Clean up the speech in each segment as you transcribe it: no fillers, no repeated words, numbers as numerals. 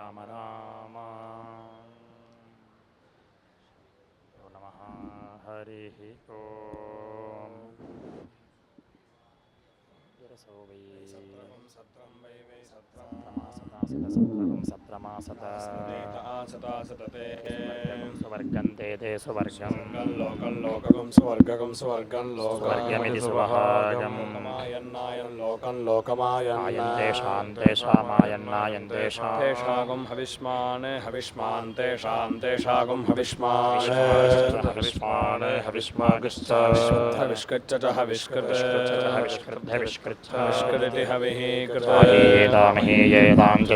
राम राम नमः हरिः ओम् यरसो वै सुवर्गं ते सुवर्गं लोकं लोकगं सुवर्गगं सुवर्गं सुवर्गमिति सुवहागं लोकं लोकमायन्ते शान्ते शामायन्नायन्ते शागं हविष्मान् हविष्मान् तेषां तेषागं हविष्मान् हविष्मान् हविष्मागश्च हविष्कृच्च च हविष्कृत हविष्कृतिः हविः कृतामहि येतां च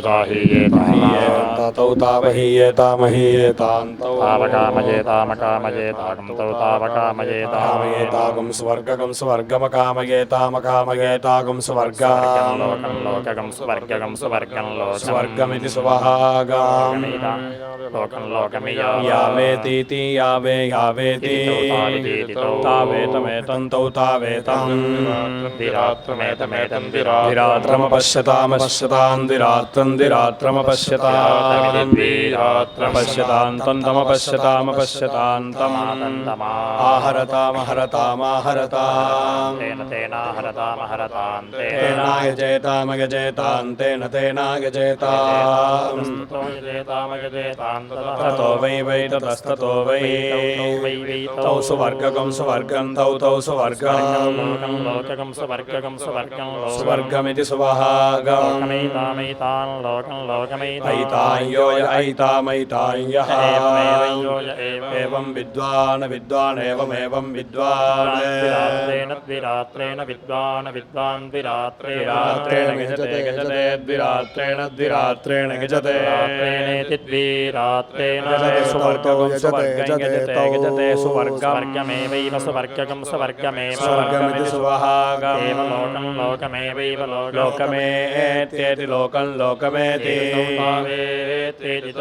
तौ तावहीयेतामहीयेतान्तौ तावकामयेतामकामयेतागं तौ तावकामयेतामयेतागं स्वर्गगं स्वर्गमकामयेतामकामयेतागं स्वर्गं लोकं स्वर्गगं स्वर्गं स्वर्गमिति सुवहागाम् लोकं लोकमिया यावेतीति यावे यावेति तावेतमेतं तौ तावेतं विरात्रमेतमेतं विरात्रमपश्यतामपश्यतां विरात्रमपश्यताम् पश्यतान्तं तमपश्यतामपश्यतान्तम् आहरतामहरतामाहरताम् तेनायजेतामयजेतां तेन तेनायजेताम् ततो वै वै ततस्ततो वै तौ सुवर्गगं सुवर्गं तौ तौ सुवर्गं सुवर्गमिति सुवहागम् ऐताञ्यो य ऐतामैताञ्यः एवं विद्वान् विद्वान् एवमेवं विद्वान् द्विरात्रेण विद्वान् विद्वान् द्विरात्रेण गजते गजते द्विरात्रेण द्विरात्रेण गजते द्विरात्रेण सुवर्गं गजते सुवर्गमेवैव सुवर्गगं स्वर्गमेव स्वर्गमिति सुवहागम् लोकमेवैव लोकमेत्येति लोकं लोकमेति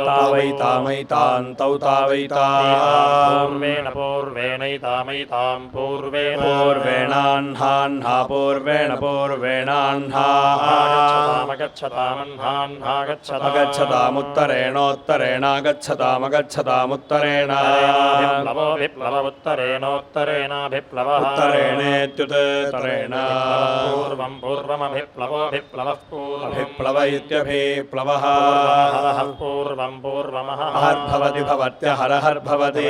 तावैतामैतान्तौ तावैताम् पूर्वेणैतामैतां पूर्वेणाह्नाह्ना पूर्वेण पूर्वेणाह्नागच्छतामुत्तरेणोत्तरेणागच्छतामगच्छतामुत्तरेण विप्लवोत्तरेणोत्तरेणाभिप्लवः उत्तरेणेत्युत्तरेण पूर्वमभिप्लवोऽभिप्लवः इत्यभिप्लवः पूर्वमः हर्भवति भवत्यहरहर्भवति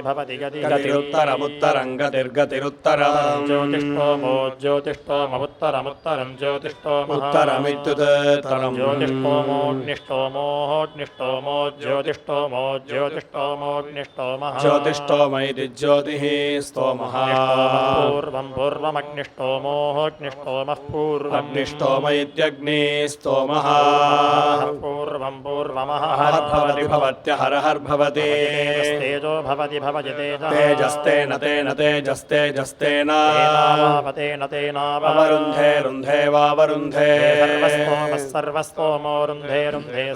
भवति गतिरुत्तरमुत्तरं गतिर्गतिरुत्तरम् ज्योतिष्ठोमुत्तरमुत्तरं उत्तरमित्युत्तरम् ज्योतिष्ठोमोऽग्निष्ठोमो ज्योतिष्ठोमोऽग्निष्ठोमः ज्योतिष्ठोमैति ज्योतिः स्तोमः पूर्वमग्निष्ठोमोऽग्निष्ठोमः अग्निष्ठोम इत्यग्निस्तोमः पूर्वमः हर्भवति भवत्यहरहर्भवति तेजो भवति तेजस्तेन तेन तेजस्तेजस्तेन अवरुन्धे रुन्धे वावरुन्धे सर्वस्तोमो रुन्धे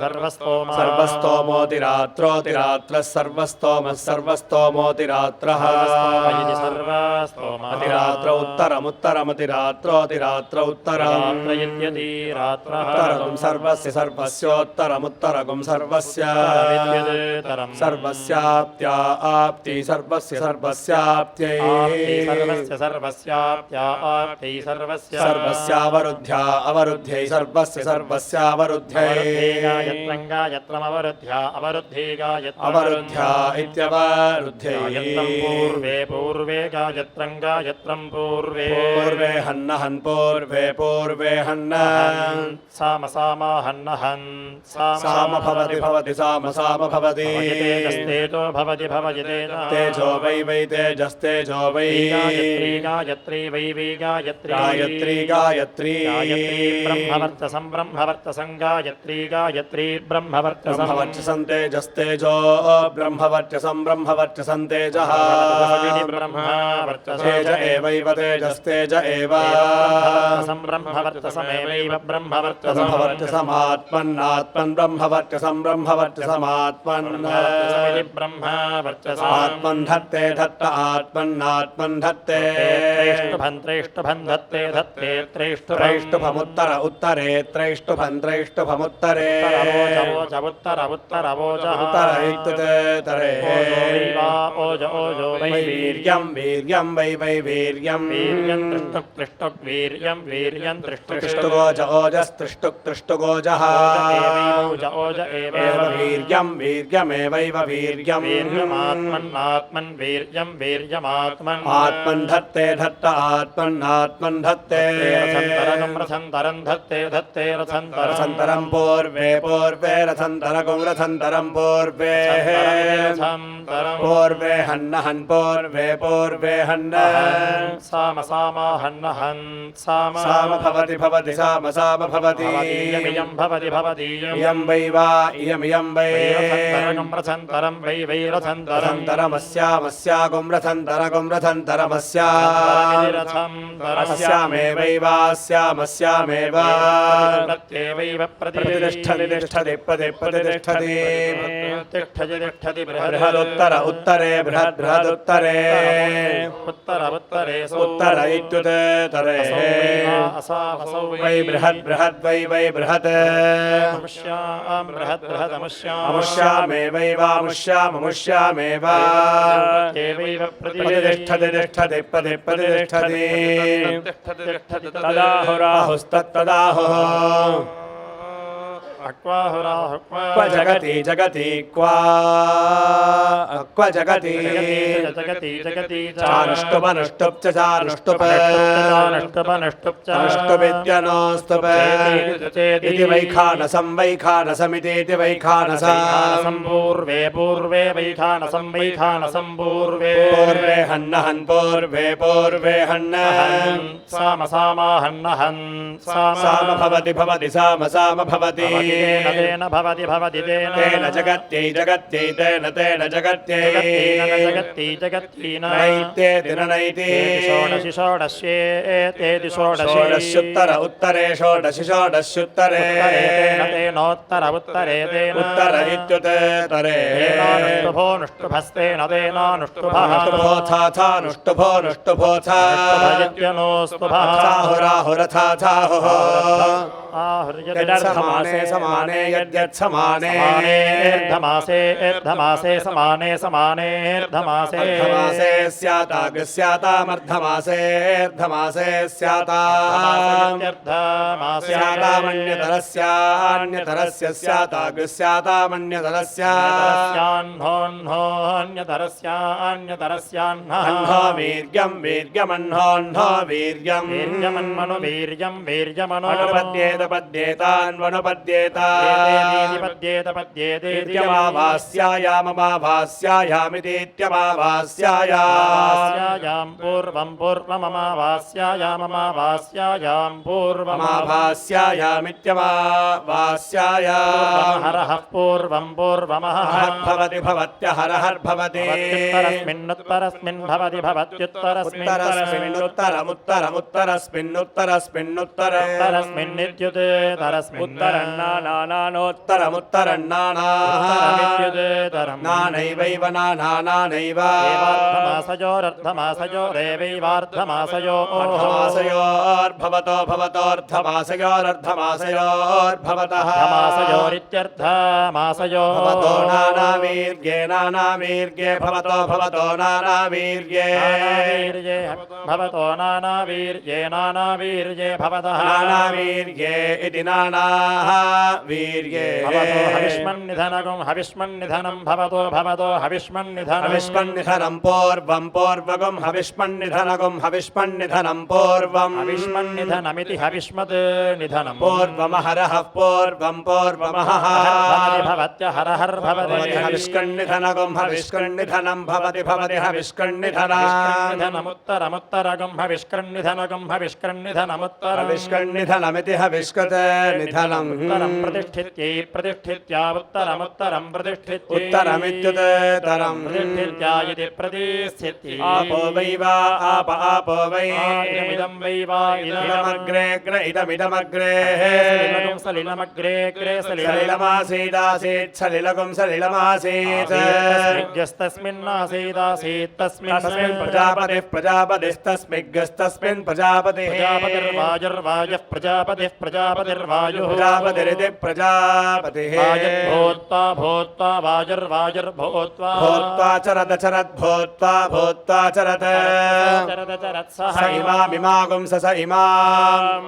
सर्वस्तोमोतिरात्रोतिरात्रः सर्वस्तोमः सर्वस्तोमोतिरात्रः अतिरात्र उत्तरमुत्तरमतिरात्रोतिरात्र उत्तरं सर्वस्य सर्वस्योत्तरमुत्तरगुं सर्वस्य सर्वस्याप्त्या आप्ति सर्वस्य सर्वस्याप्त्यै सर्वस्यावरुद्ध्या अवरुद्ध्यै सर्वस्य सर्वस्यावरुद्ध्यै अवरुद्ध्या इत्यवरुद्ध्यै पूर्वे गायत्रं पूर्वे हन्नहन् पूर्वे हन्न साम हन्नहन् साम भवति साम भवति तेजो भवति तेजो वै वै तेजस्तेजो वै गायत्री वै गायत्री ब्रह्मवर्चसं गायत्री ब्रह्मवर्चसं तेजस्तेजो ब्रह्मवर्चसं तेजः तेज एवैव तेजस्तेज एव ब्रह्मवर्चसमेवैव ब्रह्मवर्चसम् आत्मन्नात्मन् ब्रह्मवर्चसं ब्रह्मवर्चसमात्मन् समिति ब्रह्मा वर्चसा आत्मन् धत्ते धत्त आत्मन्नात्मन् धत्ते त्रैष्टुभं धत्ते धत्ते त्रैष्टुभमुत्तर उत्तरे त्रैष्टुभमुत्तरे उत्तरवोजः उत्तर इत्युते तरे ओज ओजो वै वीर्यं वीर्यं वै वै वीर्यं वीर्यं त्रिष्टुक् वीर्यं वीर्यं त्रिष्टुगोज ओजस्त्रिष्टुगोजः ओज एव वीर्यं वीर्यमेवैव वीर्यं वीर्यमात्मन्नात्मन् वीर्यं वीर्यमात्मन् आत्मन् धत्ते धत्त आत्मन्नात्मन् धत्ते रथन्तरं धत्ते धत्ते रथन्तरं पूर्वे पूर्वे रथन्तरगुं रथन्तरं पूर्वे पूर्वे हन्न हन् पूर्वे पूर्वे हन्न साम हन् साम भवति भवति साम भवति इयं भवति भवतीयम् इयं वै वा इयं वै रथन्तरं वै वै रथन्तरमस्यागुं रथन्तरमस्यामेवैवास्यामस्यामेव प्रत्येवैव प्रतिष्ठति प्रतिष्ठति तिष्ठति बृहदुत्तर उत्तरे बृहदुत्तरे उत्तर इत्युते तरे वै बृहद् वै बृहत् अमुष्यामेवैवामुष्यामेव प्रतिष्ठति तदाहुराहुस्तत्तदाहुः क्व जगति जगति क्व जगति चानुष्टुपनुष्टुप् च चानुष्टुपित्यनोस्तुप इति वैखानसमिति वैखानसं पूर्वे पूर्वे वैखानसं पूर्वे पूर्वे हन्न हन् पूर्वे पूर्वे हन्न साम हन्न हन् साम भवति भवति साम भवति तेन भवति भवति तेन जगत्यै तेन जगत्यै नैत्येति न नैति षोडशेतेति षोडश्युत्तर उत्तरे षोडश्युत्तरे तेनोत्तर उत्तरे तेन उत्तर इत्युते तरे नुष्टुभस्तेन तेनानुष्टुभः नुष्टुभोऽनुष्टुभोऽथाहुराहुरथाहुः समाने यद्यत् समाने अर्धमासे समाने अर्धमासे स्यातामर्धमासे स्यातामन्यतरस्यान्यतरस्य स्यातागस्यातामन्यतरस्यान्यतरस्यान्नो वीर्यमह्नो वीर्यम् पद्येतान्वनुपद्येतामितीत्यमावास्यायां पूर्वममावास्यायामित्यमावास्यायां हरः पूर्वमः भवति भवत्यहरहर्भवति उत्तरस्मिन् भवति भवत्युत्तरस्मिन्नित्युते नानैवैव नानैव अर्धमासयोर्भवतो भवतोर्धमासयोर्भवतः भवतो नानावीर्ये भवतो नानावीर्ये भवतः नानावीर्ये इति नानावीर्ये हविष्मन्निधनं भवतो हविष्मन्निधनं पूर्वगुं हविष्मन्निधनं पूर्वम् हविष्मन्निधनमिति हविष्मत् निधनं पूर्वमहरः पूर्वमः भवत्यहरहर्भवति हविष्कन्निधनगुं हविष्कन्निधनं भवति हविष्कन्निधनमुत्तरमुत्तरगुं हविष्कन्निधनमिति हविष्कन्निधनमिति निष्कृत निधनम् उत्तरं प्रतिष्ठित्यै प्रतिष्ठित्या उत्तरमुत्तरं प्रतिष्ठित्यै उत्तरमित्युत्तरम् प्रतिष्ठित्या इति प्रतिष्ठित्यै आपो वै वा आपो वै इदमिदं वै वा इदमग्रे इदमिदमग्रे सलिलगुं सलिलमग्रे अग्रे सलिलमासीदासीत् सलिलगुं सलिलमासीत् तस्मिन्नासीदासीत् तस्मिन् प्रजापतिस्तस्मिग्गस्तस्मिन् प्रजापतिः प्रजापतिर्वायुर्वायुः प्रजापतिः प्रजापतिर्वायुः प्रजापतिरिति प्रजापतिः भूत्वा भूत्वा वायुर्वायुर्भूत्वा भूत्वा चरद चरत् भूत्वा चरत् चरद चरत् स इमामिमागुं स इमाम्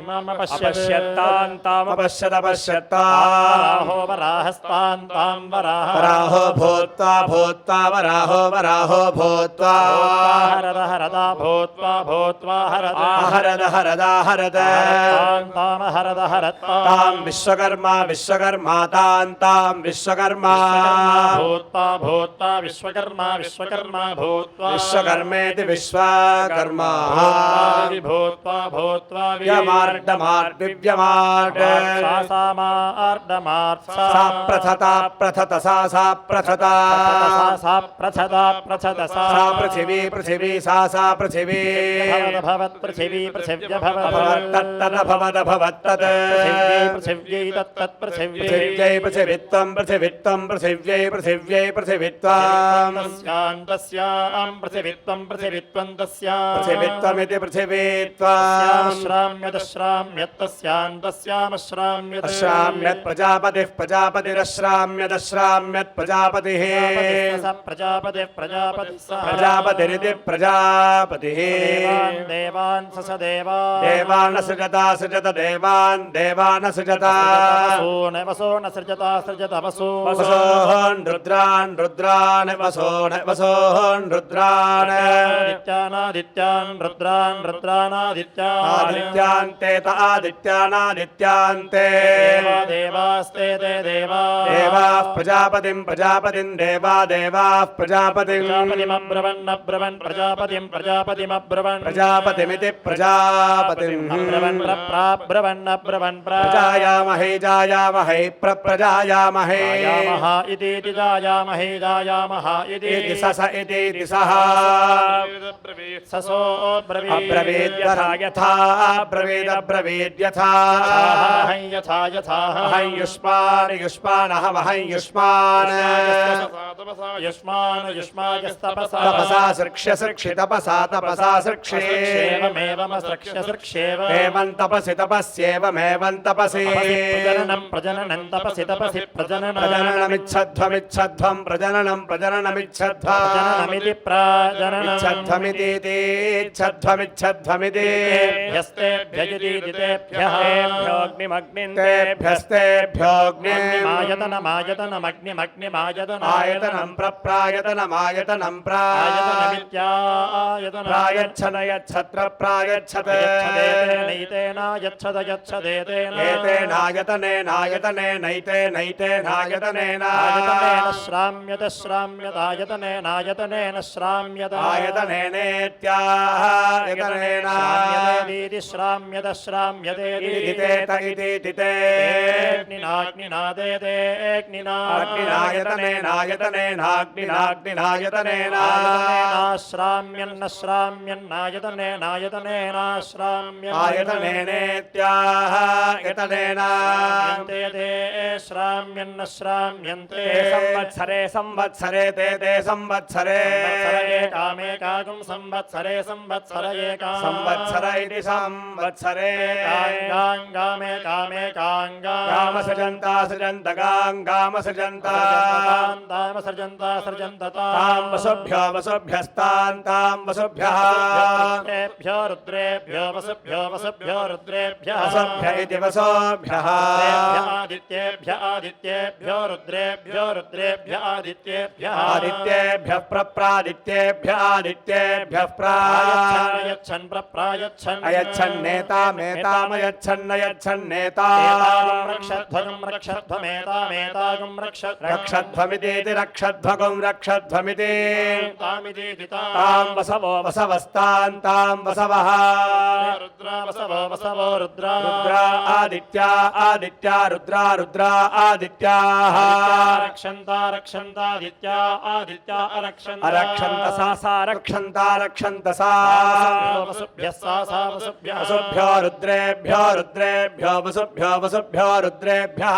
अपश्यतामपश्यतामपश्यतामपश्यतामपश्यतामपराहो वराहस्तान्तां वराह वराहो भूत्वा वराहो भूत्वा हरद हरदा भूत्वा भूत्वा हरदा हरद तां हरद हरत्तां तां विश्वकर्मा तां विश्वकर्मा भूत्वा भूत्वा विश्वकर्मा भूत्वा विश्वकर्मेति विश्वकर्मा भूत्वा भूत्वा दिव्यमार्ड सा प्रथता सा प्रथता सा पृथिवी सा पृथिवी भवत् पृथिवी पृथिव्यैभवत्तत् पृथिव्यै तत्तत् पृथिव्यै पृथिवित्वं पृथिव्यै पृथिवित्वम् तस्यां पृथिवित्वं तस्यां पृथिवित्वमिति पृथिवीत्वम् अश्राम्यदश्राम्यत्तस्यान्तस्यामश्राम्यत् अश्राम्यत् प्रजापतिरश्राम्यदश्राम्यत् प्रजापतिः प्रजापतिरिति प्रजापतिः देवान् देवान् सृजत देवान् सृजता वसोन सृजता वसोन् रुद्रान् वसोन् रुद्रान् आदित्यान् रुद्रानादित्यान् आदित्यान्ते आदित्यानादित्यान्ते देवास्ते ते देवाः प्रजापतिं देवाः प्रजापतिमब्रवन् प्रजापतिमब्रवन् प्रजापतिमिति प्रजापतिम् प्राब्रवन् प्रजायामहे प्रजायामहे इति जायामः इति सस इति सः ससो यथा यथा युष्मानः तपसा सृक्ष्य तपसा सृक्षे एवं तपसि तपस्येवमेवं तपसि प्रजननं तपसि प्रजननमिच्छध्वं प्रजननमिच्छध्वमिति इच्छध्वमिति आयतनं प्रप्रायतनं प्रायच्छन यच्छत्र प्रायच्छत् एतेनायतनेनायतनेन संवत्सरे ते संवत्सरे कामेकागुं संवत्सरे संवत्सर इति संवत्सरे गामसृजन्ता तां वसुभ्यस्तां वसुभ्यः रुद्रेभ्यो वसुभ्यो रुद्रेभ्यः वसुभ्य इति वसुभ्यः आदित्येभ्यो रुद्रेभ्यो आदित्येभ्यः प्रप्रादित्येभ्यः प्रप्रायच्छन् अयच्छन्नेतामयच्छन्नयच्छन्नेता रक्षध्वमेतां तामेतागुं रक्षध्वमितेति रक्षध्वगुं रक्षध्वमिति तामिति तां वसवो वसवस्तां तां वसवः रुद्रा वसवो वसवो रुद्रा रुद्रा आदित्या आदित्या रुद्रा रुद्रा आदित्याः रक्षन्तादित्या आदित्या अरक्षन्तसा रक्षन्ता रक्षन्तसा वसुभ्यः सा वसुभ्यः वसुभ्यो रुद्रेभ्यो रुद्रेभ्यो वसुभ्यो वसुभ्यो रुद्रेभ्यः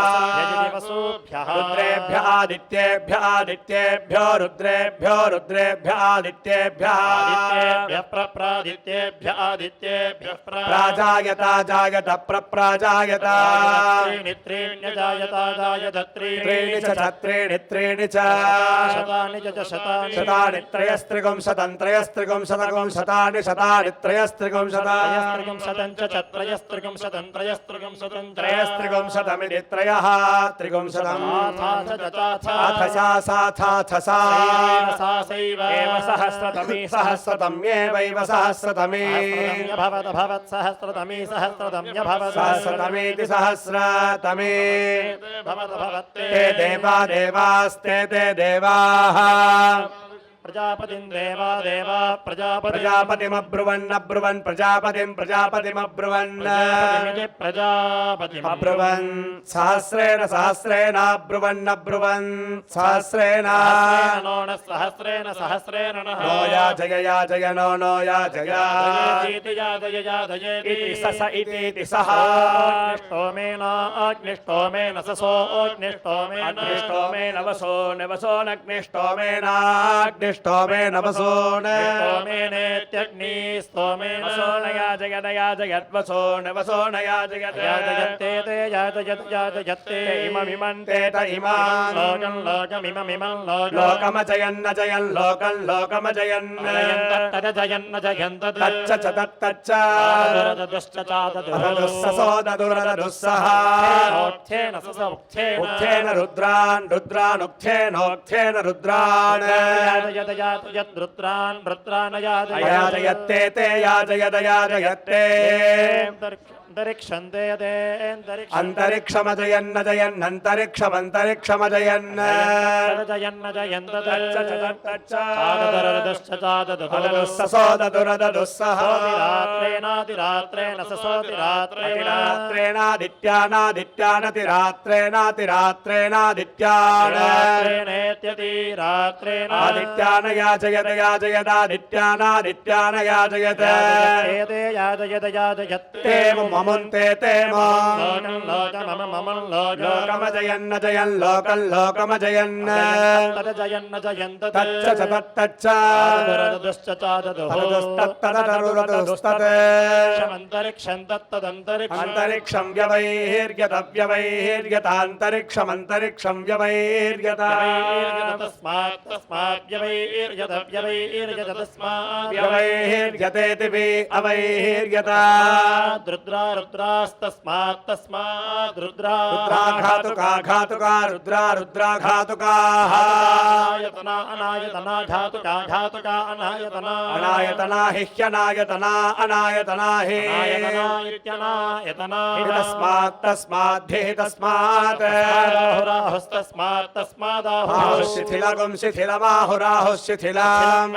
रुद्रेभ्य आदित्येभ्य आदित्येभ्यो रुद्रेभ्यो रुद्रेभ्य आदित्येभ्यः प्रप्रादित्येभ्य आदित्येभ्यः प्राजायता जायत प्रप्राजायत त्रीण्यजायता जायत त्रीणि च त्रीणि त्रीणि च शतानि च शतानि शतानि त्रयस्त्रिगुं शतं त्रयस्त्रिगुं शतगुं शतानि शतानि त्रयस्त्रिगुं त्रयस्त्रिगुं शतं च त्रयस्त्रिगुं शतं त्रयस्त्रिगुं शतं त्रयस्त्रिगुं शतमिति त्रयः त्रिगुं शतम् अथ सा सैव एव सहस्रतमी सहस्रतम्येवैव सहस्रतमी भवत् सहस्रतमी सहस्रतम्यभवत् सहस्रतमीति सहस्रतमी भवत् ते देवा देवास्ते ते देवाः प्रजापतिं देवा देवा प्रजापतिमब्रुवन्नब्रुवन् प्रजापतिं प्रजापतिमब्रुवन् प्रजापतिम् अब्रुवन् सहस्रेण सहस्रेणाब्रुवन्नब्रुवन् सहस्रेण सहस्रेण सहस्रेण नो याजय नो याजय इति सस इति सः अग्निष्टोमेन अग्निष्टोमेन ससो अग्निष्टोमेन अग्निष्टोमेन वसो नवसोनग्निष्टोमेन अग्निष्टोमेन वसोन स्तोमेनेत्यग्निस्तोमेन याजयद्वसो नवसोनयाजयत् याजयत्ते ते याजयत्ते इममिमन्तेत इमान् लोकं लोकमिममिमं लोकमजयन्न जयन् लोकं लोकमजयन् तदजयन्न जयन्त तच्च च तच्च दुश्चचादुरदुस्सहो ददुरदुस्सः उत्थेन ससमुत्थेन उक्थेन रुद्रानुक्थेनोक्थेन रुद्रान् याजयद्रुद्रान् रुद्रान् याजयत्ते ते याजयदयाजयत्ते अन्तरिक्षन्ते यदे अन्तरिक्षमजयन्न जयन्नन्तरिक्षमन्तरिक्षमजयन् जयन्न जयन्त ससो ददुरदुस्सः रात्रेणातिरात्रेण ससोतिरात्रेणातिरात्रेणातिरात्रेणादित्यान् आदित्यान याजयद याजयदादित्यानादित्यान याजयत ते ममुन्ते ते लोकमजयन्न जयन् लोकं लोकमजयन् जयन्न जयन्त तच्च च तच्च अन्तरिक्षं तत्तदन्तरिक्षम् अन्तरिक्षं व्यवैर्यतव्यवैर्यतान्तरिक्षमन्तरिक्षं व्यवैर्यत तस्मात् व्यवैर्यतेति वि अवैर्यत रुद्रास्तस्मात् रुद्रा रुद्राघातुका रुद्राघातुकाः अनायतना घातुका अनायतना अनायतना हि ह्यनायतना अनायतना हि तस्माद्धिः तस्मात् तस्मादाहुराहुस्तस्मादाहुः शिथिलगुं शिथिलमाहुराहुः शिथिलाम्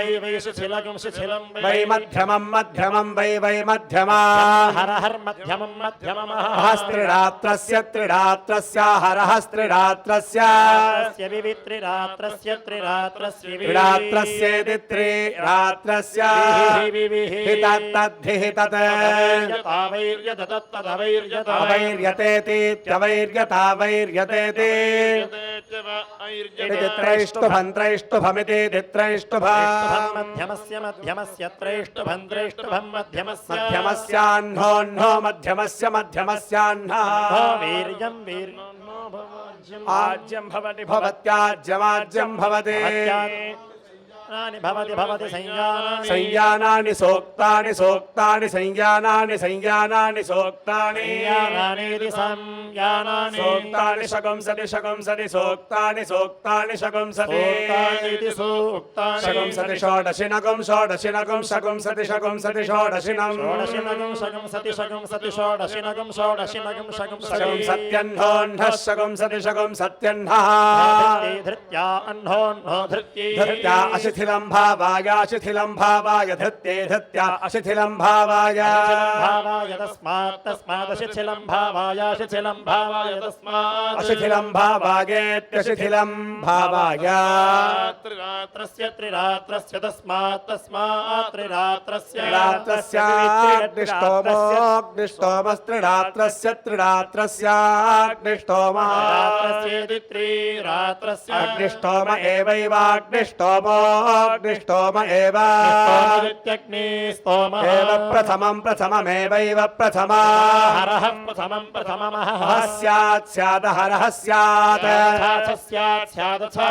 वै मध्यमं वै मध्यमा मध्यमः स्त्रिरात्रस्य हरः त्रिरात्रस्येति त्रिरात्रस्य तद्धिः तत् अवैर्यतेति त्रैष्टुभमिति मध्यमस्य त्रैष्टुभं मध्यमस्याह्नो मध्यमस्याह्नः वीर्यं आज्यं भवति भवत्याज्यमाज्यं भवति भवति संज्ञानानि सोक्तानि संज्ञानानि सोक्तानि यानानि सूक्तानि शकुंसति शकुंसति सूक्तानि सूक्तानि शकुंसति सूक्तानीति सूक्तानि शकुंसति षोडशिनकुं षोडशिनकुं शकुंसति शकुंसति षोडशिनं षोडशिनगं शकुंसति शकुंसति षोडशिनगं षोडशिनगं शकुंसति शकुंसत्यह्नोऽह्नः शकुंसति शकुंसत्यह्नः धृत्या अह्नोऽह्नो धृत्यै धृत्या अशिथिलं भावाय अशिथिलं भावाय धृत्ये धृत्या अशिथिलं भावाय भावाय तस्मादशिथिलं भावाय शिथिलं भावाय तस्मात् अशिथिलं भावायेत्यशिथिलं भावाय त्रिरात्रस्य त्रिरात्रस्य तस्मात् त्रिरात्रस्य त्रिरात्रस्याग्निष्टोमोऽग्निष्टोमस्त्रिरात्रस्य त्रिरात्रस्याग्निष्टोमः रात्रस्येति त्रिरात्रस्य अग्निष्टोम एवैवाग्निष्टोमोऽग्निष्टोम एव इत्यग्निस्तोमः एव प्रथमं प्रथममेवैव प्रथमा हरः प्रथमं प्रथममः स्यात् स्यादहरः स्यात्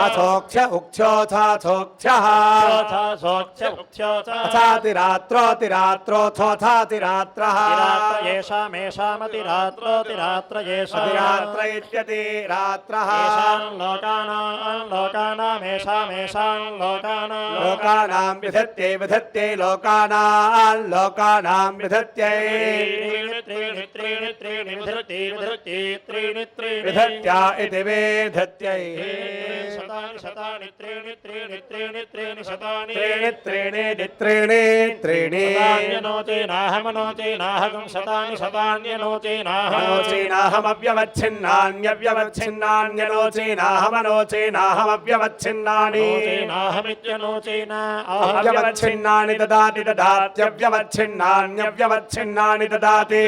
अथोक्ष्य उक्थ्योऽथाथोक्थ्यः अथातिरात्रोऽतिरात्रोऽथोऽथातिरात्रः येषामेषामतिरात्रोऽतिरात्र अतिरात्र इत्यतिरात्रः लोकानामेषामेषां लोकानां विधत्यै विधत्यै लोकानां विधत्यै विधत्या इति वेधत्यै शतानि त्रीणि त्रीणि मनोचेनाहमनोचेनाहकं शतान्यनोचेनाह मनोचेनाहमव्यवच्छिन्नान्यव्यवच्छिन्नान्यनोचेनाहमव्यवच्छिन्नानि नाहमित्यनोचेनाहमव्यवच्छिन्नानि ददाति ददात्यव्यवच्छिन्नान्यव्यवच्छिन्नानि ददाति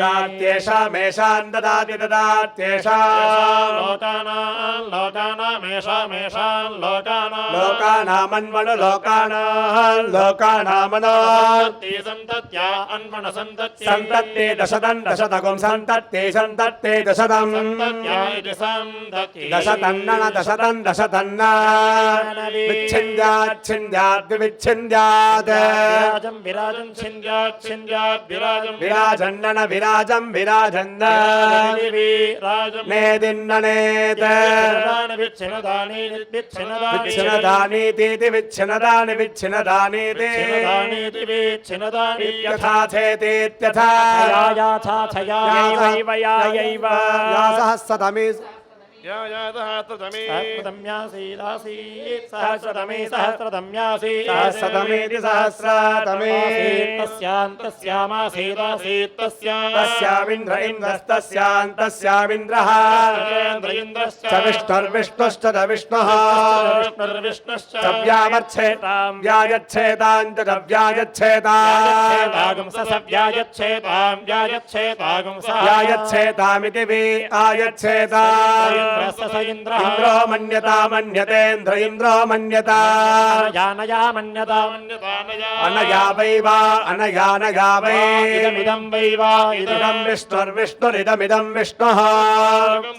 ददात्येषामेषां ददाति ददात्येषां लोकानामन्वनु लोकानामनो सन्तत्ते दशदं दशतगुं सन्तत्ते दशदं दशतन्नन दशतं दशतन्न विच्छिन्द्याच्छिन्द्याद् विच्छिन्द्यात् विराजं छिन्द्यात् विराजं विराजन्नन विराजं विराजन्न नेदिन्ननेत् विच्छिन्नदानीतीति विच्छिन्नदानीति यथाथेतीत्यथा सहस्रतमी सहस्रतमीति सहस्रतमे तस्यामिन्द्र इन्द्रस्तस्यान्तस्यामिन्द्रः च विष्णुर्विष्णुश्च च विष्णुः च व्यायच्छेतां च व्यायच्छेतामिति वि आयच्छेता इन्द्रो मन्यता मन्यतेन्द्र इन्द्रो मन्यता अनया वै वा अनया वै इदं वै वा इदं विष्णुर्विष्णुरिदमिदं विष्णुः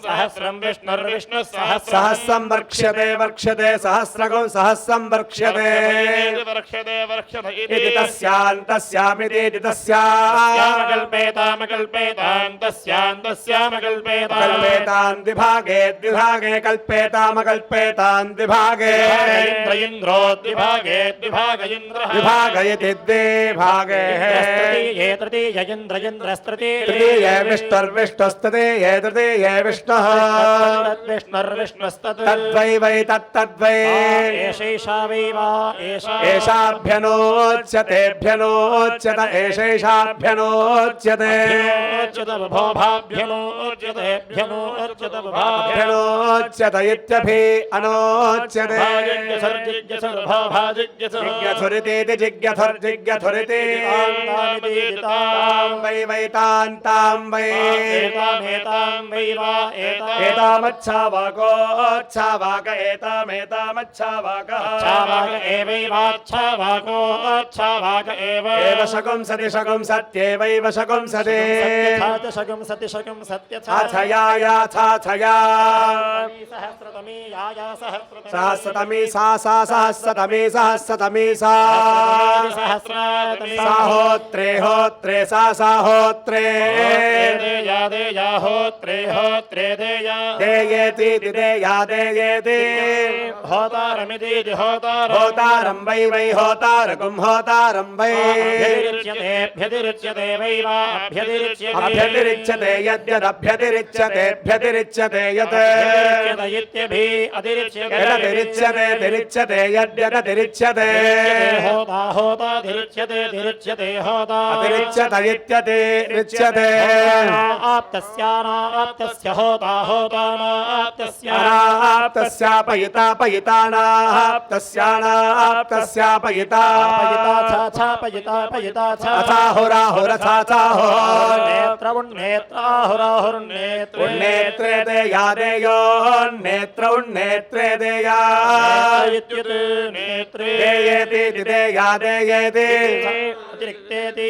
सहस्रं विष्णुर्विष्णुः सहस्रं वर्क्ष्यते वर्क्ष्यते सहस्रगुं सहस्रं वर्क्ष्यते इति तस्यान्तस्यामिति तस्यामकल्पेतां द्विभागे द्विभागे कल्पेतामकल्पेतां द्विभागे विभागयति द्विभागे तृतीये विष्णुर्विष्णुस्तृतीये तृतीये विष्णुः तद्वै वै तत्तद्वै एषाभ्यनोच्यतेभ्यनोच्यत एषैषाभ्यनोच्यते अभ्यनोच्यत इत्यभि अनोच्यते जिज्ञथुरिति जिज्ञथुर्जिज्ञथुरिति वै वै तां वै एतामच्छावाकोच्छावाक एतामेतामच्छावाकः छावाक एवैवाच्छावाकोच्छावाक एव एव शकुंसति शकुंसत्येवैव शकुंसति शकुंसति शकुंसत्य छाछया छाछया सहस्रतमी या सहस्रतमी सहस्रतमी सा सहस्रतमी सहस्रतमी सा सहस्रतमी साहोत्रे होत्रे सा साहोत्रे देया होत्रे होत्रे देया देयेति देया देयेति होतारमिति होतार होतारं वै वै होतारकुं होतारं वै अभ्यतिरिच्यते वै वा अभ्यतिरिच्यते यद्यदभ्यतिरिच्यते अभ्यतिरिच्यते यत् यदतिरिच्यते तिरिच्यते यद्यदतिरिच्यते होता होता तिरिच्यते तिरिच्यते होता अतिरिच्यत इत्यते रिच्यते आप्तस्यानाप्तस्य होता होतानाप्तस्यापयितापयितानाप्तस्यापयितापयिता पयिता अथाहुराहुरथाथाहो नेत्र उन्नेत्राहुराहुर्नेत्रे उन्नेत्रे देया देयोन्नेत्र उन्नेत्रे देया नेत्रे देयेति देया देयेति अतिरिक्तेति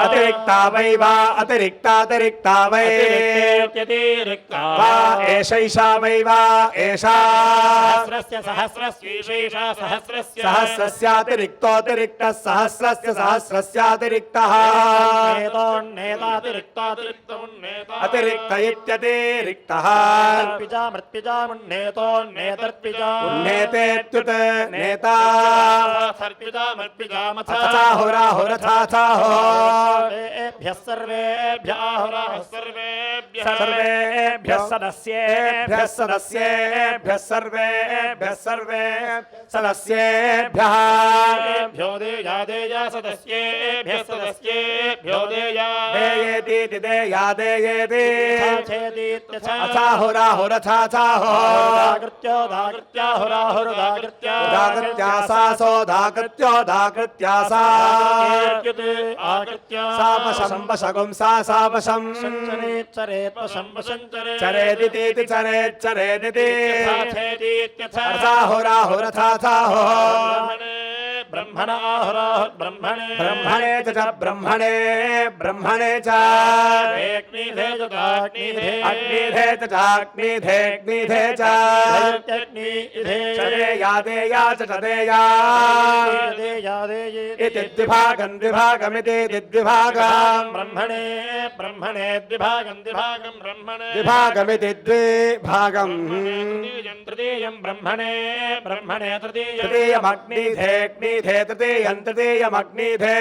अतिरिक्ता वै वा अतिरिक्तातिरिक्ता वै वा एषैषा वै वा एषा सहस्रस्यैषा सहस्रस्य सहस्रस्यातिरिक्तोऽतिरिक्तः सहस्रस्य सहस्रस्यातिरिक्तः अतिरिक्त इत्यतिरिक्तः उन्नेतेत्युत नेता अथाहुराहुरथाथाहो सर्वेभ्यः सदस्येभ्यः सदस्येभ्यः सर्वेभ्यः सर्वे सदस्येभ्यः देयेति देया देयेति अथाहुराहुरथाथाहो उदाकृत्या सा सोदाकृत्योदाकृत्या सा सापशं वशगुं सा सापशं चरेदिति चरेच्चरेदिति अथाहुराहुरथाथाहो ब्रह्मणे च ब्रह्मणे ब्रह्मणे च अग्निधे च अग्निधेऽग्निधे च चदेया देया च चदेया इति द्विभागं द्विभागमिति द्विभागं ब्रह्मणे द्विभागं द्विभागमिति द्विभागम् तृतीयं ब्रह्मणे तृतीयमग्निधेऽग्निधे तृतीयं तृतीयमग्निधे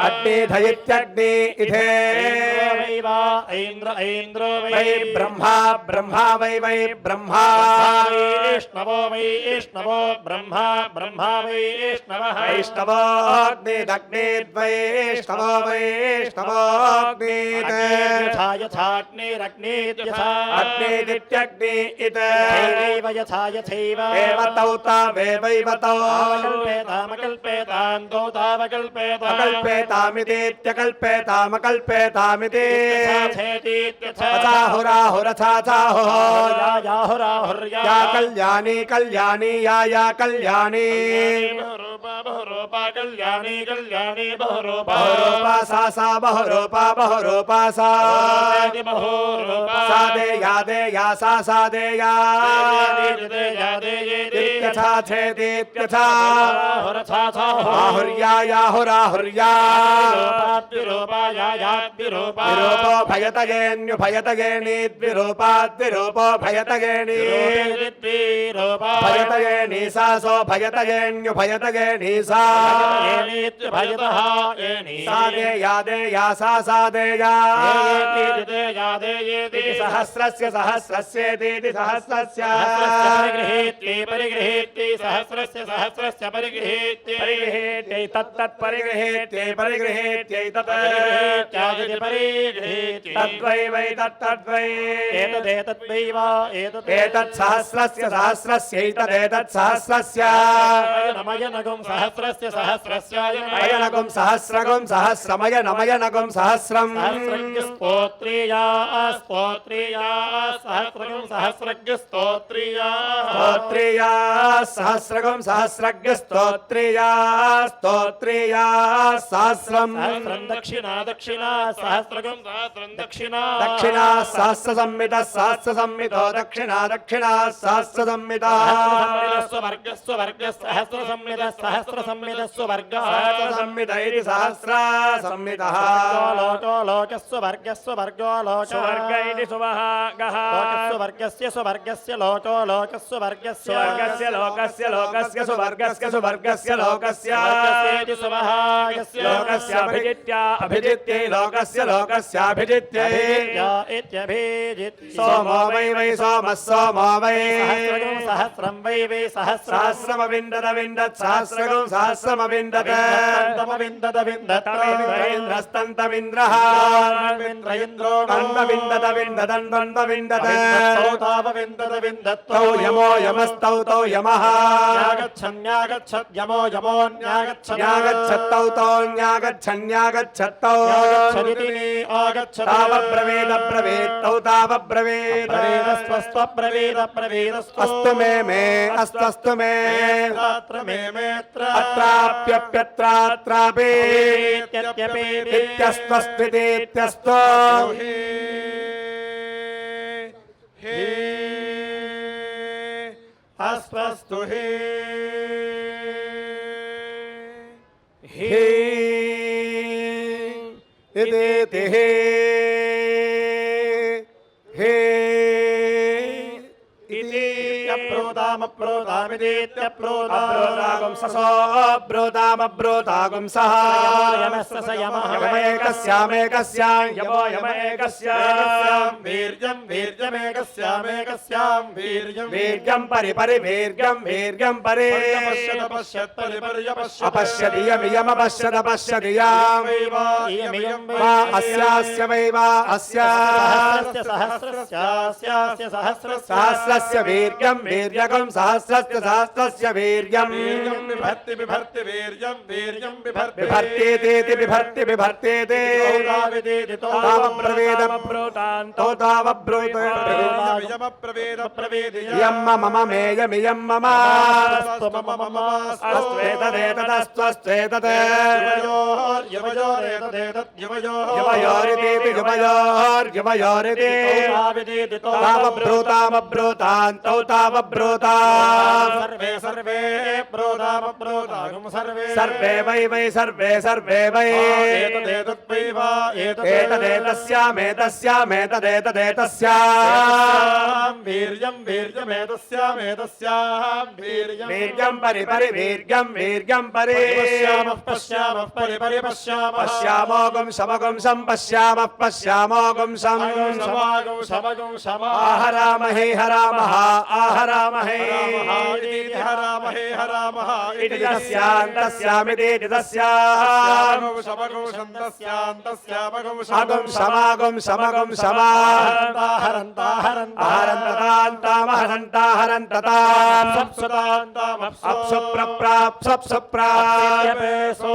अग्निध इत्यग्नि इधे वै ब्रह्मा ब्रह्मा वै वै ब्रह्मा वैष्णवो ब्रह्मा वैष्णवः वैष्णवोऽग्निदग्निद्वैष्णवो वैष्णवोऽग्नित् अग्निदित्यग्नि इत यथा यथैव एव तौ तावेवैव तौ अकल्पेतामकल्पेतान्तो तावकल्पेता अकल्पेतामितीत्यकल्पेतामकल्पेतामिति अथाहुराहुरथाथाहो या कल्याणी कल्याणी या कल्याणी बहुरूपा कल्याणी बहुरूपा सा बहुरूपा सा देया देया सा देया इत्यथा छेदित्यथा आहुर्याहुराहुर्या विरूपो भयतगेण्युभयतगेणीद्विरूपाद्विरूपो भयतगेणी भयतगेणी सा सो भयतगेण्युभयतगेणी सा देया देया सा देया सहस्रस्य सहस्रस्येति सहस्रस्य परिगृहेत्यै सहस्रस्य परिगृहेत्यै तत्तत्परिगृहेत्यै परिगृहेत्यै तत् तद्वै वै तत्तद्वै एतदेतद्वै वा एतत् सहस्रस्य सहस्रस्यैतदेतत् सहस्रस्य नमयनगुं सहस्रस्य सहस्रस्यायनम् अयनगुं सहस्रगुं सहस्रमयनमयनगुं सहस्रम् सहस्रज्ञस्तोत्रीया स्तोत्रीया सहस्रगुं सहस्रज्ञस्तोत्रीया स्तोत्रीया सहस्रगुं सहस्रज्ञस्तोत्रीया स्तोत्रीया सहस्रम् सहस्रं दक्षिणा दक्षिणा सहस्रगुं सहस्रं दक्षिणा दक्षिणा सहस्रसंमितः सहस्रसंमितो दक्षिणा दक्षिणा सहस्रसंमितः स्वर्गः सहस्रसंमितः सहस्रसंमितः वर्गः सहस्रसंमित इति सहस्रसंमितः लोको लोकस्य वर्गस्य वर्गो लोकः स्वर्ग इति सुवहागः लोकस्य स्वर्गस्य लोको लोकस्य वर्गस्य स्वर्गस्य लोकस्य लोकस्य सुवर्गस्य सुवर्गस्य लोकस्य वर्गस्येति सुवहागस्य लोकस्य अभिजित्यै लोकस्य लोकस्याभिजित्यै इत्यभिजित्य सोमो वै सोमः सोमो वै सहस्रं वै सहस्रमविन्दत विन्दत् सहस्रगुं सहस्रमविन्दत विन्दत विन्दत इन्द्रस्तन्तमिन्द्रः इन्द्रो तन्वविन्दत विन्ददन्वन्वविन्दत तावविन्दत विन्दत् तौ यमो यमस्तौ तौ यमः न्यागच्छत् यमो न्यागच्छत्तौ तौ न्यागच्छन्यागच्छत्तौ आगच्छत् तावब्रवीदब्रवीत्तौ तावब्रवीत् अस्तु मे अस्तु मे अत्राप्यप्यत्रात्रापि इत्यस्त्वस्त्वितीत्यस्तु अस्वस्तु हि इति हे अप्रोदामप्रोदामिदेत्यप्रोदागुं ससोऽब्रोदामब्रोदागुं सः यमैकस्यामेकस्यां यमो यम एकस्यां वीर्यं वीर्यमेकस्यामेकस्यां वीर्यं वीर्यं परि वीर्यं परि पश्यत् परिपर्यपश्यत् अपश्यति यमपश्यत् पश्यति इयमियं वा अस्यास्य वै वा सहस्रस्य सहस्रस्य वीर्यं वीर्यगुं सहस्रस्य सहस्रस्य वीर्यं बिभर्ति बिभर्ति वीर्यं बिभर्ति बिभर्त्येति बिभर्त्येति तावब्रवीदमब्रोतान्तो तावब्रोत इयं मम मेयमियं मम अस्त्वेतदेतदस्त्वस्त्वेतत् युवयोरिति युवयोर्युवयोरिति तावब्रोतामब्रोतान्तौ तावब्रोता सर्वे प्रोदामप्रोदागुं सर्वे वै सर्वे वै एतदेतस्यामेतस्यामेतदेतदेतस्याम् वीर्यं वीर्यमेतस्यामेतस्यां वीर्यं परि वीर्यं परि पश्यामः पश्यामः पश्यामोगुं शमगुं सम्पश्यामः पश्यामोगुं शमागुं आहरामहे हरामः आहरामहे हरामः इति तस्यान्तस्यामिति तस्याम् अगुं समागुं समगुं समाहरन्ताहरन्तताम्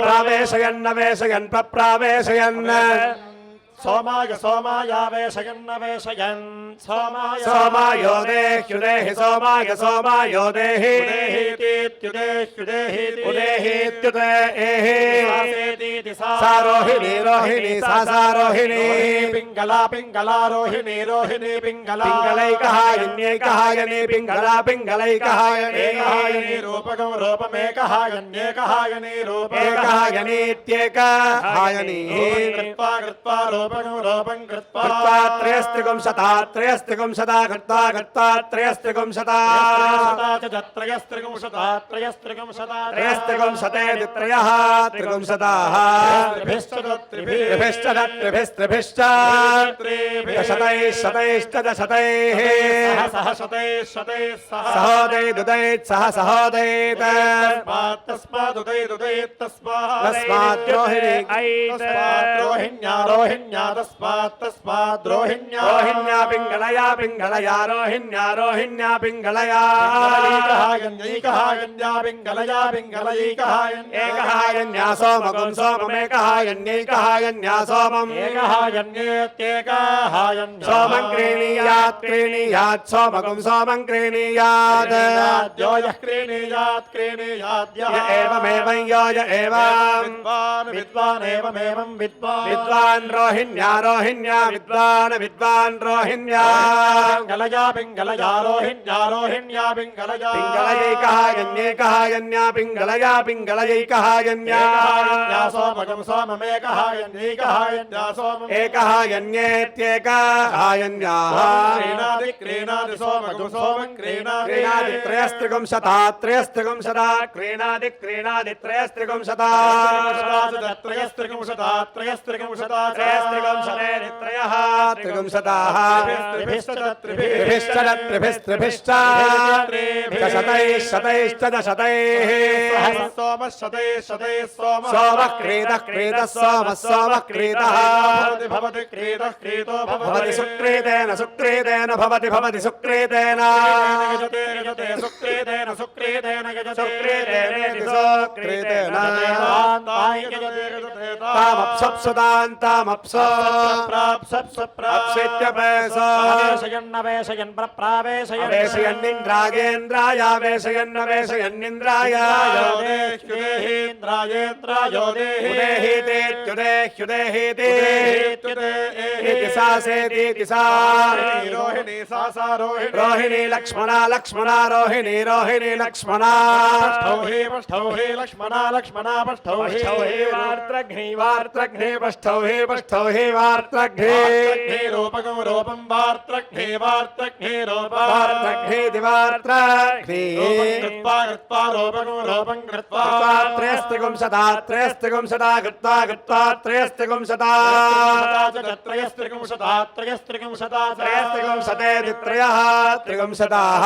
प्रावेशयन् प्रप्रावेशयन् सोमायावेशयन्नवेशयन् सोमायो देह्युदेहि सोमाय सोमायो देहि उदेहीत्युदेहि सारोहिणी रोहिणी सारोहिणी पिङ्गला रोहिणी पिङ्गला पिङ्गलैकहायन्यैकहायनी पिङ्गलैकहायनी रूपकं रूपमेकहायन्येकहायनी एकहायनीत्येकहायनी कृत्वा रूपं कृत्वा त्रयस्त्रिगुं शता कृत्वा त्रयस्त्रिगुं शता त्रयस्त्रिगुं शतेति त्रयः त्रिगुं शताः त्रिभिश्च शतैश्च सहोदैदुदैत् सह सहोदैत् तस्मादुदैदुदैत् तस्मात् रोहिण्या तस्मात् रोहिण्या रोहिण्या पिङ्गलया पिङ्गलया रोहिण्या रोहिण्या पिङ्गलया एकहायन्या सोमगुं सोममेकहायन्यैकहायन्या सोमम् सोमं क्रीणीयात् क्रीणीयात् सोमगुं सोमं क्रीणीयात् एवमेवं यो य एवं विद्वान् रोहिण्या रोहिण्या विद्वान् विद्वान् रोहिण्या पिङ्गलयैकहायन्यैकहायन्या पिङ्गलया पिङ्गलयैकहायन्या एकहायन्येत्येकहायन्याः त्रयस्त्रिगुं शता त्रयस्त्रिगुं शता क्रीणादि क्रीणादि त्रयस्त्रिगुं शता त्रयस्त्रिगुं शतेरित्रयः त्रिगुं शताः त्रिभिश्च शतैः शतैश्च शतैः सोमः क्रीतः क्रीतः सोमः सोमः क्रीतः भवति सुक्रीतेन सुक्रीतेन भवति भवति सुक्रीतेन सुक्रीतेन तामप्सप्सुतान्तामप्सवेशयन्निन्द्रायेन्द्रायावेशयन्नवेशयन्निन्द्राय रोहिणी लक्ष्मणा लक्ष्मणा रोहिणी रोहिणी लक्ष्मणा वार्त्रघ्नी वार्त्रघ्नी पष्ठौ हि वार्त्रघ्नी रूपकं रूपं वार्त्रघ्नी वार्त्रघ्नी वार्त्रघ्नी दिवार्त्रघ्नी रूपं कृत्वा त्रयस्त्रिगुं शता त्रयस्त्रिगुं शता कृत्वा कृत्वा त्रयस्त्रिगुं शता त्रयस्त्रिगुं शतेरित्रयः त्रिगुं शताः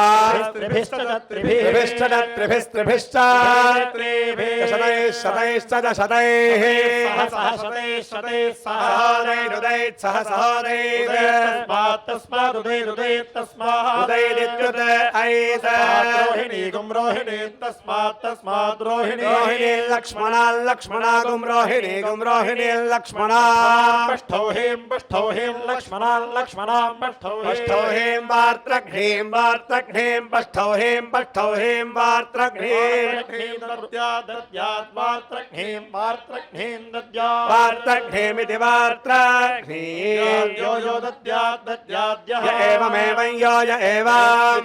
त्रिभिश्च त्रिभिस्त्रिभिश्च शतैश्च शतैः सह रोहिणी लक्ष्मणा लक्ष्मणा गुं रोहिणी लक्ष्मणा पष्ठौ हीं लक्ष्मणा पष्ठौ हीं वार्त्रघ्नीं वार्त्रघ्नीं पष्ठौ हीं वार्त्रघ्नीमिति वार्त्रघ्नी एवमेवं यो य एवं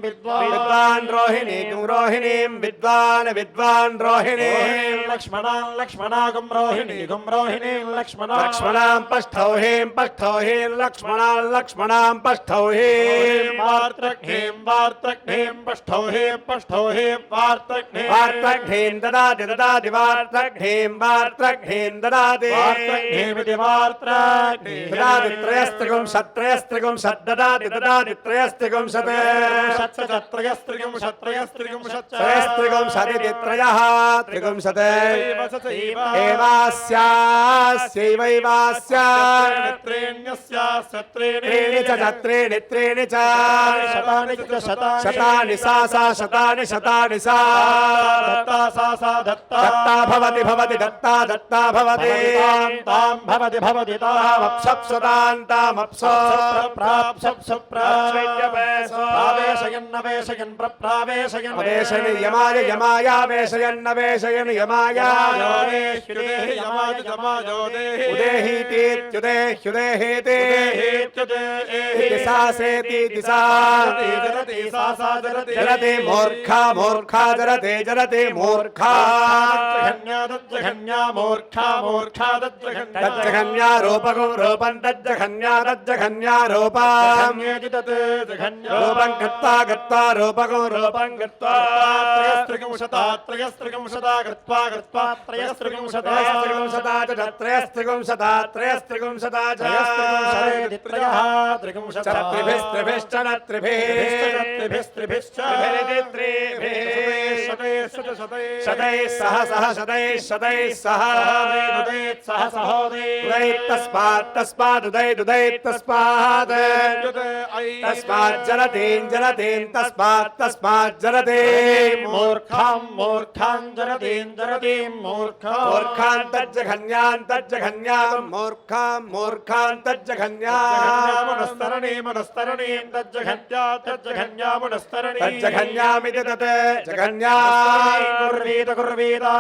विद्वान् रोहिणी गुं रोहिणीं विद्वान् रोहिणी लक्ष्मणा गुं रोहिणी लक्ष्मणां पष्ठौ हीं लक्ष्मणां पष्ठौ हीं वार्त्रघ्नीं पष्ठौ हीं वार्त्रघ्नीं ददाति वार्त्रघ्नीं ददाति ददाति त्रयस्त्रिगुं शत् ददाति त्रयस्त्रिगुं शत् त्रयस्त्रिगुं शदिति त्रयः त्रिगुं शत् एवास्यास्यैवैवास्य त्रीणि च त्रीणि च शतानि सा शतानि सा दत्ता भवति दत्ता भवति यमायावेशयन्नवेशयन् यमाय उदेहीतीत्युदेहीति सासेति जरति मूर्खा जरति मूर्खा तज्जघन्या रूपं तज्जघन्या रूपं गत्वा रूपं गत्वा त्रयस्त्रिगुं शता कृत्वा त्रयस्त्रिगुं शता त्रिभिश्च शतैः सह शतैः सह सह सहोदय तस्मात् जलतीं तस्मात् जलतीं मूर्खां जरतीं मूर्खान् तज्जघन्यां मूर्खान् मनस्तरणीं तज्जघन्यामिति तत् जघन्यां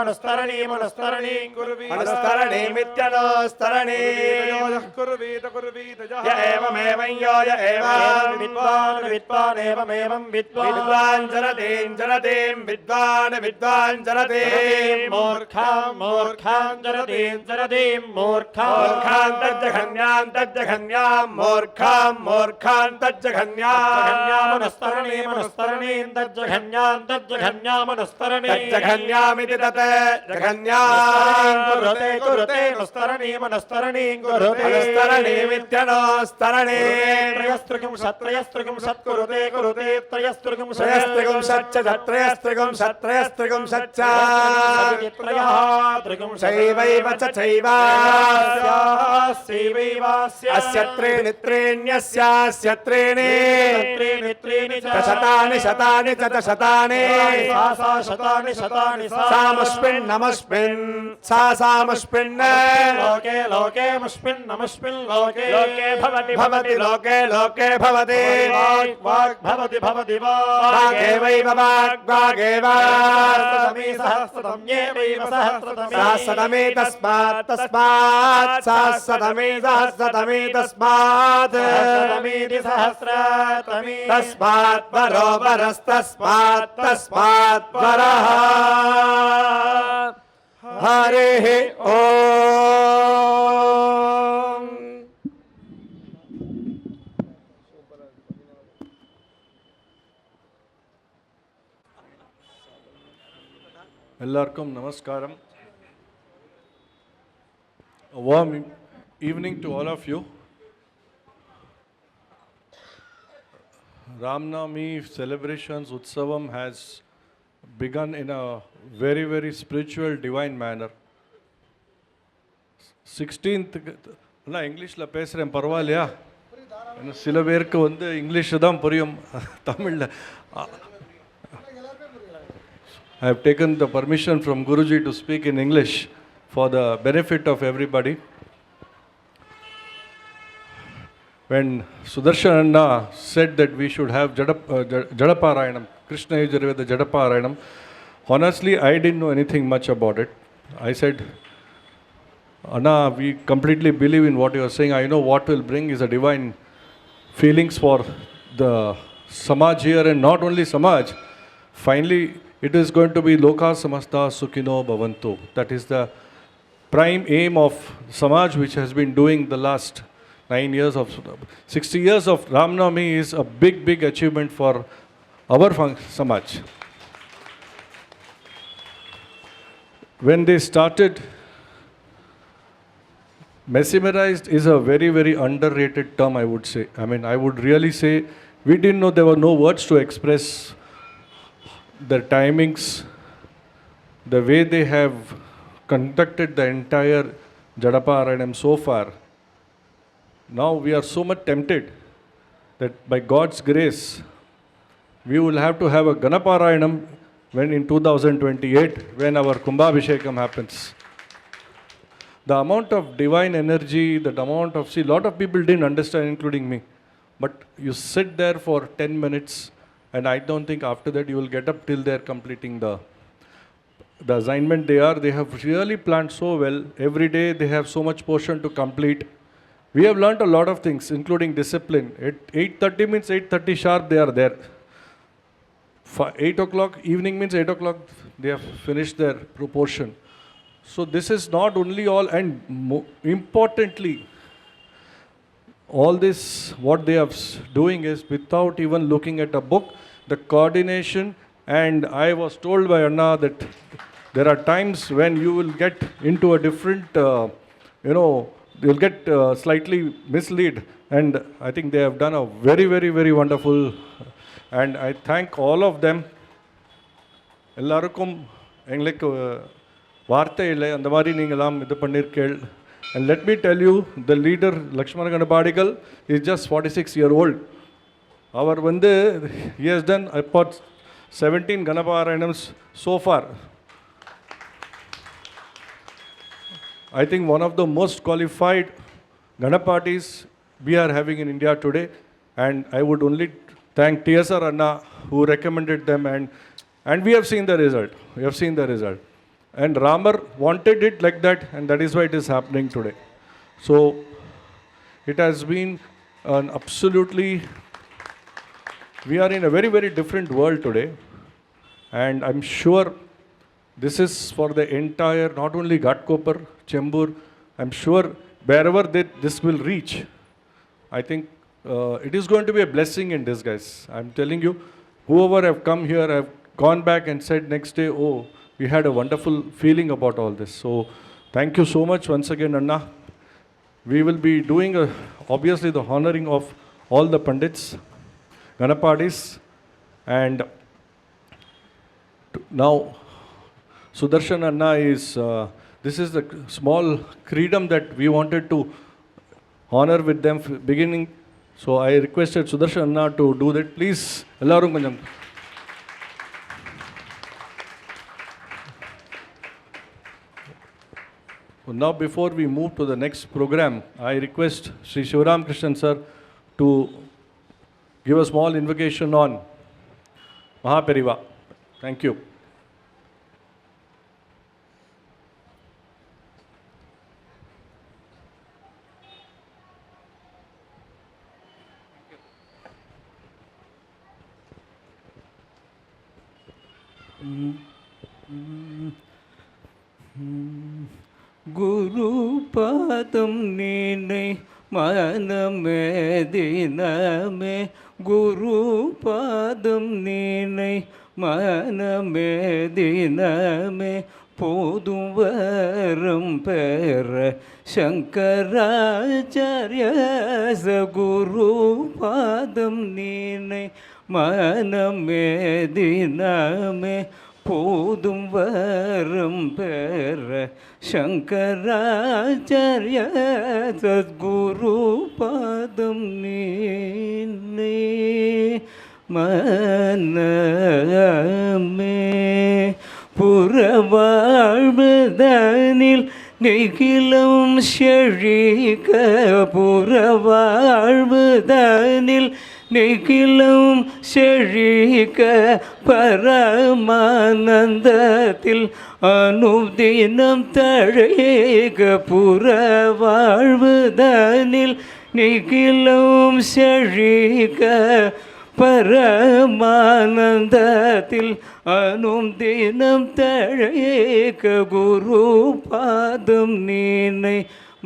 अनुस्तरणीमित्यनुस्तरणी य एवमेवं यो य एवं विद्वान् विद्वान् जलतीं विद्वान् जलतीं मूर्खां जरतीं मूर्खान् तज्जघन्यां मूर्खान् मनस्तरणीं तज्जघन्यामिति तत् जघन्यां कुरुते मनस्तरणीं अनुस्तरणीमित्यनुस्तरणी त्रयस्त्रिगुं सत्कुरुते त्रयस्त्रिगुं त्रयस्त्रिगुं सच्च शैवैव च चैवास्यैवास्य अस्य त्रीण्यस्यास्य त्रीणि शतानि च शतानि शतानि सामस्मिन् लोके मुष्मिन् लोके भवति लोके भवति वाग्भवति वागेवैव वागेव सहस्रतम्येवैव सहस्रतमे तस्मात् सहस्रतमे तस्मात् तस्मात् वरस्तस्मात् वरः हरिः ॐ எல்லாருக்கும் நமஸ்காரம். A warm evening to all of you. Ramnavami celebrations Utsavam has begun in a very, very spiritual, divine manner. 16th, நான் இங்கிலீஷில் பேசுகிறேன், பரவாயில்லையா? சில பேருக்கு வந்து இங்கிலீஷ் தான் புரியும், தமிழில். I have taken the permission from Guruji to speak in English for the benefit of everybody. When Sudarshananna said that we should have Jadaparayanam, Krishna Yajurveda Jadaparayanam, honestly I didn't know anything much about it. I said, Anna, we completely believe in what you are saying. I know what will bring is a divine feelings for the Samaj here, and not only Samaj. Finally, it is going to be Loka Samasta Sukhino Bhavantu. That is the prime aim of Samaj, which has been doing the last 9 years of 60 years of Ramnavami is a big achievement for our Samaj. When they started, mesmerized is a very underrated term, I would say. I mean, I would really say we didn't know, there were no words to express the timings, the way they have conducted the entire Jadaparayanam so far. Now we are so much tempted that by God's grace, we will have to have a Ganaparayanam when in 2028, when our Kumbhabhishekam happens. The amount of divine energy, that amount of, see, a lot of people didn't understand, including me. But you sit there for 10 minutes, and I don't think after that you will get up till they're completing the assignment they have really planned so well. Every day they have so much portion to complete. We have learnt a lot of things, including discipline. At 8:30 means 8:30 sharp they are there. 8 o'clock, evening means 8 o'clock they have finished their proportion. So this is not only all, and importantly, all this what they are doing is without even looking at a book, the coordination. And I was told by Anna that there are times when you will get into a different, you'll get slightly misled. And I think they have done a very wonderful, and I thank all of them. எல்லாருக்கும் எங்களுக்கு வார்த்தை இல்லை அந்த மாதிரி நீங்களாம் இது பண்ணியிருக்கேள். And let me tell you, the leader Lakshmana Ganapadigal is just 46-year-old. அவர் வந்து he has done about 17 Ganaparayanams so far. I think one of the most qualified Ganapatis we are having in India today, and I would only thank TSR Anna who recommended them, and we have seen the result. We have seen the result. And Ramar wanted it like that, and that is why it is happening today. So it has been an absolutely, we are in a very, very different world today, and I'm sure this is for the entire, not only Ghatkopar, Chembur, I'm sure wherever this will reach, I think it is going to be a blessing in disguise. I'm telling you, whoever have come here have gone back and said next day, oh, we had a wonderful feeling about all this. So thank you so much once again, Anna. We will be doing obviously the honoring of all the Pandits, Ganapadis, and now Sudarshan Anna is, this is the small freedom that we wanted to honor with them beginning. So I requested Sudarshan Anna to do that. Please, ellarum konjam. Now before we move to the next program, I request Sri Shivaram Krishnan sir to give a small invocation on Mahaperiva. Thank you. Gurupatham நீனை மனமே தினமே, குருபாதம் நீனை மனமே தினமே, போதும் வரம் பெற சங்கராச்சாரிய சகுருபாதம் நீனை மனமே தினமே, போதும் வரம் பெற சங்கராச்சாரிய சத்குரு பாதம் நீனை மனமே, புறவாழ்வதனில் நிகிலம் செழிக்க, புறவாழ்வதனில் நிகிலம் செழிக்க, பரமானந்தத்தில் அனுதினம் தழைக, புறவாழ்வதனில் நிகிலம் செழிக்க, பரமானந்தத்தில் அனுதினம் தழைக, குரு பாதம் நீனை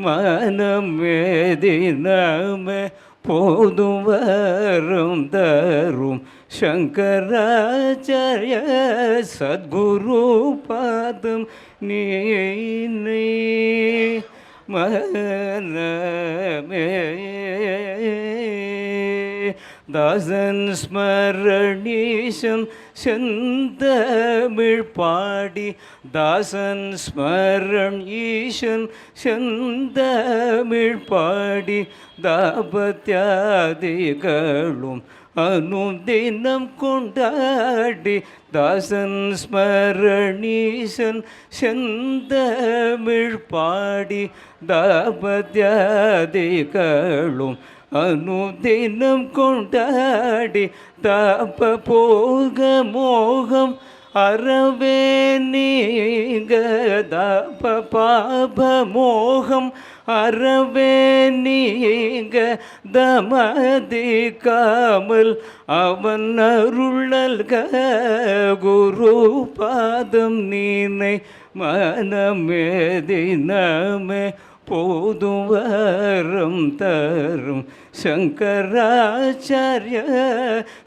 மனமே தினமே, போதும் வரம் தரும் சங்கராச்சாரிய சத்குரு பாதம் நீனை மனமே. தாசன் ஸ்மரணீசன் செந்தமிழ் பாடி, தாசன் ஸ்மரண் ஈசன் செந்தமிழ் பாடி, தாபத்யாதிகளும் அனுதினம் கொண்டாடி, தாசன் ஸ்மரணீசன் செந்தமிழ் பாடி, தாபத்யாதிகளும் அனுதினம் கொண்டாடி, தாப போக மோகம் அறவே நீங்க, தாப பாப மோகம் அறவே நீங்க, தமதிக்காமல் அவன் அருளல்க, குரு பாதம் நீனை மனமே தினமே, போதும் வரம் தரும் சங்கராச்சாரிய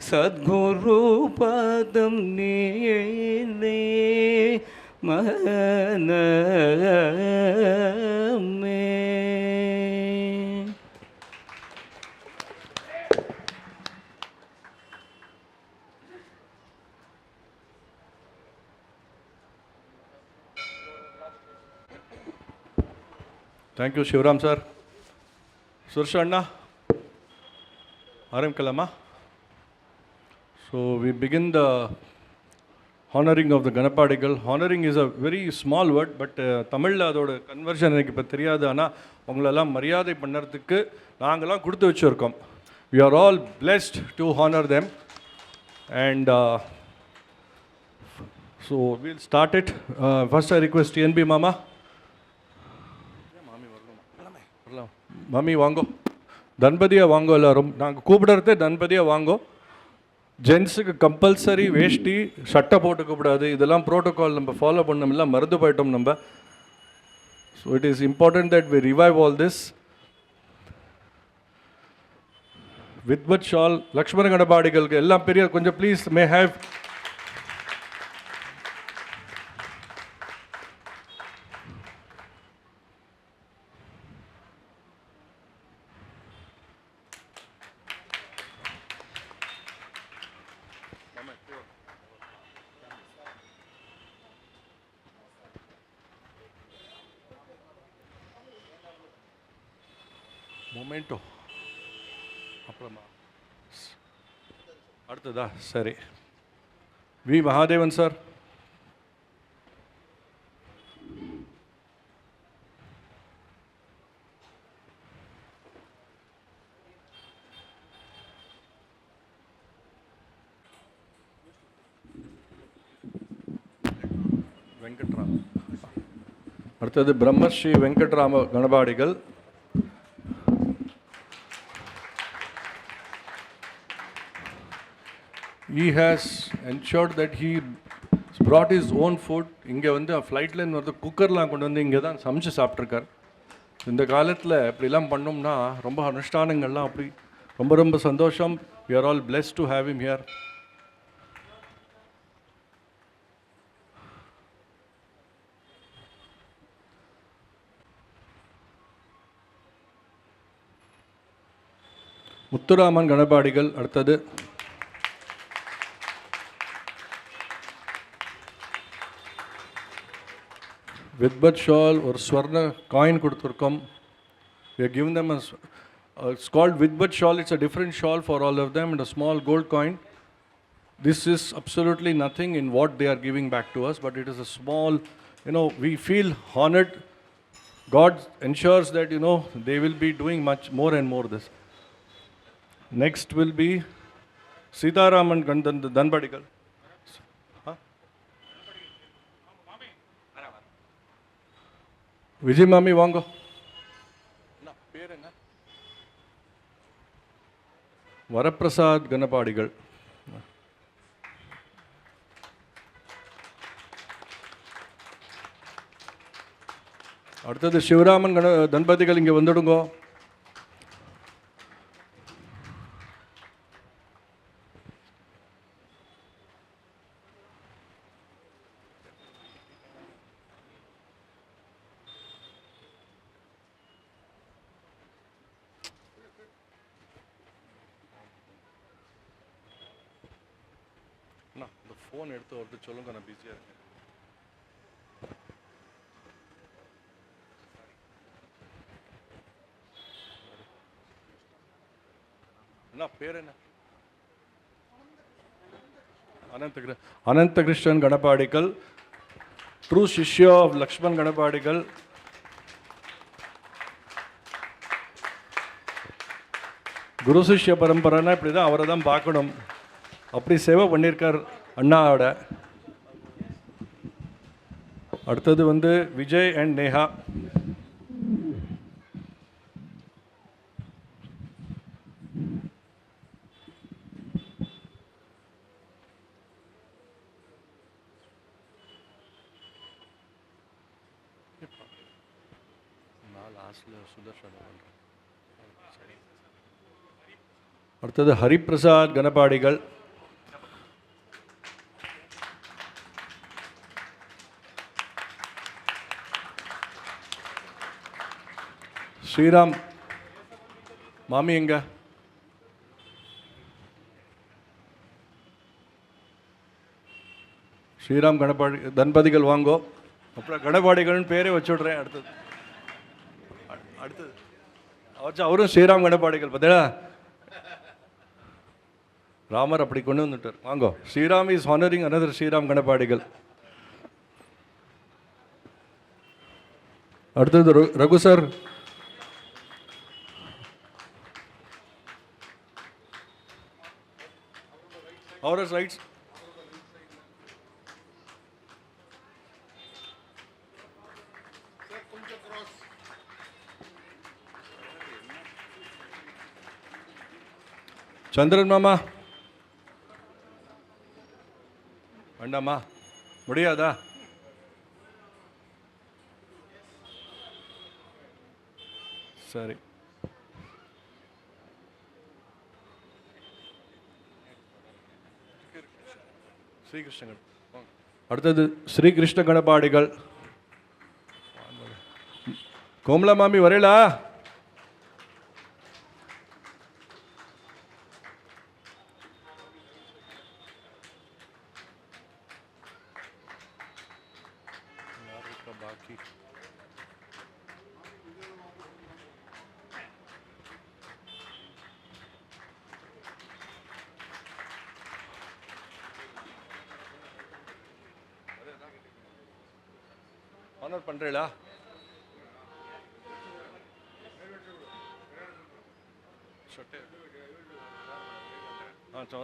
சத்குரு பாதம் நீனை மனமே. Thank you, Shivram sir. Sursha Anna, Aram Kalama. So we begin the honoring of the Ganapadigal. Honoring is a very small word, but Tamil அதோட conversion எனக்கு இப்போ தெரியாது. ஆனால் உங்களெல்லாம் மரியாதை பண்ணுறதுக்கு நாங்கள்லாம் கொடுத்து வச்சுருக்கோம். We are all blessed to honor them. And so we'll start it. First I request TNB Mama. Mami வாங்கோ, தன்பதியாக வாங்கோ, எல்லாரும் நாங்கள் கூப்பிடுறதே தன்பதியாக வாங்கோ. ஜென்ஸுக்கு கம்பல்சரி வேஷ்டி சட்டை போட்டுக்கூடாது, இதெல்லாம் ப்ரோட்டோகால் நம்ம ஃபாலோ பண்ணோம்ல, மறந்து போயிட்டோம் நம்ம. So it is important that we revive all this. வித்வத் ஷால் லக்ஷ்மண கணபாடிகளுக்கு எல்லாம் பெரிய கொஞ்சம் ப்ளீஸ் மே ஹேவ். மொமெண்டோ அப்புறமா அடுத்ததா சரி. V Mahadevan sir. வெங்கட்ராம். அடுத்தது Brahmashri Venkatrama கணபாடிகள். He has ensured that he brought his own food. இங்கே வந்து ஃப்ளைட்டில் இருந்து குக்கர்லாம் கொண்டு வந்து இங்கே தான் சமைச்சு சாப்பிட்ருக்கார். இந்த காலத்தில் இப்படிலாம் பண்ணோம்னா ரொம்ப அனுஷ்டானங்கள்லாம் அப்படி ரொம்ப ரொம்ப சந்தோஷம். We are all blessed to have him here. Muthuraman கணபாடிகள். அடுத்தது வித்பத் ஷால் ஒரு ஸ்வர்ண காயின் கொடுத்துருக்கோம். We have given them it's called Vidbat shawl. It's a different shawl for all of them and a small gold coin. This is absolutely nothing in what they are giving back to us, but it is a small, we feel honored. God ensures that, they will be doing much more and more this. Next will be Sitaraman Danbadigal. Vijay மாமி வாங்கோ. பேர் என்ன? வரப்பிரசாத் கணபாடிகள். அடுத்தது சிவராமன் தன்பதிகள் இங்கே வந்துடுங்கோ. இந்த phone எடுத்து ஒருத்தர் சொல்லுங்க, நான் பிஸியாக இருக்கேன். என்ன பேர் என்ன? அனந்தகிருஷ்ணன் கணபாடிகள், ட்ரூ சிஷ்யா ஆஃப் லக்ஷ்மண் கணபாடிகள். குரு சிஷ்ய பரம்பரைனா இப்படி தான், அவரை தான் பார்க்கணும். அப்படி சேவை பண்ணியிருக்கார் அண்ணாவோட. அடுத்தது வந்து விஜய் அண்ட் நேஹா. அடுத்தது ஹரிபிரசாத் கணபாடிகள். ஸ்ரீராம் மாமி எங்க? ஸ்ரீராம் கணபாடி தன்பதிகள் வாங்கோ. அப்புறம் கணபாடிகள்னு பேரே வச்சுடுறேன். அடுத்தது அடுத்தது அவரும் ஸ்ரீராம் கணபாடிகள் பார்த்தா ராமர் அப்படி கொண்டு வந்துட்டார். வாங்கோ, Sriram is honouring another Sriram Ganapadigal. அடுத்தது Raghu sir. Our rights. Chandran மாமா வேண்டாமா, முடியாதா? சரி. ஸ்ரீகிருஷ்ணன். அடுத்தது ஸ்ரீகிருஷ்ண கணபாடிகள். கோமலா மாமி வரலா? பாக்கி ஆனர் பண்றீங்களா?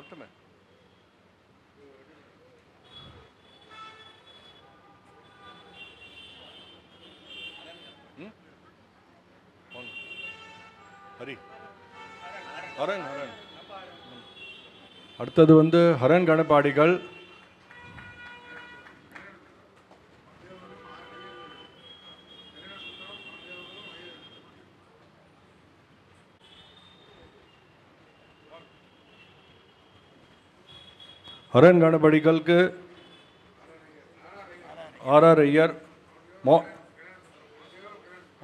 வரட்டுமே. ஹரி ஹரன் ஹரன். அடுத்தது ஹரன் கணபாடிகள். ஹரன் கணபடிகளுக்கு R Iyer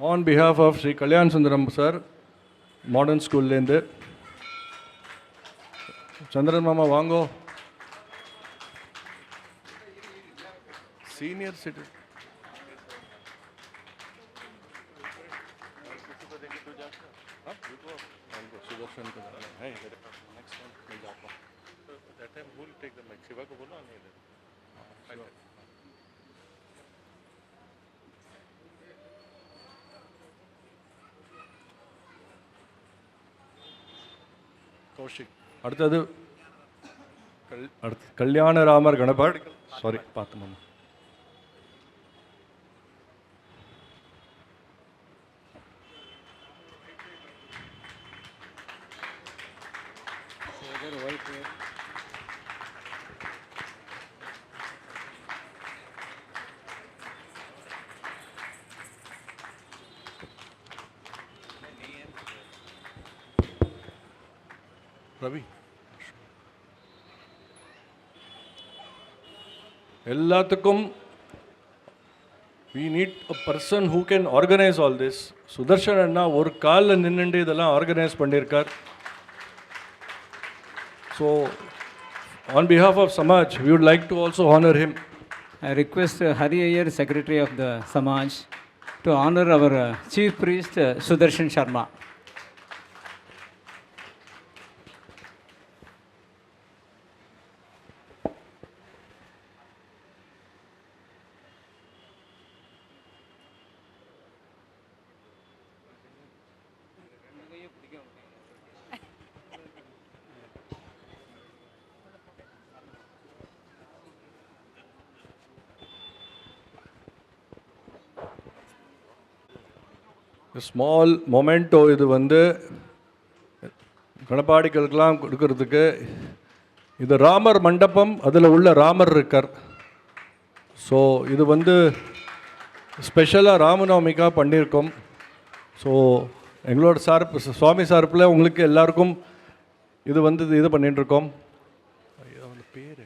on behalf of Sri Kalyan Sundaram sir, Modern School lende. Chandran Mama Vango, senior citizen. That time who will take the mic? Shiva ko bola nahi de. Kaushik. அடுத்தது கல்யாணராமர் கணபாடி. சாரி, பார்த்து மாமா. ரவி, எல்லாத்துக்கும் we need a person who can organize all this. Sudarshan அண்ணா ஒரு காலில் நின்னுண்டு இதெல்லாம் organise பண்ணியிருக்கார். So on behalf of Samaj, we would like to also honor him. I request Hari Iyer, Secretary of the Samaj, to honor our Chief Priest Sudarshan Sharma. Small memento இது கணபாடிகளுக்கெல்லாம் கொடுக்கறதுக்கு. இது ராமர் மண்டபம், அதில் உள்ள ராமர் இருக்கார். ஸோ இது ஸ்பெஷலாக ராமநவமிக்காக பண்ணியிருக்கோம். ஸோ எங்களோட சார்பு, சுவாமி சார்பில் உங்களுக்கு எல்லாருக்கும் இது பண்ணிட்டுருக்கோம். பேர்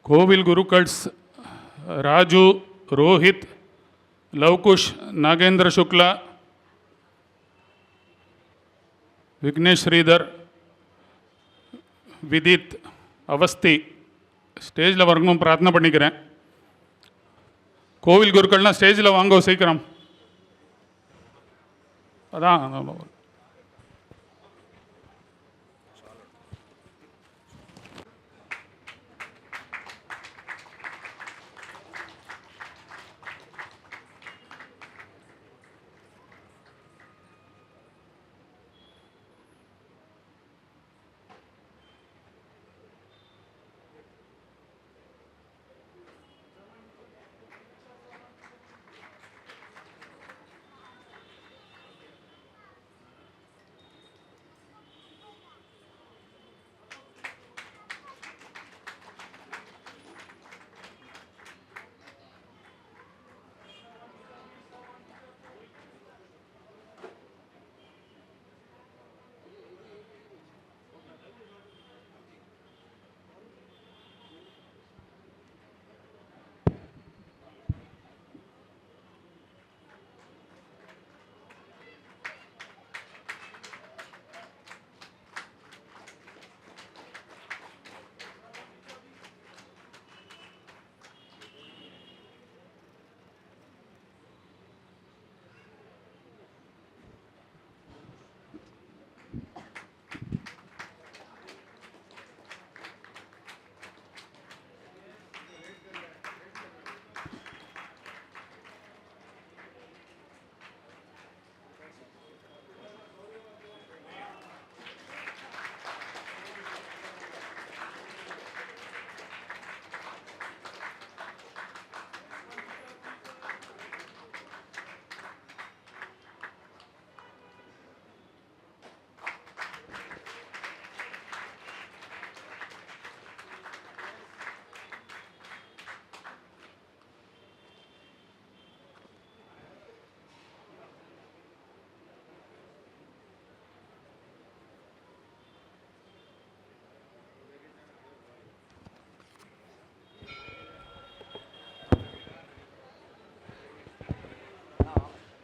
கோவில் குருக்கள்ஸ் ராஜு, ரோஹித், லவ்குஷ், நாகேந்திர சுக்லா, விக்னேஷ் ஸ்ரீதர், விதித், அவஸ்தி ஸ்டேஜில் வரணும் பிரார்த்தனை பண்ணிக்கிறேன். கோவில் குருக்கள்லாம் ஸ்டேஜில் வாங்க சீக்கிரம். அதான்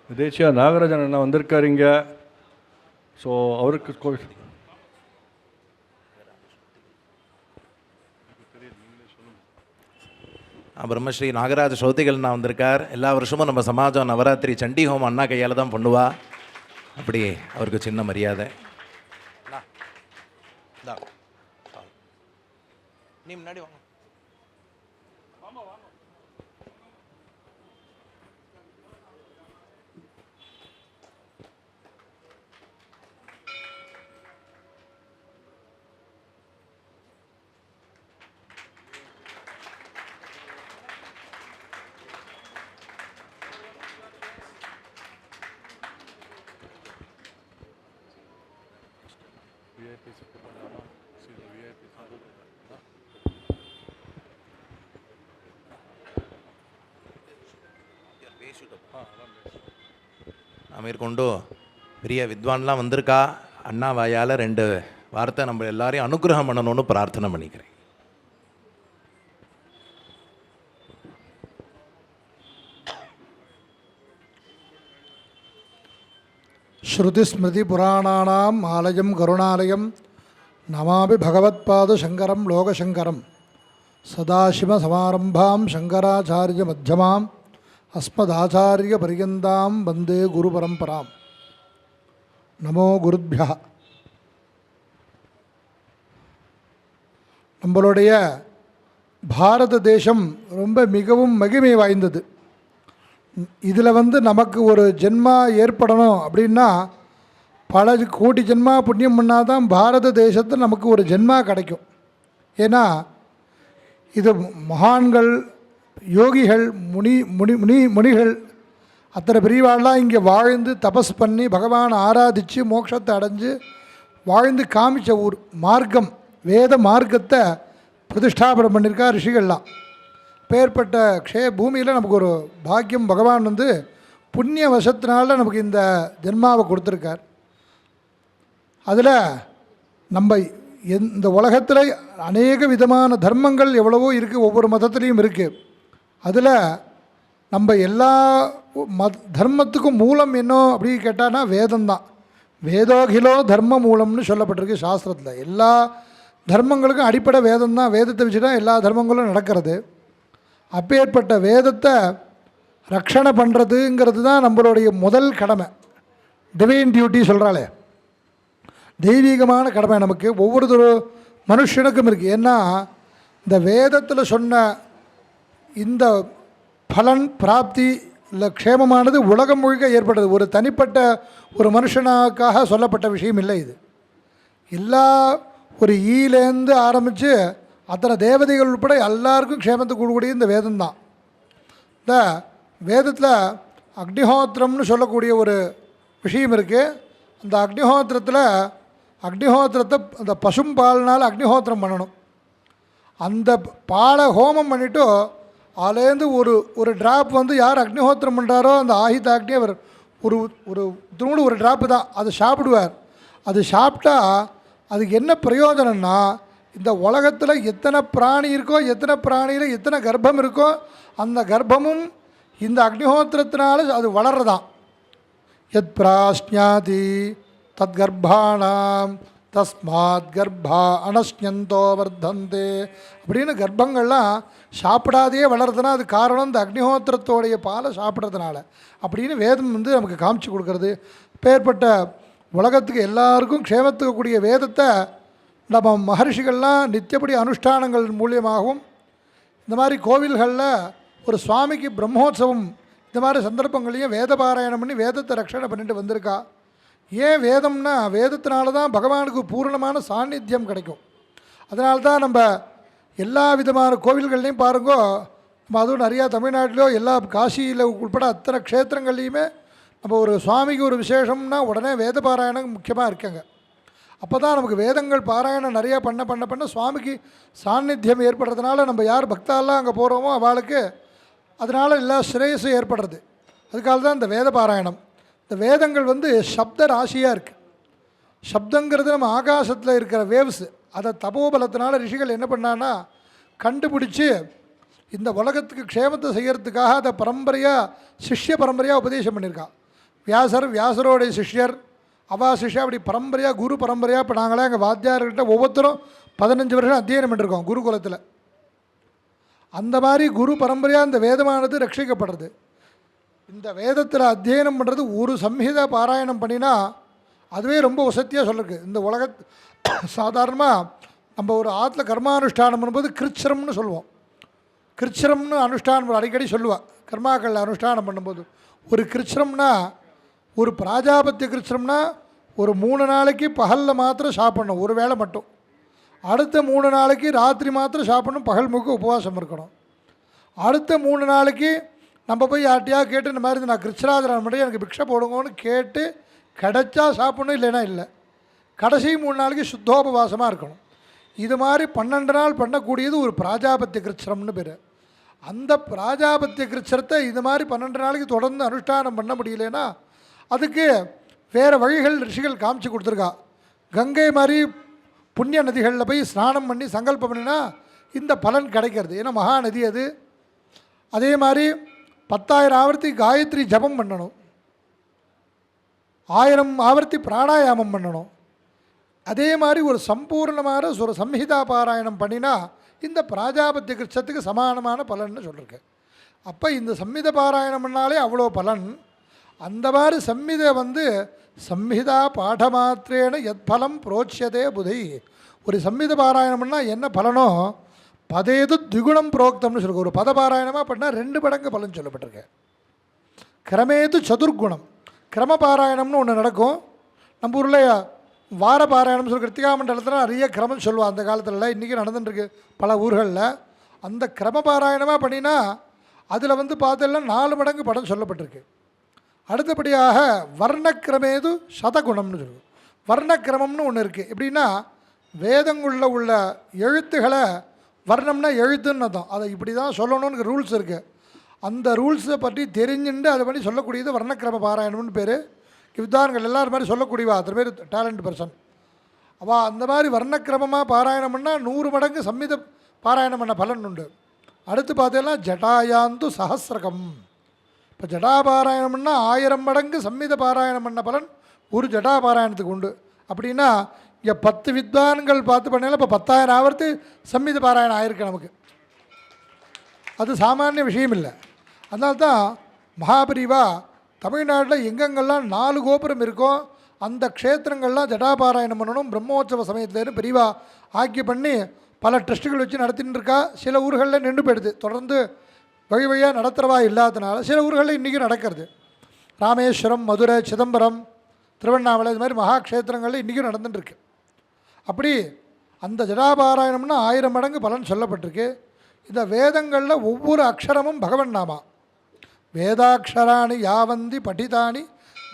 தேசியா நாகராஜன் அண்ணா வந்திருக்காருங்க. ஸோ அவருக்கு பிரம்மஸ்ரீ நாகராஜ சௌத்திகள் நான் வந்திருக்கார். எல்லா வருஷமும் நம்ம சமாஜம் நவராத்திரி சண்டி ஹோமம் அண்ணா கையால் தான் பண்ணுவா. அப்படி அவருக்கு சின்ன மரியாதை. நீ முன்னாடி வாங்க. மேற்கொண்டு பெரிய வித்வான்லாம் வந்திருக்கா. அண்ணா வாயால் 2 வார்த்தை நம்ம எல்லாரையும் அனுகிரகம் பண்ணணும்னு பிரார்த்தனை பண்ணிக்கிறேன். ஸ்ருதிஸ்மிருதி புராணானாம் ஆலயம் கருணாலயம் நமாமி பகவத்பாத சங்கரம் லோகசங்கரம் சதாசிவசமாரம்பாம் சங்கராச்சாரிய மத்தியமாம் அஸ்மதாச்சாரிய பரியந்தாம் வந்தே குரு பரம்பராம். நமோ குருப்யா. நம்மளுடைய பாரத தேசம் ரொம்ப மிகவும் மகிமை வாய்ந்தது. இதில் நமக்கு ஒரு ஜென்மா ஏற்படணும் அப்படின்னா பல கோடி ஜென்மா புண்ணியம் பண்ணால் தான் பாரத தேசத்தில் நமக்கு ஒரு ஜென்மா கிடைக்கும். ஏன்னா இது மகான்கள், யோகிகள், முனிகள் அத்தனை பெரியவாள்லாம் இங்கே வாழ்ந்து தபஸ் பண்ணி பகவான் ஆராதித்து மோட்சத்தை அடைஞ்சு வாழ்ந்து காமிச்ச ஊர். மார்க்கம், வேத மார்க்கத்தை பிரதிஷ்டாபனம் பண்ணியிருக்கா ரிஷிகள்லாம். பேர்பட்ட பூமியில் நமக்கு ஒரு பாக்கியம் பகவான் புண்ணிய வசத்தினால நமக்கு இந்த ஜென்மாவை கொடுத்துருக்கார். அதில் நம்ம இந்த உலகத்தில் அநேக விதமான தர்மங்கள் எவ்வளவோ இருக்குது, ஒவ்வொரு மதத்துலேயும் இருக்குது. அதில் நம்ம எல்லா தர்மத்துக்கும் மூலம் என்ன அப்படின்னு கேட்டான்னா வேதம்தான். வேதோகிலோ தர்ம மூலம்னு சொல்லப்பட்டிருக்கு சாஸ்திரத்தில். எல்லா தர்மங்களுக்கும் அடிப்படை வேதம் தான். வேதத்தை வச்சு தான் எல்லா தர்மங்களும் நடக்கிறது. அப்பேற்பட்ட வேதத்தை ரக்ஷணை பண்ணுறதுங்கிறது தான் நம்மளுடைய முதல் கடமை. டிவைன் டியூட்டி சொல்கிறாளே, தெய்வீகமான கடமை நமக்கு ஒவ்வொரு மனுஷனுக்கும் இருக்குது. ஏன்னா இந்த வேதத்தில் சொன்ன இந்த பலன் பிராப்தி இல்லை க்ஷேமமானது உலகம் முழுக்க ஏற்பட்டது. ஒரு தனிப்பட்ட ஒரு மனுஷனுக்காக சொல்லப்பட்ட விஷயம் இல்லை. இது எல்லா ஒரு ஈலேருந்து ஆரம்பித்து அத்தனை தேவதைகள் உட்பட எல்லாருக்கும் க்ஷேமத்தை கொடுக்கக்கூடிய இந்த வேதம்தான். இந்த வேதத்தில் அக்னிஹோத்திரம்னு சொல்லக்கூடிய ஒரு விஷயம் இருக்குது. அந்த அக்னிஹோத்திரத்தை அந்த பசும்பால்னால் அக்னிஹோத்திரம் பண்ணணும். அந்த பாலை ஹோமம் பண்ணிவிட்டு அதுலேருந்து ஒரு ட்ராப் வந்து யார் அக்னிஹோத்திரம் பண்ணுறாரோ அந்த ஆஹிதாக்னி அவர் ஒரு ட்ராப்பு தான் அதை சாப்பிடுவார். அது சாப்பிட்டா அதுக்கு என்ன பிரயோஜனம்னா, இந்த உலகத்தில் எத்தனை பிராணி இருக்கோ, எத்தனை பிராணியில் எத்தனை கர்ப்பம் இருக்கோ, அந்த கர்ப்பமும் இந்த அக்னிஹோத்திரத்தினால அது வளர்றதான். யத் பிராஸ்ஞாதி தத் கர்ப்பானாம் தஸ்மாத் கர்ப்பா அனஸ்யந்தோ வர்த்தந்தே அப்படின்னு கர்ப்பங்கள்லாம் சாப்பிடாதே வளருதுன்னா அது காரணம் இந்த அக்னிஹோத்திரத்தோடைய பாலை சாப்பிட்றதுனால அப்படின்னு வேதம் வந்து நமக்கு காமிச்சு கொடுக்கறது. பேர்பட்ட உலகத்துக்கு எல்லாருக்கும் க்ஷேமத்துக்கு கூடிய வேதத்தை நம்ம மகர்ஷிகள்லாம் நித்தியப்படி அனுஷ்டானங்கள் மூலியமாகவும் இந்த மாதிரி கோவில்களில் ஒரு சுவாமிக்கு பிரம்மோற்சவம் இந்த மாதிரி சந்தர்ப்பங்களையும் வேத பாராயணம் பண்ணி வேதத்தை ரட்சணை பண்ணிட்டு வந்திருக்கா. ஏன் வேதம்னா வேதத்தினால தான் பகவானுக்கு பூரணமான சாநித்தியம் கிடைக்கும். அதனால தான் நம்ம எல்லா விதமான கோவில்கள்லையும் பாருங்கோ, நம்ம அதுவும் நிறையா தமிழ்நாட்டிலோ எல்லா காசியில் உட்பட அத்தனை க்ஷேத்திரங்கள்லையுமே நம்ம ஒரு சுவாமிக்கு ஒரு விசேஷம்னா உடனே வேத பாராயணம் முக்கியமாக இருக்காங்க. அப்போ தான் நமக்கு வேதங்கள் பாராயணம் நிறையா பண்ண சுவாமிக்கு சாநித்தியம் ஏற்படுறதுனால நம்ம யார் பக்தாலாம் அங்கே போகிறோமோ அவளுக்கு அதனால் எல்லா ஸ்ரேயஸும் ஏற்படுறது. அதுக்காக தான் இந்த வேத பாராயணம். இந்த வேதங்கள் வந்து சப்த ராசியாக இருக்குது. சப்தங்கிறது நம்ம ஆகாசத்தில் இருக்கிற வேவ்ஸு. அதை தபோபலத்தினால ரிஷிகள் என்ன பண்ணான்னா கண்டுபிடிச்சி இந்த உலகத்துக்கு க்ஷேமத்தை செய்கிறதுக்காக அதை சிஷ்ய பரம்பரையாக உபதேசம் பண்ணியிருக்கா. வியாசரோடைய சிஷ்யர், சிஷ்யா அப்படி பரம்பரையாக குரு பரம்பரையாக. இப்போ நாங்களே எங்கள் வாத்தியார்கிட்ட ஒவ்வொருத்தரும் 15 வருஷம் அத்தியனம் பண்ணியிருக்கோம் குருகுலத்தில். அந்த மாதிரி குரு பரம்பரையாக இந்த வேதமானது ரட்சிக்கப்படுறது. இந்த வேதத்தில் அத்தியனம் பண்ணுறது ஒரு சம்ஹிதா பாராயணம் பண்ணினா அதுவே ரொம்ப வசதியாக சொல்லிருக்கு. இந்த சாதாரணமாக நம்ம ஒரு ஆற்றுல கர்மானுஷ்டானம் பண்ணும்போது கிருச்சிரம்னு சொல்லுவோம். கிருச்சிரம்னு அனுஷ்டானம் அடிக்கடி சொல்லுவாள். கர்மாக்கள் அனுஷ்டானம் பண்ணும்போது ஒரு கிருச்சிரம்னா ஒரு பிராஜாபத்திய கிருச்சிரம்னா ஒரு 3 நாளைக்கு பகலில் மாத்திரம் சாப்பிட்ணும், ஒரு வேளை மட்டும். அடுத்த 3 நாளைக்கு ராத்திரி மாத்திரம் சாப்பிட்ணும், பகல் முழுக்க உபவாசம் இருக்கணும். அடுத்த 3 நாளைக்கு நம்ம போய் யார்ட்டையா கேட்டு இந்த மாதிரி நான் கிருஷ்ணராஜன் மட்டும் எனக்கு பிக்ஷை போடுங்கன்னு கேட்டு கிடைச்சா சாப்பிட்ணும், இல்லைன்னா இல்லை. கடைசி 3 நாளைக்கு சுத்தோபவாசமாக இருக்கணும். இது மாதிரி 12 நாள் பண்ணக்கூடியது ஒரு பிராஜாபத்திய கிருச்சிரம்னு பேர். அந்த பிராஜாபத்திய கிருச்சிரத்தை இது மாதிரி 12 நாளைக்கு தொடர்ந்து அனுஷ்டானம் பண்ண முடியலன்னா அதுக்கு வேறு வழிகள் ரிஷிகள் காமிச்சு கொடுத்துருக்கா. கங்கை மாதிரி புண்ணிய நதிகளில் போய் ஸ்நானம் பண்ணி சங்கல்பம் பண்ணினா இந்த பலன் கிடைக்கிறது. ஏன்னா மகாநதி அது. அதே மாதிரி 10,000 ஆவர்த்தி காயத்ரி ஜபம் பண்ணணும், 1000 ஆவர்த்தி பிராணாயாமம் பண்ணணும். அதே மாதிரி ஒரு சம்பூர்ணமான ஒரு சம்ஹிதா பாராயணம் பண்ணினா இந்த பிராஜாபத்திய கிருஷ்ணத்துக்கு சமானமான பலன்னு சொல்லியிருக்கு. அப்போ இந்த சம்ஹித பாராயணம் பண்ணாலே அவ்வளோ பலன். அந்த மாதிரி சம்ஹிதா பாடமாத்திரேன எத் பலம் புரோட்சியதே புதை. ஒரு சம்ஹித பாராயணம் பண்ணால் என்ன பலனோ பதேது திகுணம் புரோக்தம்னு சொல்லிருக்கு. ஒரு பத பாராயணமாக பண்ணால் 2 மடங்கு பலன் சொல்லப்பட்டிருக்கு. கிரமேது சதுர்குணம். கிரம பாராயணம்னு ஒன்று நடக்கும். நம்ம ஊரில் வார பாராயணம் சொல்லி கிருத்திகா மண்டலத்தில் நிறைய கிரமம் சொல்லுவாள். அந்த காலத்தில் இன்றைக்கி நடந்துட்டுருக்கு பல ஊர்களில். அந்த கிரம பாராயணமாக பண்ணினா அதில் பார்த்தெல்லாம் 4 மடங்கு படம் சொல்லப்பட்டிருக்கு. அடுத்தபடியாக வர்ணக்கிரமேது சதகுணம்னு சொல்லுவோம். வர்ணக்கிரமம்னு ஒன்று இருக்குது. எப்படின்னா வேதங்களில் உள்ள எழுத்துக்களை வர்ணம்னா எழுத்துன்னு தான், அதை இப்படி தான் சொல்லணும்னு ரூல்ஸ் இருக்குது. அந்த ரூல்ஸை பற்றி தெரிஞ்சுட்டு அதை பண்ணி சொல்லக்கூடியது வர்ணக்கிரம பாராயணம்னு பேர். வித்வான்கள் எல்லோரும் மாதிரி சொல்லக்கூடியவா, அத்தனை பேர் டேலண்ட் பர்சன். அவள் அந்த மாதிரி வர்ணக்கிரமமாக பாராயணம் பண்ணால் 100 மடங்கு சம்மித பாராயணம் பண்ண பலன் உண்டு. அடுத்து பார்த்தீங்கன்னா ஜட்டாயாந்து சஹஸ்ரகம். இப்போ ஜடாபாராயணம் பண்ணால் 1000 மடங்கு சம்மித பாராயணம் பண்ண பலன் ஒரு ஜடாபாராயணத்துக்கு உண்டு. அப்படின்னா இங்கே 10 வித்வான்கள் பார்த்து பண்ணல இப்போ 10,000 ஆவர்த்து சம்மித பாராயணம் ஆயிருக்கு நமக்கு. அது சாமானிய விஷயம் இல்லை. அதனால தான் மகாபரிவா தமிழ்நாட்டில் எங்கெங்கெல்லாம் 4 கோபுரம் இருக்கோ அந்த க்ஷேத்திரங்கள்லாம் ஜடாபாராயணம் பண்ணணும் பிரம்மோற்சவ சமயத்துலேருந்து பெரியவா ஆக்கி பண்ணி பல ட்ரஸ்ட்டுகள் வச்சு நடத்தின்னு இருக்கா. சில ஊர்களில் நின்று போயிடுது, தொடர்ந்து வழி வழியாக நடத்துகிறவா இல்லாதனால. சில ஊர்களில் இன்றைக்கும் நடக்கிறது. ராமேஸ்வரம், மதுரை, சிதம்பரம், திருவண்ணாமலை இது மாதிரி மகாக்ஷேத்திரங்களில் இன்றைக்கும் நடந்துட்டுருக்கு. அப்படி அந்த ஜடாபாராயணம்னா 1000 மடங்கு பலன் சொல்லப்பட்டிருக்கு. இந்த வேதங்களில் ஒவ்வொரு அக்ஷரமும் பகவன் நாமா. வேதாட்சராணி யாவந்தி படிதானி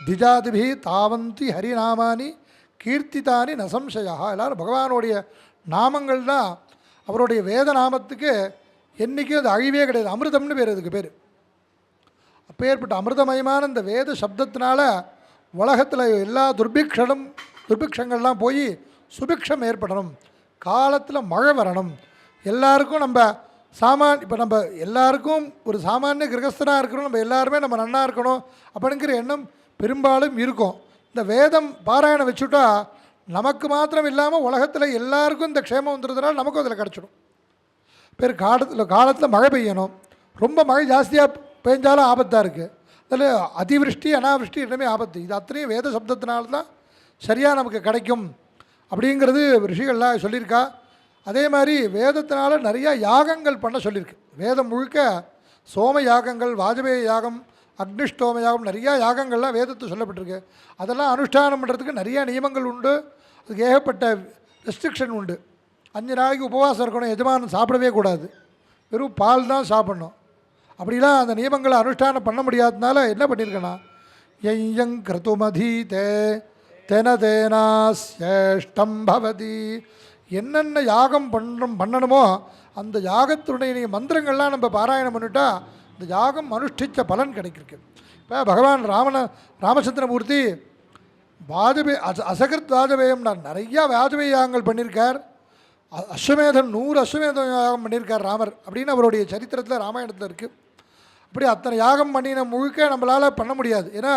திஜாதிபி தாவந்தி ஹரிநாமானி கீர்த்திதானி நசம்சயா. எல்லோரும் பகவானுடைய நாமங்கள் தான். அவருடைய வேத நாமத்துக்கு என்றைக்கும் அது அழிவே கிடையாது. அமிர்தம்னு பேர், அதுக்கு பேர். அப்பேற்பட்ட அமிர்தமயமான இந்த வேத சப்தத்தினால உலகத்தில் எல்லா துர்பிக்ஷங்கள்லாம் போய் சுபிக்ஷம் ஏற்படணும். காலத்தில் மழை வரணும். எல்லாருக்கும் நம்ம இப்போ நம்ம எல்லாருக்கும் ஒரு சாமானிய கிரகஸ்தனாக இருக்கணும், நம்ம எல்லாருமே நம்ம நன்னா இருக்கணும் அப்படிங்கிற எண்ணம் பெரும்பாலும் இருக்கும். இந்த வேதம் பாராயணம் வச்சுட்டா நமக்கு மாத்திரம் இல்லாமல் உலகத்தில் எல்லாருக்கும் இந்த க்ஷேமம் வந்துடுறதுனால நமக்கும் அதில் கிடச்சிடும். காலத்தில் மழை பெய்யணும். ரொம்ப மழை ஜாஸ்தியாக பெஞ்சாலும் ஆபத்தாக இருக்குது. அதில் அதிவிருஷ்டி அனாவிருஷ்டி எல்லாமே ஆபத்து. இது அத்தனையும் வேத சப்தத்தினால்தான் சரியாக நமக்கு கிடைக்கும் அப்படிங்கிறது ரிஷிகள்லாம் சொல்லியிருக்கா. அதே மாதிரி வேதத்தினால நிறையா யாகங்கள் பண்ண சொல்லியிருக்கு. வேதம் முழுக்க சோம யாகங்கள், வாஜபேய யாகம், அக்னிஷ்டோம யாகம், நிறையா யாகங்கள்லாம் வேதத்தை சொல்லப்பட்டிருக்கு. அதெல்லாம் அனுஷ்டானம் பண்ணுறதுக்கு நிறையா நியமங்கள் உண்டு. அதுக்கு ஏகப்பட்ட ரெஸ்ட்ரிக்ஷன் உண்டு. 5 நாளைக்கு உபவாசம் இருக்கணும், எஜமானன் சாப்பிடவே கூடாது, வெறும் பால் தான் சாப்பிட்ணும். அப்படிலாம் அந்த நியமங்களை அனுஷ்டானம் பண்ண முடியாததுனால என்ன பண்ணியிருக்கேன்னா யங் கிருத்துமதீதே தென தேனாஸ்யேஷ்டம் பவதி. என்னென்ன யாகம் பண்ணணுமோ அந்த யாகத்துடைய மந்திரங்கள்லாம் நம்ம பாராயணம் பண்ணிட்டா இந்த யாகம் அனுஷ்டித்த பலன் கிடைக்கிருக்கு. இப்போ பகவான் ராமச்சந்திரமூர்த்தி அசகிருத் வாஜபேயம்னா நிறையா வாஜபேய யாகங்கள் பண்ணியிருக்கார். அஸ்வமேதம் 100 அஸ்வமேத யாகம் பண்ணியிருக்கார் ராமர் அப்படின்னு அவருடைய சரித்திரத்தில் ராமாயணத்தில் இருக்குது. அப்படி அத்தனை யாகம் பண்ணின முழுக்க நம்மளால் பண்ண முடியாது. ஏன்னா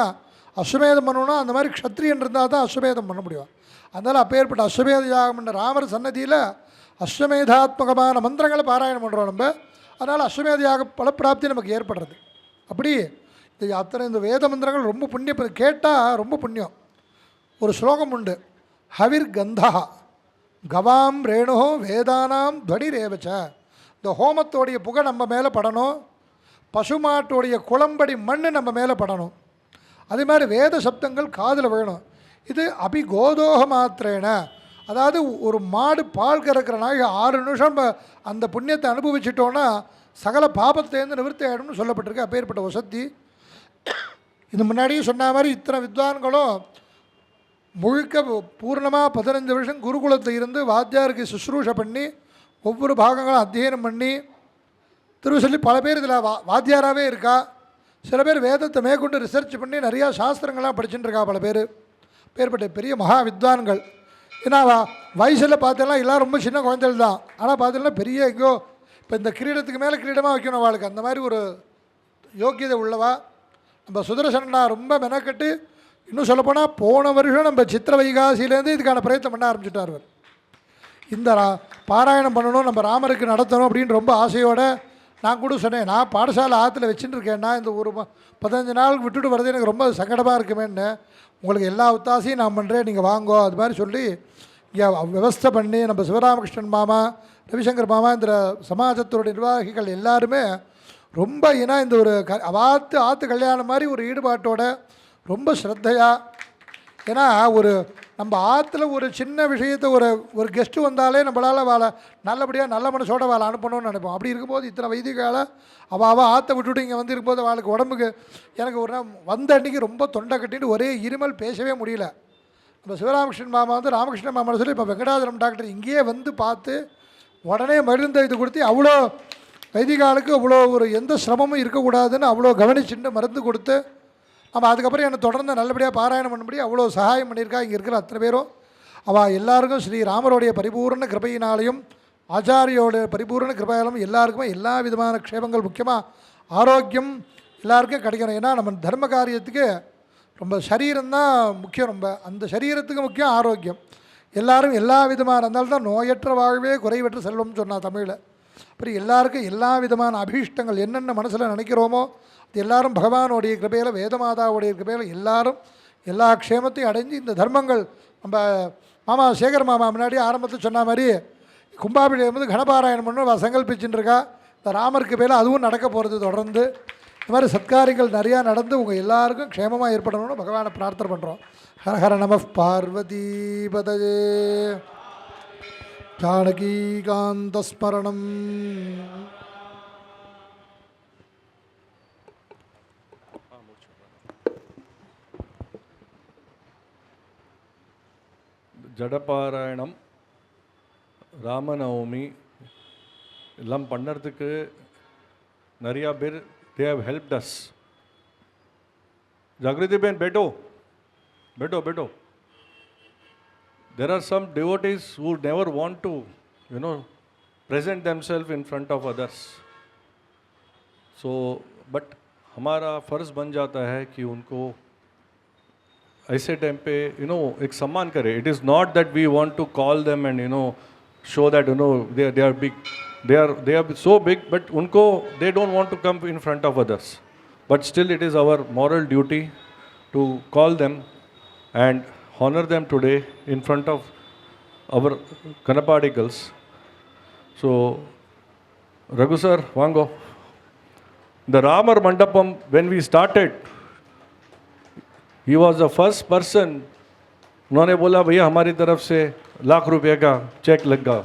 அஸ்வமேதம் பண்ணணும்னா அந்த மாதிரி க்ஷத்ரியன் இருந்தால் தான் அஸ்வமேதம் பண்ண முடியும். அதனால் அப்பேற்பட்ட அஸ்வமேத யாகம் என்ற ராமர் சன்னதியில் அஸ்வமேதாத்மகமான மந்திரங்களை பாராயணம் பண்ணுறோம் நம்ம. அதனால் அஸ்வமேத யாக பலப்பிராப்தி நமக்கு ஏற்படுறது. அப்படி இந்த வேத மந்திரங்கள் ரொம்ப புண்ணியம், கேட்டால் ரொம்ப புண்ணியம். ஒரு ஸ்லோகம் உண்டு, ஹவிர் கந்தா கவாம் ரேணு வேதானாம் துவனி ரேவச்ச. இந்த ஹோமத்தோடைய புகை நம்ம மேலே படணும், பசுமாட்டோடைய குளம்படி மண் நம்ம மேலே படணும். அதே மாதிரி வேத சப்தங்கள் காதில் விழணும். இது அபிகோதோக மாத்திரேன, அதாவது ஒரு மாடு பால் கறக்கிற நாளைக்கு 6 நிமிஷம் அந்த புண்ணியத்தை அனுபவிச்சிட்டோன்னா சகல பாபத்திலேருந்து நிவர்த்தி ஆகிடும்னு சொல்லப்பட்டிருக்கு. அப்பேற்பட்ட வசதி. இது முன்னாடியே சொன்ன மாதிரி இத்தனை வித்வான்களும் முழுக்க பூர்ணமாக 15 வருஷம் குருகுலத்தில் இருந்து வாத்தியாருக்கு சுஷ்ரூஷை பண்ணி ஒவ்வொரு பாகங்களும் அத்தியனம் பண்ணி திருவசல்லி பல பேர் இதில் வாத்தியாராகவே இருக்கா. சில பேர் வேதத்தை மேற்கொண்டு ரிசர்ச் பண்ணி நிறையா சாஸ்திரங்கள்லாம் படிச்சுட்டு இருக்கா பல பேர். பேர்பட்ட பெரிய மகா வித்வான்கள். ஏன்னா வயசில் பார்த்தோன்னா எல்லாம் ரொம்ப சின்ன குழந்தைகள் தான். ஆனால் பார்த்தீங்கன்னா பெரிய எங்கோ இப்போ இந்த கிரீடத்துக்கு மேலே கிரீடமாக வைக்கணும் அவளுக்கு, அந்த மாதிரி ஒரு யோக்கியதை உள்ளவா. நம்ம சுதர்சனா ரொம்ப மெனக்கட்டு, இன்னும் சொல்லப்போனால் போன வருஷம் நம்ம சித்திர வைகாசியிலேருந்து இதுக்கான பிரயத்தனம் பண்ண ஆரம்பிச்சுட்டார். இந்த பாராயணம் பண்ணணும், நம்ம ராமருக்கு நடத்தணும் அப்படின்னு ரொம்ப ஆசையோடு நான் கூட சொன்னேன். நான் பாடசாலை ஆற்றுல வச்சுட்டு இருக்கேன்னா இந்த ஒரு 15 நாள் விட்டுட்டு வர்றது எனக்கு ரொம்ப சங்கடமாக இருக்குமேன்னு. உங்களுக்கு எல்லா ஒத்தாசையும் நான் பண்ணுறேன், நீங்கள் வாங்கோ அது மாதிரி சொல்லி இங்கே விவஸ்தை பண்ணி நம்ம சிவராமகிருஷ்ணன் மாமா, ரவிசங்கர் மாமா, இந்த சமாஜத்தோடைய நிர்வாகிகள் எல்லாருமே ரொம்ப ஏன்னா இந்த ஒரு ஆற்று கல்யாணம் மாதிரி ஒரு ஈடுபாட்டோட ரொம்ப ஸ்ரத்தையாக. ஏன்னா ஒரு நம்ம ஆற்றுல ஒரு சின்ன விஷயத்தை ஒரு கெஸ்ட்டு வந்தாலே நம்மளால் வாழை நல்லபடியாக நல்ல மனசோட வாழை அனுப்பணும்னு நினைப்போம். அப்படி இருக்கும்போது இத்தனை வைதிகால அவள் ஆற்றை விட்டுவிட்டு இங்கே வந்து இருக்கும்போது அவளுக்கு உடம்புக்கு எனக்கு ஒரு நாள் வந்த அன்றைக்கி ரொம்ப தொண்டை கட்டிட்டு ஒரே இருமல், பேசவே முடியல. நம்ம சிவராமகிருஷ்ணன் மாமா வந்து ராமகிருஷ்ணன் மாமா சொல்லி இப்போ வெங்கடாஜலம் டாக்டர் இங்கேயே வந்து பார்த்து உடனே மருந்து இது கொடுத்து அவ்வளோ வைதிகாலுக்கு அவ்வளோ ஒரு எந்த சிரமமும் இருக்கக்கூடாதுன்னு அவ்வளோ கவனிச்சுட்டு மருந்து கொடுத்து நம்ம அதுக்கப்புறம் என்னை தொடர்ந்து நல்லபடியாக பாராயணம் பண்ணபடி அவ்வளோ சகாயம் பண்ணியிருக்கா இங்கே இருக்கிற அத்தனை பேரும். அவள் எல்லாருக்கும் ஸ்ரீராமருடைய பரிபூர்ண கிருபையினாலையும் ஆச்சாரியோட பரிபூர்ண கிருபையாலும் எல்லாருக்குமே எல்லா விதமான க்ஷேமங்கள், முக்கியமாக ஆரோக்கியம் எல்லாருக்கும் கிடைக்கணும். ஏன்னா நம்ம தர்ம காரியத்துக்கு ரொம்ப சரீரம்தான் முக்கியம். ரொம்ப அந்த சரீரத்துக்கு முக்கியம் ஆரோக்கியம். எல்லாரும் எல்லா விதமாக இருந்தால்தான் தான் நோயற்ற வாழ்வே குறைவற்ற செல்வம்னு சொன்னால் தமிழில். அப்புறம் எல்லாருக்கும் எல்லா விதமான அபீஷ்டங்கள் என்னென்ன மனசில் நினைக்கிறோமோ அது எல்லாரும் பகவானுடைய கிருபையில், வேதமாதாவுடைய கிருபையில் எல்லாரும் எல்லா க்ஷேமத்தையும் அடைஞ்சு இந்த தர்மங்கள் நம்ம மாமா சேகர் மாமா முன்னாடி ஆரம்பத்தில் சொன்ன மாதிரி கும்பாபிஷேகம் வந்து கணபாராயணம் பண்ண சங்கல்பிச்சுட்டு இருக்கா. இந்த ராமருக்கு பேரில் அதுவும் நடக்க போகிறது. தொடர்ந்து இந்த மாதிரி சத்காரியங்கள் நிறையா நடந்து உங்கள் எல்லாருக்கும் க்ஷேமமாக ஏற்படணும்னு பகவானை பிரார்த்தனை பண்ணுறோம். ஹர ஹர நம பார்வதி பதயே ஜானகீகாந்தஸ்மரணம். ஜடபாராயணம், ராமநவமி எல்லாம் பண்ணுறதுக்கு நிறையா பேர் they have helped us. Jagriti Ben, beto. There are some devotees who never want to, present themselves in front of others. So, but हमारा फर्ज बन जाता है कि उनको ऐसे टाइम पे एक सम्मान करें. It is not that we want to call them and show that they are big. They are so big, but unko they don't want to come in front of others. But still, it is our moral duty to call them and honor them today in front of our Kanapadigals. So, Raghu sir, Vango. The Ramar Mandapam, when we started, he was the first person. उन्होंने बोला भैया हमारी तरफ से ₹1,00,000 का check लगा.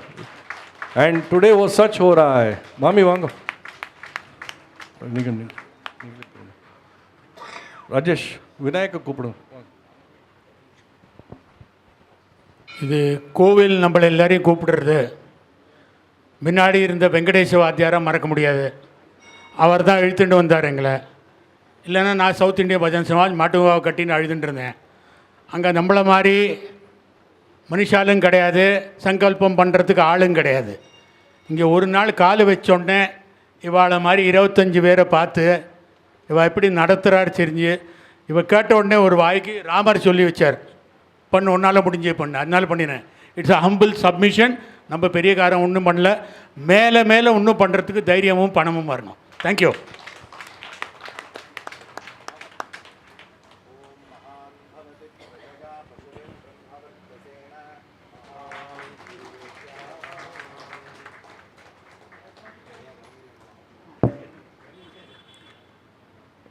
And today वो सच हो रहा है. मामी वांगो राजेश विनायक கூப்பிடும். இது கோவில் நம்மளை எல்லாரையும் கூப்பிடுறது. முன்னாடி இருந்த வெங்கடேச வாத்தியாரை மறக்க முடியாது. அவர் தான் இழுத்துட்டு வந்தார் எங்களை. இல்லைன்னா நான் சவுத் இந்தியா பஜன் சமாஜ் மாட்டுவாவை கட்டின்னு அழுதுட்டு இருந்தேன். அங்கே நம்மளை மாதிரி மனுஷாலும் கிடையாது, சங்கல்பம் பண்ணுறதுக்கு ஆளும் கிடையாது. இங்கே ஒரு நாள் கால் வச்சோடனே இவாளை மாதிரி 25 பேரை பார்த்து இவள் எப்படி நடத்துகிறாரு தெரிஞ்சு இவள் கேட்ட உடனே ஒரு வாய்க்கு ராமர் சொல்லி வச்சார், பண்ணு ஒன்றால் முடிஞ்சே பண்ணு. அதனால பண்ணினேன். It's a humble submission. நம்ம பெரிய காரம் ஒன்றும் பண்ணல. மேலே மேலே இன்னும் பண்ணுறதுக்கு தைரியமும் பணமும் வரணும். தேங்க்யூ.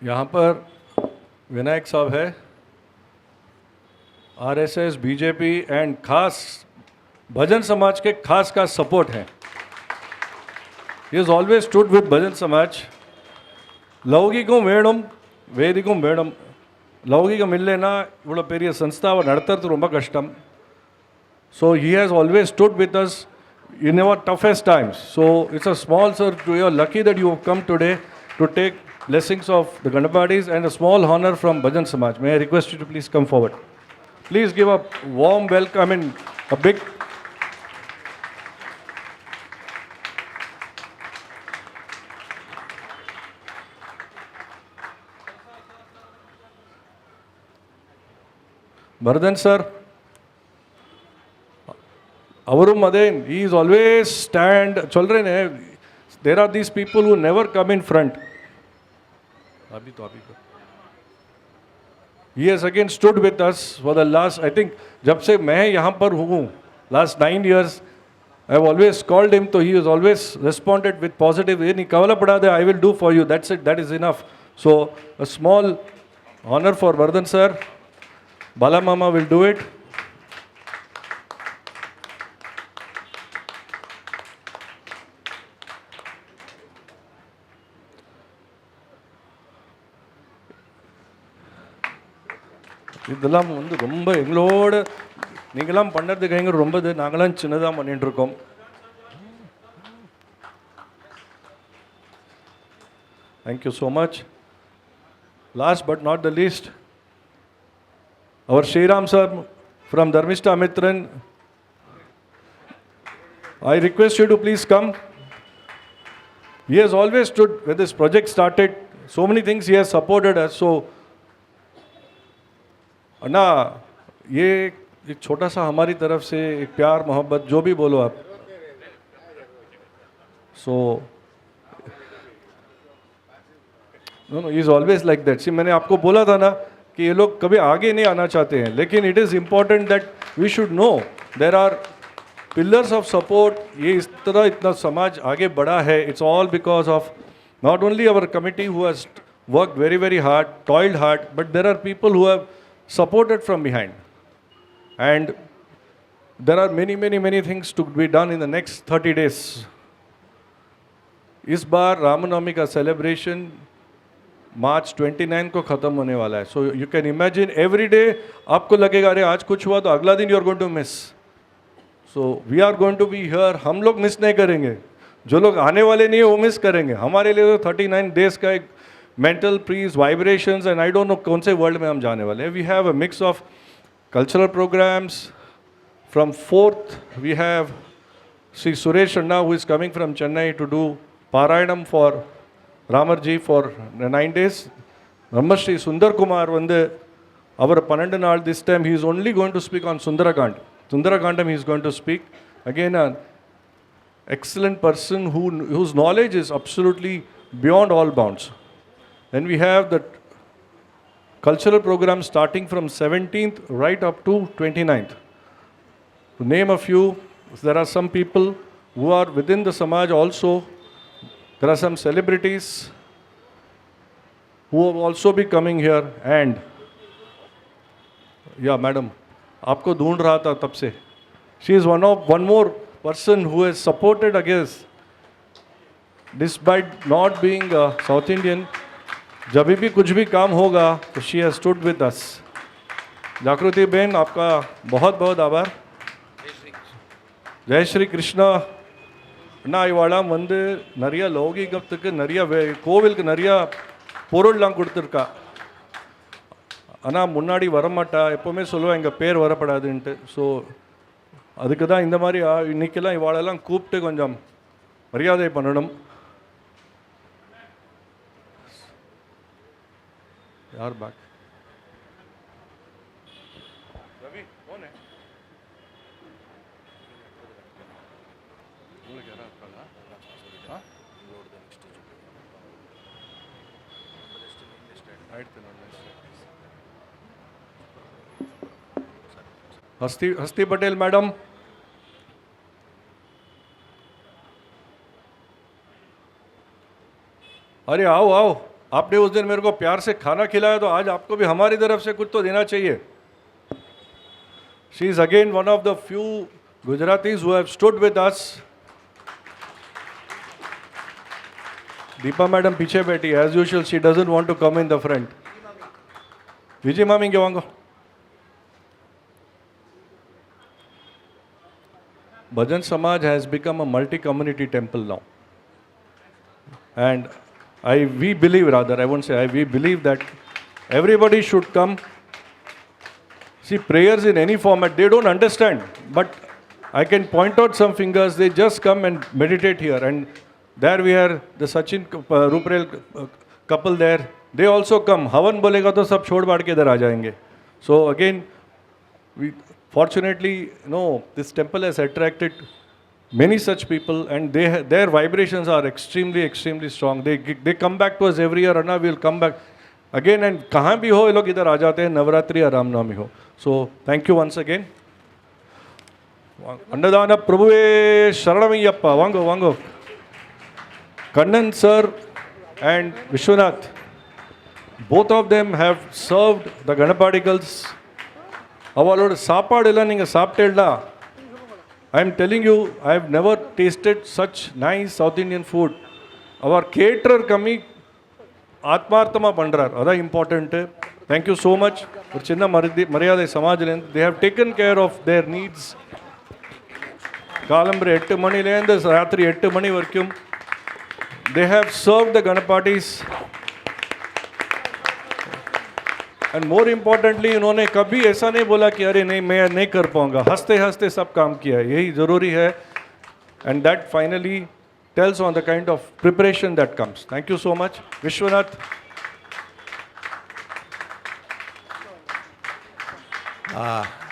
यहाँ पर विनायक साहब है, आरएसएस, बीजेपी एंड खास भजन समाज के खास सपोर्ट है. He has always stood with भजन समाज. लौकिकम वेणुम वेदिकम वेणुम लौकिकम इल्लेना इवळो पेरिय संस्थाव नडत्तरदु रोम्ब कष्टम. So he has always stood with us in our toughest times. So it's a small, sir, you are lucky that you have come today to take blessings of the Ganapadis and a small honor from Bhajan Samaj. May I request you to please come forward. Please give a warm welcome, a big Bharadhan sir. Avarum Aden, he is always stand. Children, there are these people who never come in front. He has again stood with us for the last, I think, जब से मैं यहाँ पर हूँ, last 9 years, I have always called him, so he has always responded with positive. नहीं कवला पड़ा दे, I will do for you. That's it. That is enough. So a small honor for Vardhan sir. Bala Mama will do it. இதெல்லாம் வந்து ரொம்ப எங்களோட நீங்களாம் பண்ணுறதுக்கு எங்க ரொம்ப நாங்களாம் சின்னதாக பண்ணிட்டு இருக்கோம். Thank you so much. Last but not the least, our Shriram sir, from Dharmishta Amitran. I request you to please come. He has always stood, when this project started, so many things he has supported us. So, अन्ना ये एक छोटा सा हमारी तरफ से एक प्यार मोहब्बत जो भी बोलो आप. So, no, he is always like that. See, मैंने आपको बोला था ना कि ये लोग कभी आगे नहीं आना चाहते हैं, लेकिन it is important that we should know there are pillars of support. ये इस तरह इतना समाज आगे बढ़ा है. It's all because of not only our committee who has worked very, very hard, toiled hard, but there are people who have supported from behind. And there are many, many, many things to be done in the next 30 days. इस बार रामनवमी का celebration मार्च 29 को ख़त्म होने वाला है. So you can imagine every day आपको लगेगा अरे आज कुछ हुआ तो अगला दिन you are going to miss. So we are going to be here. हम लोग मिस नहीं करेंगे, जो लोग आने वाले नहीं है वो मिस करेंगे. हमारे लिए तो 39 डेज का एक mental peace, vibrations and I don't know कौन से वर्ल्ड में हम जाने वाले हैं. We have a mix of cultural programmes. From 4th we have Sri Suresh Anna, who is coming from Chennai to do Parayanam for Ramarji for 9 days. Brahmashri Sundar Kumar Vande, our Panandanal, this time he is only going to speak on Sundarakand. Sundarakandam he is going to speak. Again, an excellent person whose knowledge is absolutely beyond all bounds. Then we have the cultural program starting from 17th right up to 29th. To name a few, there are some people who are within the Samaj also. There are some celebrities who will also be coming here. And yeah, madam, आपको ढूंढ रहा था तब से. She is one more person who has supported against, despite not being a South Indian. जब भी कुछ भी काम होगा तो she has stood with us. जागृति बहन, आपका बहुत बहुत आभार. जय श्री कृष्णा. அண்ணா இவாளா வந்து நிறைய லௌகிகத்துக்கு நிறைய கோவிலுக்கு நிறைய பொருள்லாம் கொடுத்துருக்கா. ஆனால் முன்னாடி வரமாட்டா, எப்போவுமே சொல்லுவேன் எங்கள் பேர் வரப்படாதுன்ட்டு. ஸோ அதுக்கு தான் இந்த மாதிரி இன்றைக்கெல்லாம் இவாளெல்லாம் கூப்பிட்டு கொஞ்சம் மரியாதை பண்ணணும். யார் பேக்? हस्ती पटेल मैडम. अरे आओ आओ, आपने उस दिन मेरे को प्यार से खाना खिलाया तो आज आपको भी हमारी तरफ से कुछ तो देना चाहिए. She is again one of the few Gujaratis who have stood with us. Deepa madam पीछे बैठी. As usual, she doesn't want to come in the front. Vijay mami Inge वांगो. Bhajan Samaj has become a multi-community temple now. And we believe that everybody should come. See, prayers in any format, they don't understand. But I can point out some fingers, they just come and meditate here. And there we are, the Sachin Ruprel couple there. They also come. Havan bolega to sab chhod baad ke idhar aa jayenge. So again, fortunately, this temple has attracted many such people, and their vibrations are extremely, extremely strong. They come back to us every year. Anna, we'll come back again, and kahan bhi ho, ye log idhar aa jate hain, Navratri or Ramnavami ho. So thank you once again. Annadana Prabhuve Sharanamayyappa, Vango. Kannan sir and Vishwanath, both of them have served the Ganapadigals. அவளோட சாப்பாடு எல்லாம் நீங்கள் சாப்பிட்டேடா. I am telling you, I have never tasted such nice South Indian food. அவர் கேட்டரர் கம்மி ஆத்மார்த்தமாக பண்ணுறார், அதான் important. Thank you so much. ஒரு சின்ன மரியாதை சமாஜ்லேருந்து they have taken care of their needs. காலம்பரை 8 மணிலேருந்து ராத்திரி 8 மணி வரைக்கும் they have served the Ganapatis. And more importantly इन्होंने कभी ऐसा नहीं बोला कि अरे नहीं मैं नहीं कर पाऊंगा, हंसते हंसते सब काम किया है, यही ज़रूरी है. And that finally tells on the kind of preparation that comes. Thank you so much. Vishwanath.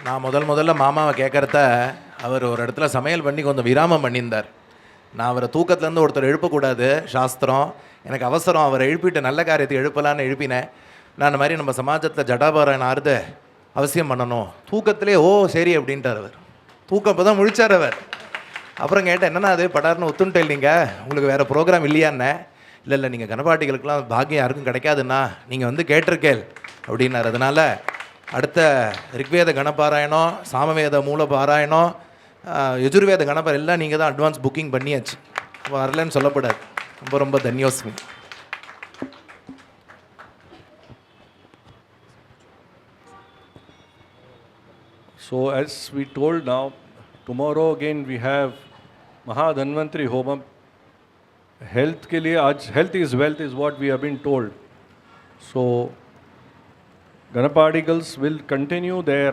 நான் முதல்ல மாமாவை கேட்குறத அவர் ஒரு இடத்துல சமையல் பண்ணி கொஞ்சம் விராமம் பண்ணியிருந்தார். நான் அவரை தூக்கத்துலேருந்து ஒருத்தர் எழுப்பக்கூடாது, சாஸ்திரம், எனக்கு அவசரம், அவரை எழுப்பிட்டு நல்ல காரியத்தை எழுப்பலான்னு எழுப்பினேன். நான் இந்த மாதிரி நம்ம சமாஜத்தில் ஜடாபாராயணம் ஆறுது அவசியம் பண்ணணும். தூக்கத்திலே ஓ சரி அப்படின்ட்டார் அவர். தூக்கம் இப்போ தான் முழிச்சார் அவர். அப்புறம் கேட்டேன், என்னென்னா அது படார்னு ஒத்துன்ட்டு இல்லைங்க, உங்களுக்கு வேறு ப்ரோக்ராம் இல்லையான்னே. இல்லை நீங்கள் கனபாட்டிகளுக்கெல்லாம் பாக்கியம் யாருக்கும் கிடைக்காதுண்ணா, நீங்கள் வந்து கேட்டிருக்கேள் அப்படின்னார். அதனால் அடுத்த ரிக்வேத கணபாராயணம், சாமவேத மூல பாராயணம், யஜுர்வேத கணபர் எல்லாம் நீங்கள் தான் அட்வான்ஸ் புக்கிங் பண்ணியாச்சு, வரலன்னு சொல்லப்படாது. ரொம்ப ரொம்ப தன்யோஸ்மி. So as we told now, tomorrow again we have Mahadhanvantri Homam. Health ke liye aaj health is wealth is what we have been told. So Ganapadigals will continue their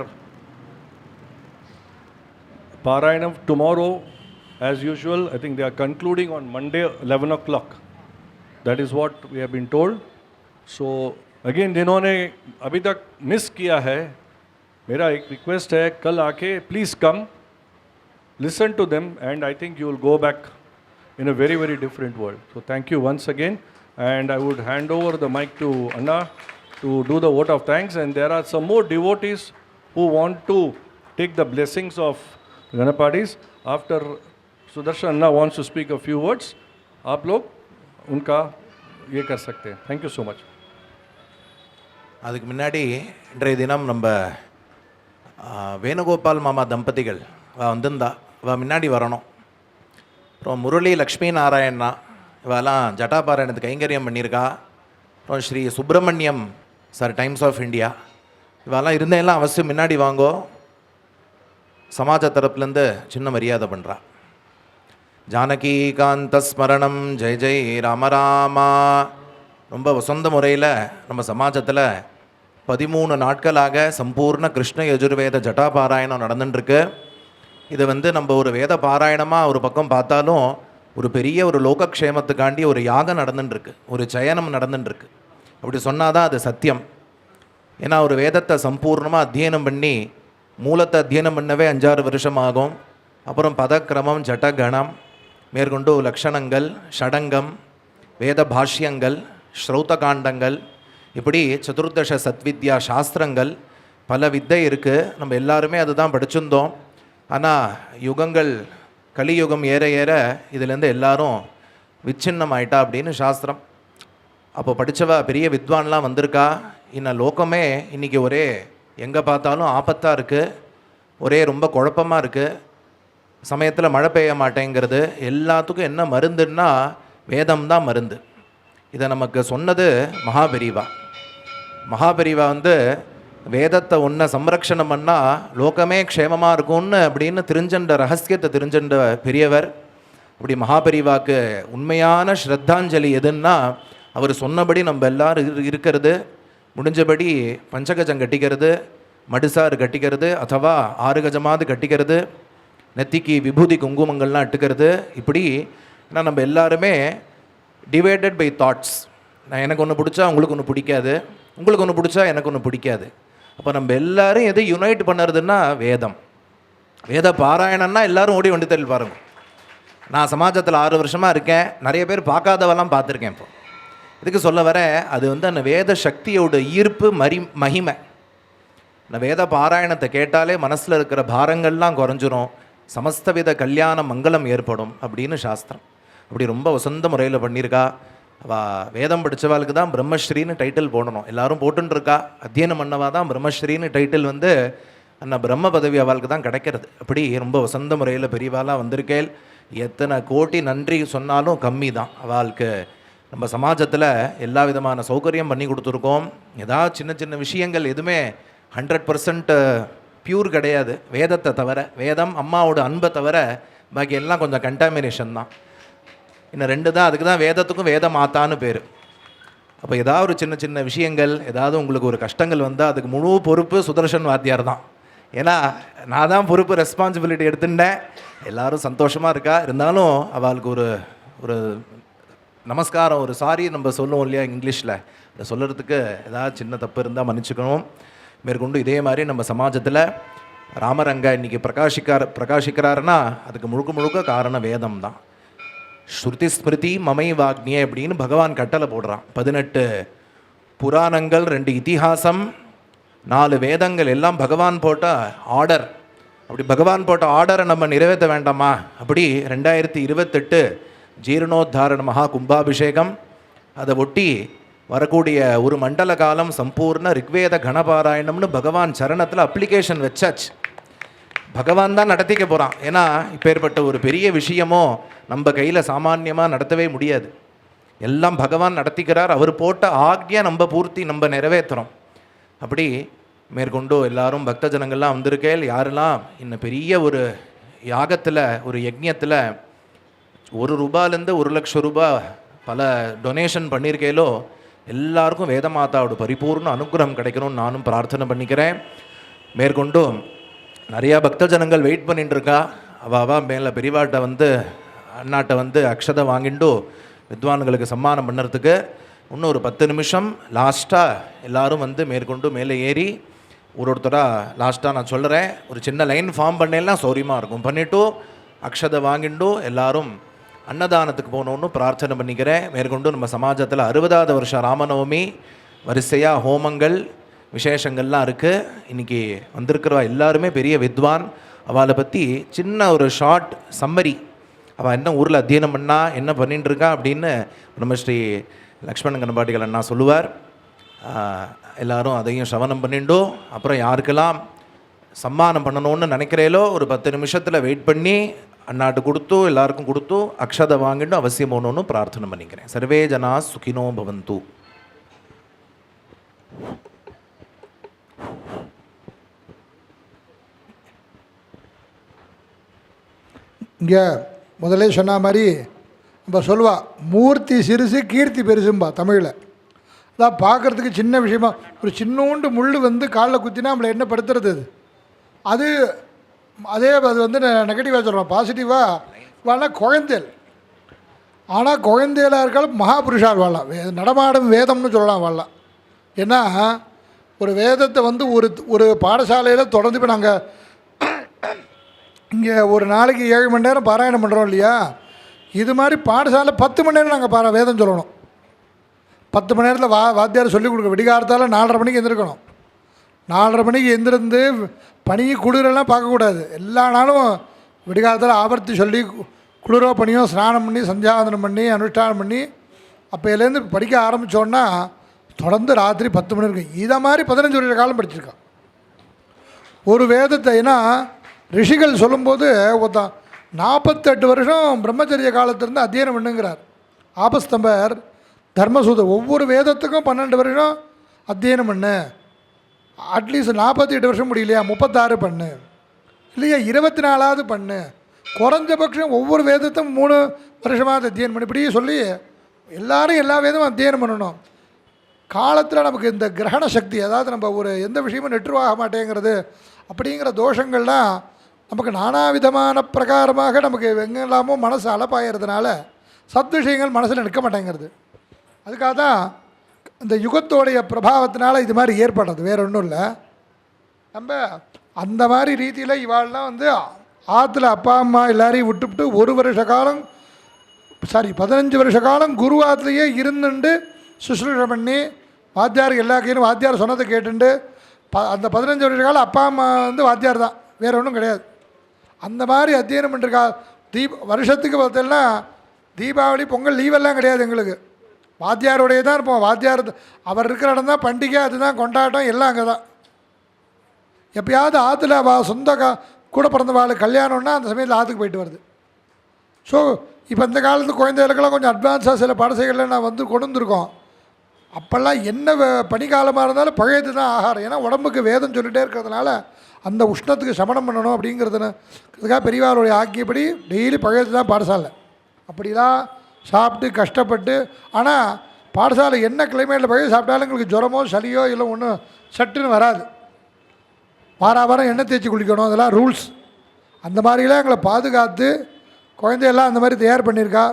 Parayanam tomorrow as usual. I think they are concluding on Monday 11 o'clock. That is what we have been told. So again जिन्होंने अभी तक miss किया है, मेरा एक request है, कल आके please come, listen to them, and I think you will go back in a very, very different world. So thank you once again, and I would hand over the mic to Anna to do the vote of thanks, and there are some more devotees who want to take the blessings of Ganapadis. After Sudarshan Anna wants to speak a few words, आप लोग उनका ये कर सकते हैं. Thank you so much. அதுக்கு முன்னாடி இன்றைய தினம் நம்ம வேணுகோபால் மாமா தம்பதிகள் வந்திருந்தா, முன்னாடி வரணும். அப்புறம் முரளி லக்ஷ்மி நாராயணா இவெல்லாம் ஜட்டாபாராயணத்துக்கு கைங்கரியம் பண்ணியிருக்கா. அப்புறம் Shri Subramaniam sir, Times of India, இவெல்லாம் இருந்தெல்லாம் அவசியம் முன்னாடி வாங்கோ. சமாஜ தரப்புலேருந்து சின்ன மரியாதை பண்ணுறா. ஜானகி காந்த ஸ்மரணம் ஜெய் ஜெய் ராமராமா. ரொம்ப வசந்த முறையில் நம்ம சமாஜத்தில் 13 நாட்களாக சம்பூர்ண கிருஷ்ண யஜுர்வேத ஜட்டாபாராயணம் நடந்துட்டுருக்கு. இது நம்ம ஒரு வேத பாராயணமாக ஒரு பக்கம் பார்த்தாலும் ஒரு பெரிய ஒரு லோகக்ஷேமத்துக்காண்டி ஒரு யாகம் நடந்துட்டுருக்கு, ஒரு சயனம் நடந்துட்டுருக்கு. அப்படி சொன்னால் தான் அது சத்தியம். ஏன்னா ஒரு வேதத்தை சம்பூர்ணமாக அத்தியனம் பண்ணி மூலத்தை அத்தியனம் பண்ணவே 5-6 வருஷம் ஆகும். அப்புறம் பதக்கிரமம், ஜட்டகணம், மேற்கொண்டு லக்ஷணங்கள், ஷடங்கம், வேத பாஷ்யங்கள், ஸ்ரௌத காண்டங்கள், இப்படி சதுர்தச சத்வித்யா சாஸ்திரங்கள், பல வித்தை இருக்குது. நம்ம எல்லாருமே அதுதான் படிச்சிருந்தோம். ஆனால் யுகங்கள் கலியுகம் ஏற ஏற இதுலேருந்து எல்லாரும் விச்சின்னம் ஆயிட்டா அப்படின்னு சாஸ்திரம். அப்போ படித்தவா பெரிய வித்வான்லாம் வந்திருக்கா. இன்னும் லோகமே இன்றைக்கி ஒரே எங்கே பார்த்தாலும் ஆபத்தாக இருக்குது, ஒரே ரொம்ப குழப்பமாக இருக்குது. சமயத்தில் மழை பெய்ய மாட்டேங்கிறது. எல்லாத்துக்கும் என்ன மருந்துன்னா வேதம் தான் மருந்து. இதை நமக்கு சொன்னது மகாபெரிவா. மகாபெரிவா வேதத்தை ஒன்றை சம்ரக்ஷணம் பண்ணால் லோகமே க்ஷேமமாக இருக்கும்னு அப்படின்னு தெரிஞ்சண்ட ரகசியத்தை தெரிஞ்சண்ட பெரியவர். அப்படி மகாபெரிவாக்கு உண்மையான ஸ்ரத்தாஞ்சலி எதுன்னா அவர் சொன்னபடி நம்ம எல்லோரும் இருக்கிறது, முடிஞ்சபடி பஞ்சகஜம் கட்டிக்கிறது, மடுசாறு கட்டிக்கிறது, அथवा 6 கஜமாவது கட்டிக்கிறது, நெத்திக்கு விபூதி குங்குமங்கள்லாம் இட்டுக்கிறது. இப்படி ஏன்னா நம்ம எல்லாருமே டிவைடட் பை தாட்ஸ். நான் எனக்கு ஒன்று பிடிச்சா உங்களுக்கு ஒன்று பிடிக்காது, உங்களுக்கு ஒன்று பிடிச்சா எனக்கு ஒன்று பிடிக்காது. அப்போ நம்ம எல்லோரும் எதை யுனைட் பண்ணுறதுன்னா வேதம். வேத பாராயணம்னா எல்லோரும் ஓடி வந்து தெரியல பாருங்க. நான் சமாஜத்தில் 6 வருஷமாக இருக்கேன், நிறைய பேர் பார்க்காதவெல்லாம் பார்த்துருக்கேன். இப்போ இதுக்கு சொல்ல வர அது அந்த வேத சக்தியோட ஈர்ப்பு மகிமை. இந்த வேத பாராயணத்தை கேட்டாலே மனசில் இருக்கிற பாரங்கள்லாம் குறைஞ்சிரும், சமஸ்தவித கல்யாண மங்களம் ஏற்படும் அப்படின்னு சாஸ்திரம். அப்படி ரொம்ப வசந்த முறையில் பண்ணியிருக்கா. வேதம் படித்தவாளுக்கு தான் பிரம்மஸ்ரீன்னு டைட்டில் போடணும், எல்லோரும் போட்டுருக்கா. அத்தியனம் பண்ணவா தான் பிரம்மஸ்ரீன்னு டைட்டில் அந்த பிரம்ம பதவி அவளுக்கு தான் கிடைக்கிறது. அப்படி ரொம்ப வசந்த முறையில் பெரியவாளாக வந்திருக்கேள். எத்தனை கோடி நன்றி சொன்னாலும் கம்மி தான். அவளுக்கு நம்ம சமாஜத்தில் எல்லா விதமான சௌகரியம் பண்ணி கொடுத்துருக்கோம். ஏதாவது சின்ன சின்ன விஷயங்கள் எதுவுமே 100% பியூர் கிடையாது. வேதத்தை தவிர, வேதம் அம்மாவோட அன்பை தவிர பாக்கி எல்லாம் கொஞ்சம் கண்டாமினேஷன் தான். இன்னும் 2 தான். அதுக்கு தான் வேதத்துக்கும் வேத மாதான்னு பேர். அப்போ ஏதாவது ஒரு சின்ன சின்ன விஷயங்கள், ஏதாவது உங்களுக்கு ஒரு கஷ்டங்கள் வந்தால் அதுக்கு முழு பொறுப்பு சுதர்ஷன் வாத்தியார் தான். ஏன்னா நான் தான் பொறுப்பு, ரெஸ்பான்சிபிலிட்டி எடுத்துட்டேன். எல்லோரும் சந்தோஷமாக இருக்கா. இருந்தாலும் அவளுக்கு ஒரு ஒரு நமஸ்காரம், ஒரு சாரி நம்ம சொல்லுவோம் இல்லையா இங்கிலீஷில், அதை சொல்கிறதுக்கு ஏதாவது சின்ன தப்பு இருந்தால் மன்னிச்சுக்கணும். மேற்கொண்டு இதே மாதிரி நம்ம சமாஜத்தில் ராமரங்கா இன்றைக்கி பிரகாசிக்கிறாருன்னா அதுக்கு முழுக்க முழுக்க காரணம் வேதம் தான். ஸ்ருதி ஸ்மிருதி மமை வாக்னியே அப்படின்னு பகவான் கட்டளை போடுறான். 18 புராணங்கள், 2 இதிகாசம், 4 வேதங்கள் எல்லாம் பகவான் போட்ட ஆர்டர். அப்படி பகவான் போட்ட ஆர்டரை நம்ம நிறைவேற்ற வேண்டாமா? அப்படி 2028 ஜீர்ணோத்தாரண மகா கும்பாபிஷேகம், அதை ஒட்டி வரக்கூடிய ஒரு மண்டல காலம் சம்பூர்ண ரிக்வேத கணபாராயணம்னு பகவான் சரணத்தில் அப்ளிகேஷன் வச்சாச்சு. பகவான் தான் நடத்திக்க போகிறான். ஏன்னா இப்பேற்பட்ட ஒரு பெரிய விஷயமோ நம்ம கையில் சாமான்யமாக நடத்தவே முடியாது. எல்லாம் பகவான் நடத்திக்கிறார். அவர் போட்ட ஆக்ஞை நம்ம பூர்த்தி நம்ம நிறைவேற்றுறோம். அப்படி மேற்கொண்டு எல்லாரும் பக்த ஜனங்கள்லாம் வந்திருக்கேள். யாரெல்லாம் இன்னும் பெரிய ஒரு யாகத்தில், ஒரு யஜ்ஞத்தில் ₹1 1 லட்சம் ரூபாய் பல டொனேஷன் பண்ணியிருக்கேலோ எல்லாருக்கும் வேதமாதாவோட பரிபூர்ண அனுகிரகம் கிடைக்கணும்னு நானும் பிரார்த்தனை பண்ணிக்கிறேன். மேற்கொண்டு நிறையா பக்த ஜனங்கள் வெயிட் பண்ணிட்டுருக்கா. அவள் மேலே பெரியவாட்ட அண்ணாட்ட அக்ஷதை வாங்கிட்டு வித்வான்களுக்கு சம்மானம் பண்ணுறதுக்கு இன்னும் ஒரு 10 நிமிஷம் லாஸ்ட்டாக எல்லோரும் மேற்கொண்டு மேலே ஏறி ஒருத்தராக லாஸ்ட்டாக நான் சொல்கிறேன், ஒரு சின்ன லைன் ஃபார்ம் பண்ணலாம் சௌரியமாக இருக்கும். பண்ணிவிட்டு அக்ஷதை வாங்கிட்டு எல்லாரும் அன்னதானத்துக்கு போகணுன்னு பிரார்த்தனை பண்ணிக்கிறேன். மேற்கொண்டு நம்ம சமாஜத்தில் 60வது வருஷம் ராமநவமி வரிசையாக ஹோமங்கள் விசேஷங்கள்லாம் இருக்குது. இன்றைக்கி வந்திருக்கிறவா எல்லாருமே பெரிய வித்வான். அவளை பற்றி சின்ன ஒரு ஷார்ட் சம்மரி, அவள் என்ன ஊரில் அத்தியனம் பண்ணா, என்ன பண்ணிட்டு இருக்கா அப்படின்னு பிரம்மஸ்ரீ லக்ஷ்மணன் கணபாட்டிகள் அண்ணா சொல்லுவார். எல்லோரும் அதையும் சிரவணம் பண்ணிட்டோ அப்புறம் யாருக்கெல்லாம் சம்மானம் பண்ணணும்னு நினைக்கிறேலோ ஒரு 10 நிமிஷத்தில் வெயிட் பண்ணி அண்ணாட்டு கொடுத்து எல்லாருக்கும் கொடுத்து அக்ஷதை வாங்கிட்டு அவசியம் போகணுன்னு பிரார்த்தனை பண்ணிக்கிறேன். சர்வே ஜனா சுகினோ பவந்து. இங்கே முதலே சொன்ன மாதிரி நம்ம சொல்லுவா, மூர்த்தி சிறுசு கீர்த்தி பெருசும்பா தமிழில். அதான் பார்க்குறதுக்கு சின்ன விஷயமா ஒரு சின்னோண்டு முள் காலில் குத்தினா நம்மளை என்ன படுத்துறது அது அதே அது நெகட்டிவாக சொல்கிறோம். பாசிட்டிவாக வாழலாம் குழந்தைகள். ஆனால் குழந்தைகளாக இருக்காலும் மகாபுருஷால் வாழலாம். நடமாடும் வேதம்னு சொல்லலாம் வாழலாம். ஏன்னா ஒரு வேதத்தை ஒரு பாடசாலையில் தொடர்ந்து இப்போ நாங்கள் இங்கே ஒரு நாளைக்கு 7 மணி நேரம் பாராயணம் பண்ணுறோம் இல்லையா, இது மாதிரி பாடசாலை 10 மணி நேரம் நாங்கள் வேதம் சொல்லணும். 10 மணி நேரத்தில் வாத்தியார் சொல்லிக் கொடுக்க. விடிகாலத்தால் 4:30 மணிக்கு எழுந்திருக்கணும். 4:30 மணிக்கு எழுந்திருந்து பனி குளிரெல்லாம் பார்க்கக்கூடாது. எல்லா நாளும் விடிகாலத்தில் ஆவர்த்தி சொல்லி குளிரோ பனியோ ஸ்நானம் பண்ணி சந்தியாவந்தனம் பண்ணி அனுஷ்டானம் பண்ணி அப்போலேருந்து படிக்க ஆரம்பித்தோன்னா தொடர்ந்து ராத்திரி 10 மணி இருக்கும். இதை மாதிரி 15 வருஷ காலம் படிச்சிருக்கான் ஒரு வேதத்தை. ஏன்னா ரிஷிகள் சொல்லும்போது 48 வருஷம் பிரம்மச்சரிய காலத்திலேருந்து அத்தியனம் பண்ணுங்கிறார் ஆபஸ்தம்பர் தர்மசூதர். ஒவ்வொரு வேதத்துக்கும் 12 வருஷம் அத்தியனம் பண்ணு, அட்லீஸ்ட் 48 வருஷம் முடியலையா 36 பண்ணு, இல்லையா 24ஆவது பண்ணு, குறைஞ்சபட்சம் ஒவ்வொரு வேதத்தும் 3 வருஷமாவது அத்தியனம் பண்ணு. இப்படி சொல்லி எல்லாரும் எல்லா வேதமும் அத்தியனம் பண்ணணும். காலத்தில் நமக்கு இந்த கிரகண சக்தி, அதாவது நம்ம ஒரு எந்த விஷயமும் நெற்றுவாக மாட்டேங்கிறது அப்படிங்கிற தோஷங்கள்லாம் நமக்கு நானாவிதமான பிரகாரமாக நமக்கு எங்கெல்லாமோ மனசு அலப்பாகிறதுனால சத்விஷயங்கள் மனசில் நிற்க மாட்டேங்கிறது. அதுக்காக தான் இந்த யுகத்தோடைய பிரபாவத்தினால இது மாதிரி ஏற்படுறது, வேறு ஒன்றும் இல்லை. நம்ம அந்த மாதிரி ரீதியில் இவாள்லாம் ஆற்றுல அப்பா அம்மா எல்லாரையும் விட்டுவிட்டு 1 வருஷ காலம் 15 வருஷ காலம் குரு ஆற்றுலையே இருந்துட்டு சுஷ்ரூஷை பண்ணி வாத்தியாருக்கு எல்லா கையிலும் வாத்தியார் சொன்னதை கேட்டுண்டு அந்த 15 வருஷ காலம் அப்பா அம்மா வாத்தியார் தான், வேறு ஒன்றும் கிடையாது. அந்த மாதிரி அத்தியனம் பண்ணிருக்கா. வருஷத்துக்கு பார்த்தோம்னா தீபாவளி பொங்கல் லீவெல்லாம் கிடையாது எங்களுக்கு. வாத்தியாரோடையே தான் இருப்போம். வாத்தியார் அவர் இருக்கிற இடம் தான் பண்டிகை, அதுதான் கொண்டாட்டம், எல்லாம் அங்கே தான். எப்பயாவது ஆற்றுல சொந்த கூட பிறந்த வாழ் கல்யாணம்னா அந்த சமயத்தில் ஆற்றுக்கு போயிட்டு வருது. ஸோ இப்போ இந்த காலத்து குழந்தைகளுக்கெல்லாம் கொஞ்சம் அட்வான்ஸாக சில பாடசைகளில் நான் கொண்டு வந்திருக்கோம். அப்போல்லாம் என்ன பனிக்காலமாக இருந்தாலும் பழையது தான் ஆகாரம். ஏன்னா உடம்புக்கு வேதம் சொல்லிகிட்டே இருக்கிறதுனால அந்த உஷ்ணத்துக்கு சமணம் பண்ணணும் அப்படிங்கிறதுக்காக பெரியவாருடைய ஆக்கியபடி டெய்லி பழையது தான் பாடசாலை. அப்படிலாம் சாப்பிட்டு கஷ்டப்பட்டு, ஆனால் பாடசாலை என்ன கிளைமேட்டில் போய் சாப்பிட்டாலும் எங்களுக்கு ஜுரமோ சளியோ இல்லை ஒன்றும் சட்டுன்னு வராது. வாரம் எண்ணெய் தேய்ச்சி குளிக்கணும், அதெல்லாம் ரூல்ஸ். அந்த மாதிரிலாம் எங்களை பாதுகாத்து குழந்தையெல்லாம் அந்த மாதிரி தயார் பண்ணியிருக்கா.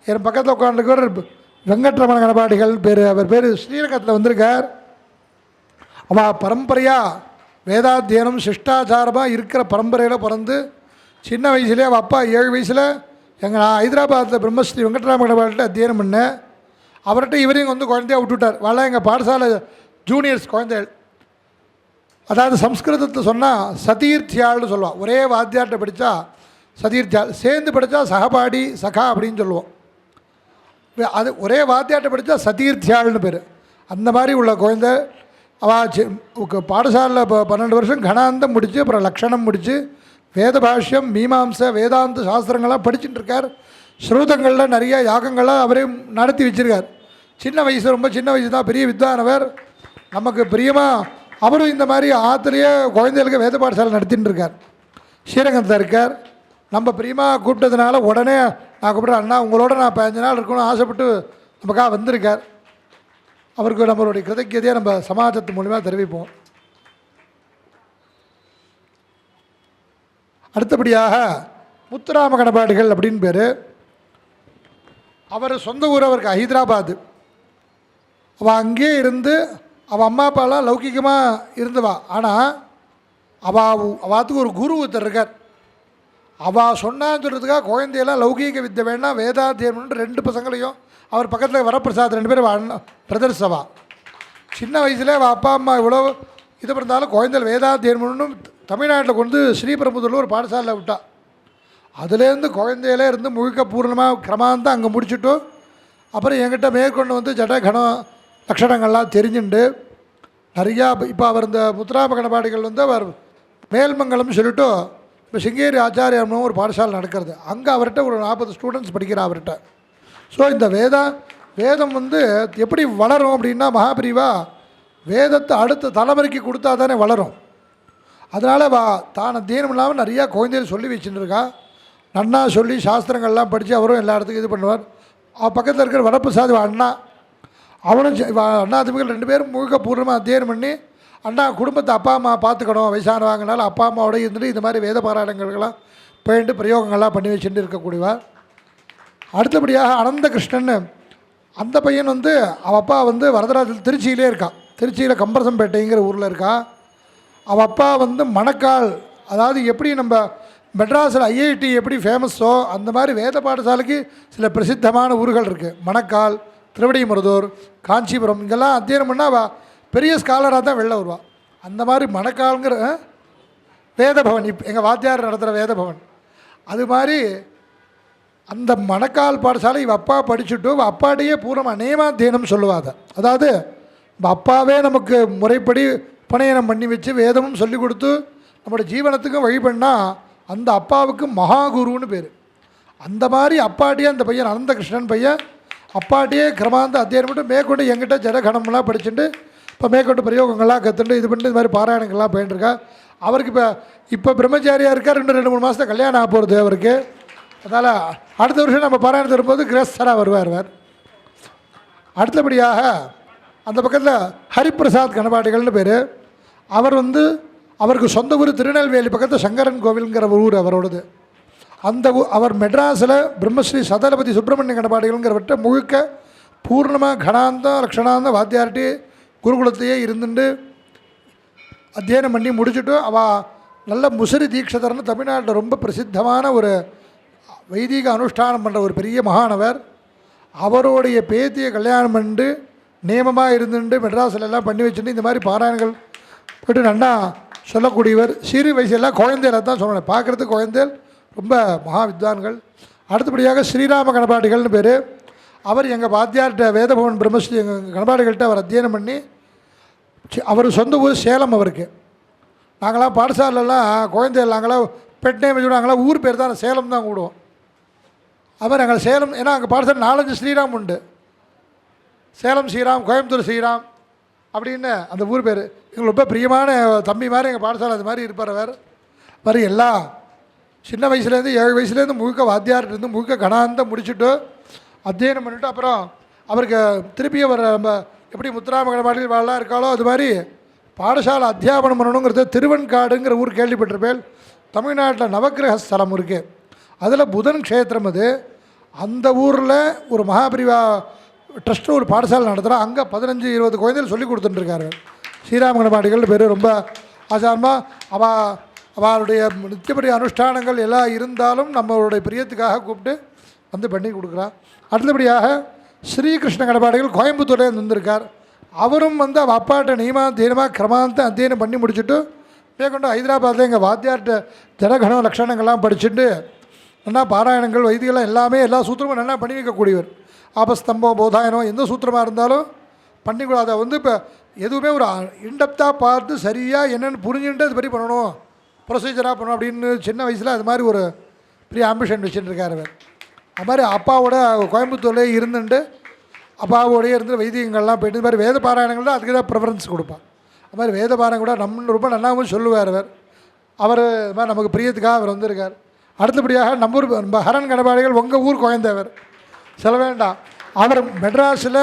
என் பக்கத்தில் உட்காந்துருக்கிற வெங்கட்ரமண கணபாடிகள் பேர், அவர் பேர் ஸ்ரீரங்கத்தில் வந்திருக்கார். அவள் பரம்பரையாக வேதாத்தியனம் சிஷ்டாச்சாரமாக இருக்கிற பரம்பரையில் பிறந்து சின்ன வயசுலேயே அவள் அப்பா 7 வயசில் நான் ஹைதராபாத்தில் பிரம்மஸ்ரீ வெங்கட்ராம கணபாடிகிட்ட அத்தியனம் பண்ணேன். அவர்கிட்ட இவரையும் வந்து குழந்தையாக விட்டுவிட்டார். வாழ எங்கள் பாடசாலை ஜூனியர்ஸ் குழந்தைகள், அதாவது சம்ஸ்கிருதத்தை சொன்னால் சதீர்த்தியாள்னு சொல்லுவாள். ஒரே வாத்தியார்கிட்ட படித்தா சதீர்த்தியாள், சேர்ந்து படித்தா சகபாடி சகா அப்படின்னு சொல்லுவோம். அது ஒரே வாத்தியார்கிட்ட படித்தா சதீர்த்தியாள்னு பேர். அந்த மாதிரி உள்ள குழந்தை அவள் பாடசாலையில் இப்போ 12 வருஷம் கணாந்தம் முடித்து அப்புறம் லக்ஷணம் முடித்து வேத பாஷ்யம் மீமாம்சை வேதாந்த சாஸ்திரங்கள்லாம் படிச்சுட்டு இருக்கார். ஸ்ரூதங்களில் நிறைய யாகங்கள்லாம் அவரையும் நடத்தி வச்சுருக்கார். சின்ன வயசு, ரொம்ப சின்ன வயசு தான், பெரிய வித்வானவர். நமக்கு பிரியமாக அவரும் இந்த மாதிரி ஆற்றுலேயே குழந்தைகளுக்கு வேத பாடசாலை நடத்தின்னு இருக்கார். ஸ்ரீரங்கத்தில் இருக்கார். நம்ம பிரியமாக கூப்பிட்டதுனால உடனே நான் கூப்பிட்றேன், அண்ணா உங்களோட நான் 15 நாள் இருக்கணும்னு ஆசைப்பட்டு நமக்காக வந்திருக்கார். அவருக்கு நம்மளுடைய கிருதஜ்ஞதையை நம்ம சமாஜத்து மூலிமா தெரிவிப்போம். அடுத்தபடியாக முத்துராம கணபாடிகள் அப்படின்னு பேர். அவர் சொந்த ஊர் அவருக்கு ஹைதராபாத்து. அவள் அங்கேயே இருந்து அவள் அம்மா அப்பாலாம் லௌகிகமாக இருந்தவா. ஆனால் அவாத்துக்கு ஒரு குரு ஒருத்தர் இருக்கார். அவள் சொன்னான்னு சொல்கிறதுக்காக குழந்தையெல்லாம் லௌகீக வித்தை வேணால் வேதாத்தியம்னு 2 பசங்களையும் அவர் பக்கத்தில் வரப்பிரசாத் 2 பேரும் பிரதர்ஸ். அவள் சின்ன வயசில் அவள் அப்பா அம்மா இவ்வளோ இது பண்ணாலும் குழந்தைகள் வேதாத்தியம்னு தமிழ்நாட்டில் கொண்டு ஸ்ரீபெரும்புதூரில் ஒரு பாடசாலையில் விட்டா. அதுலேருந்து குழந்தையிலே இருந்து முழுக்க பூர்ணமாக கிரமாந்தான் அங்கே முடிச்சுட்டு அப்புறம் என்கிட்ட மேற்கொண்டு வந்து ஜட கணம் லக்ஷணங்கள்லாம் தெரிஞ்சுண்டு நிறையா. இப்போ அவர் இந்த முத்துராம கணபாடிகள் வந்து அவர் மேல்மங்கலம் சொல்லிட்டு இப்போ சிங்கேரி ஆச்சாரியம்னு ஒரு பாடசாலை நடக்கிறது. அங்கே அவர்கிட்ட ஒரு 40 ஸ்டூடெண்ட்ஸ் படிக்கிறா அவர்கிட்ட. ஸோ இந்த வேதம் வந்து எப்படி வளரும் அப்படின்னா, மகாபிரிவா வேதத்தை அடுத்த தலைமுறைக்கு கொடுத்தா தானே வளரும். அதனால் தான் அத்தியனம் இல்லாமல் நிறையா குழந்தைகள் சொல்லி வச்சுருக்கா. நன்னா சொல்லி சாஸ்திரங்கள்லாம் படித்து அவரும் எல்லா இடத்துக்கும் இது பண்ணுவார். பக்கத்தில் இருக்கிற வரப்பிரசாத் அண்ணா, அவனும் அண்ணா தம்பிகள் 2 பேரும் முழுக்க பூர்வமாக அத்தியனம் பண்ணி அண்ணா குடும்பத்தை அப்பா அம்மா பார்த்துக்கணும், வயசானவாங்கனால அப்பா அம்மாவோட இருந்துட்டு இந்த மாதிரி வேத பாராயணங்களுக்கெல்லாம் போயிட்டு பிரயோகங்கள்லாம் பண்ணி வச்சுட்டு இருக்கக்கூடியவா. அடுத்தபடியாக அனந்த கிருஷ்ணன், அந்த பையன் வந்து அவள் அப்பா வந்து வரதராஜத்தில் திருச்சியிலே இருக்கான். திருச்சியில் கம்பரசம்பேட்டைங்கிற ஊரில் இருக்கா. அவள் அப்பா வந்து மணக்கால், அதாவது எப்படி நம்ம மெட்ராஸில் ஐஐடி எப்படி ஃபேமஸோ அந்த மாதிரி வேத பாடசாலைக்கு சில பிரசித்தமான ஊர்கள் இருக்குது. மணக்கால், திருவடிமருதூர், காஞ்சிபுரம், இங்கெல்லாம் அத்தியனம் பண்ணால் அவள் பெரிய ஸ்காலராக தான் வெளில வருவாள். அந்த மாதிரி மணக்கால்ங்கிற வேதபவன், இப்போ எங்கள் வாத்தியார் நடத்துகிற வேதபவன், அது மாதிரி அந்த மணக்கால் பாடசாலை இவள் அப்பா படிச்சுட்டு அப்பாட்டையே பூர்ணமாக நேமாத்தியனம் சொல்லுவாங்க. அதாவது அப்பாவே நமக்கு முறைப்படி உபநயனம் பண்ணி வச்சு வேதமும் சொல்லிக் கொடுத்து நம்மளோட ஜீவனத்துக்கும் வழி பண்ணால் அந்த அப்பாவுக்கு மகாகுருன்னு பேர். அந்த மாதிரி அப்பாட்டியே அந்த பையன் அனந்த கிருஷ்ணன் பையன் அப்பாட்டியே கிரமாந்த அத்தியனம் பண்ணிட்டு மேற்கொண்டு எங்கிட்ட ஜடகணம்லாம் படிச்சுட்டு இப்போ மேற்கொண்டு பிரயோகங்கள்லாம் கற்றுட்டு இது பண்ணிட்டு இது மாதிரி பாராயணங்கள்லாம் போயிட்டுருக்கா. அவருக்கு இப்போ பிரம்மச்சாரியாக இருக்கார். 2-3 மாதத்தை கல்யாணம் ஆக போகிறது அவருக்கு. அதனால் அடுத்த வருஷம் நம்ம பாராயணம் வரும்போது கிரஸ்தராக வருவார். அடுத்தபடியாக அந்த பக்கத்தில் ஹரிபிரசாத் கணபாடிகள்னு பேர். அவர் வந்து அவருக்கு சொந்த ஊர் திருநெல்வேலி பக்கத்தில் சங்கரன் கோவிலுங்கிற ஊர் அவரோடது. அந்த அவர் மெட்ராஸில் பிரம்மஸ்ரீ சதலபதி சுப்பிரமணிய கணபாடிகள்ங்கிறவர்கிட்ட முழுக்க பூர்ணமாக கணாந்தம் லக்ஷணாந்தம் வாத்தியார்ட்டி குருகுலத்தையே இருந்துட்டு அத்தியனம் பண்ணி முடிச்சுட்டு அவள் நல்ல முசிறி தீட்சிதர்னு தமிழ்நாட்டில் ரொம்ப பிரசித்தமான ஒரு வைதிக அனுஷ்டானம் பண்ணுற ஒரு பெரிய மகானவர். அவருடைய பேத்தியை கல்யாணம் பண்ணிட்டு நியமமாக இருந்துட்டு மெட்ராஸில் எல்லாம் பண்ணி வச்சுட்டு இந்த மாதிரி பாராயணங்கள் போய்ட்டு நன்னா சொல்லக்கூடியவர். சிறு வயசெல்லாம் குழந்தையில தான் சொல்லணும், பார்க்குறதுக்கு குழந்தைகள் ரொம்ப மகா வித்வான்கள். அடுத்தபடியாக ஸ்ரீராம கணபாடிகள்னு பேர். அவர் எங்கள் வாத்தியார்கிட்ட வேதபவன் பிரம்மஸ்ரீ எங்கள் கணபாடிகள்கிட்ட அவர் அத்தியனம் பண்ணி அவர் சொந்த ஊர் சேலம். அவருக்கு நாங்களாம் பாடசாலெல்லாம் குழந்தைகள் நாங்களாம் பெட் நேம் வச்சு நாங்களாம் ஊர் பேர் தான் சேலம் தான் கூடுவோம். அவர் எங்கள் சேலம், ஏன்னா அங்கே பாடசாலை 4-5 ஸ்ரீராம் உண்டு. சேலம் ஸ்ரீராம், கோயம்புத்தூர் ஸ்ரீராம் அப்படின்னு அந்த ஊர் பேர். எங்களுக்கு ரொம்ப பிரியமான தம்பி மாதிரி எங்கள் பாடசாலை அது மாதிரி இருப்பார். அவர் மாதிரி எல்லாம் சின்ன வயசுலேருந்து 7 வயசுலேருந்து முழுக்க வாத்தியார்ட்டு இருந்து முழுக்க கணாந்தம் முடிச்சுட்டு அத்தியனம் பண்ணிவிட்டு அப்புறம் அவருக்கு திருப்பி அவர் நம்ம எப்படி முத்துராமகணபாடியில் வாழலாம் இருக்காளோ அது மாதிரி பாடசாலை அத்தியாபனம் பண்ணணுங்கிறது திருவெண்காடுங்கிற ஊர் கேள்விப்பட்டிருப்பேன். தமிழ்நாட்டில் நவக்கிரக ஸ்தலம் இருக்குது. அதில் புதன் க்ஷேத்திரம் அது. அந்த ஊரில் ஒரு மகாபிரிவா ட்ரஸ்ட்டு ஒரு பாடசாலை நடத்துகிறோம். அங்கே 15-20 குழந்தைகள் சொல்லி கொடுத்துட்டுருக்காரு. ஸ்ரீராமகணபாடிகள் பேர் ரொம்ப ஆச்சாரமாக அவளுடைய நித்தியப்படி அனுஷ்டானங்கள் எல்லாம் இருந்தாலும் நம்மளுடைய பிரியத்துக்காக கூப்பிட்டு வந்து பண்ணி கொடுக்குறான். அடுத்தபடியாக ஸ்ரீகிருஷ்ண கணபாடிகள் கோயம்புத்தூர்லேயே வந்திருக்கார். அவரும் வந்து அவள் அப்பாட்ட நியமாந்தீனமாக கிரமாந்த அத்தியனம் பண்ணி முடிச்சுட்டு மேற்கொண்டு ஹைதராபாத்தில் எங்கள் வாத்தியார்கிட்ட ஜனகண லட்சணங்கள்லாம் படிச்சுட்டு நல்லா பாராயணங்கள் வைத்தியெல்லாம் எல்லாமே எல்லா சூத்திரமும் நல்லா பண்ணி வைக்கக்கூடியவர். ஆபஸ்தம்பம் போதாயனம் எந்த சூத்திரமாக இருந்தாலும் பண்ணிக்கூடாது. அதை வந்து இப்போ எதுவுமே ஒரு இன்டெப்த்தாக பார்த்து சரியாக என்னென்னு புரிஞ்சுட்டு அது படி பண்ணணும், ப்ரொசீஜராக பண்ணணும் அப்படின்னு சின்ன வயசில் அது மாதிரி ஒரு பெரிய ஆம்பிஷன் வச்சுட்டுருக்கார் அவர். அது மாதிரி அப்பாவோட கோயம்புத்தூர்லேயே இருந்துட்டு அப்பாவோடையே இருந்து வைத்தியங்கள்லாம் போயிட்டு இது மாதிரி வேத பாராயணங்கள் தான் அதுக்கு தான் ப்ரிஃபரன்ஸ் கொடுப்பான். அது மாதிரி வேத பாராயணம் கூட நம்ம ரொம்ப நல்லாவும் சொல்லுவார் அவர். அவர் இது மாதிரி நமக்கு பிரியத்துக்காக அவர் வந்திருக்கார். அடுத்தபடியாக நம்ம ஹரன் கணபாடிகள் உங்கள் ஊர் குழந்தைவர் சொல்ல வேண்டாம். அவர் மெட்ராஸில்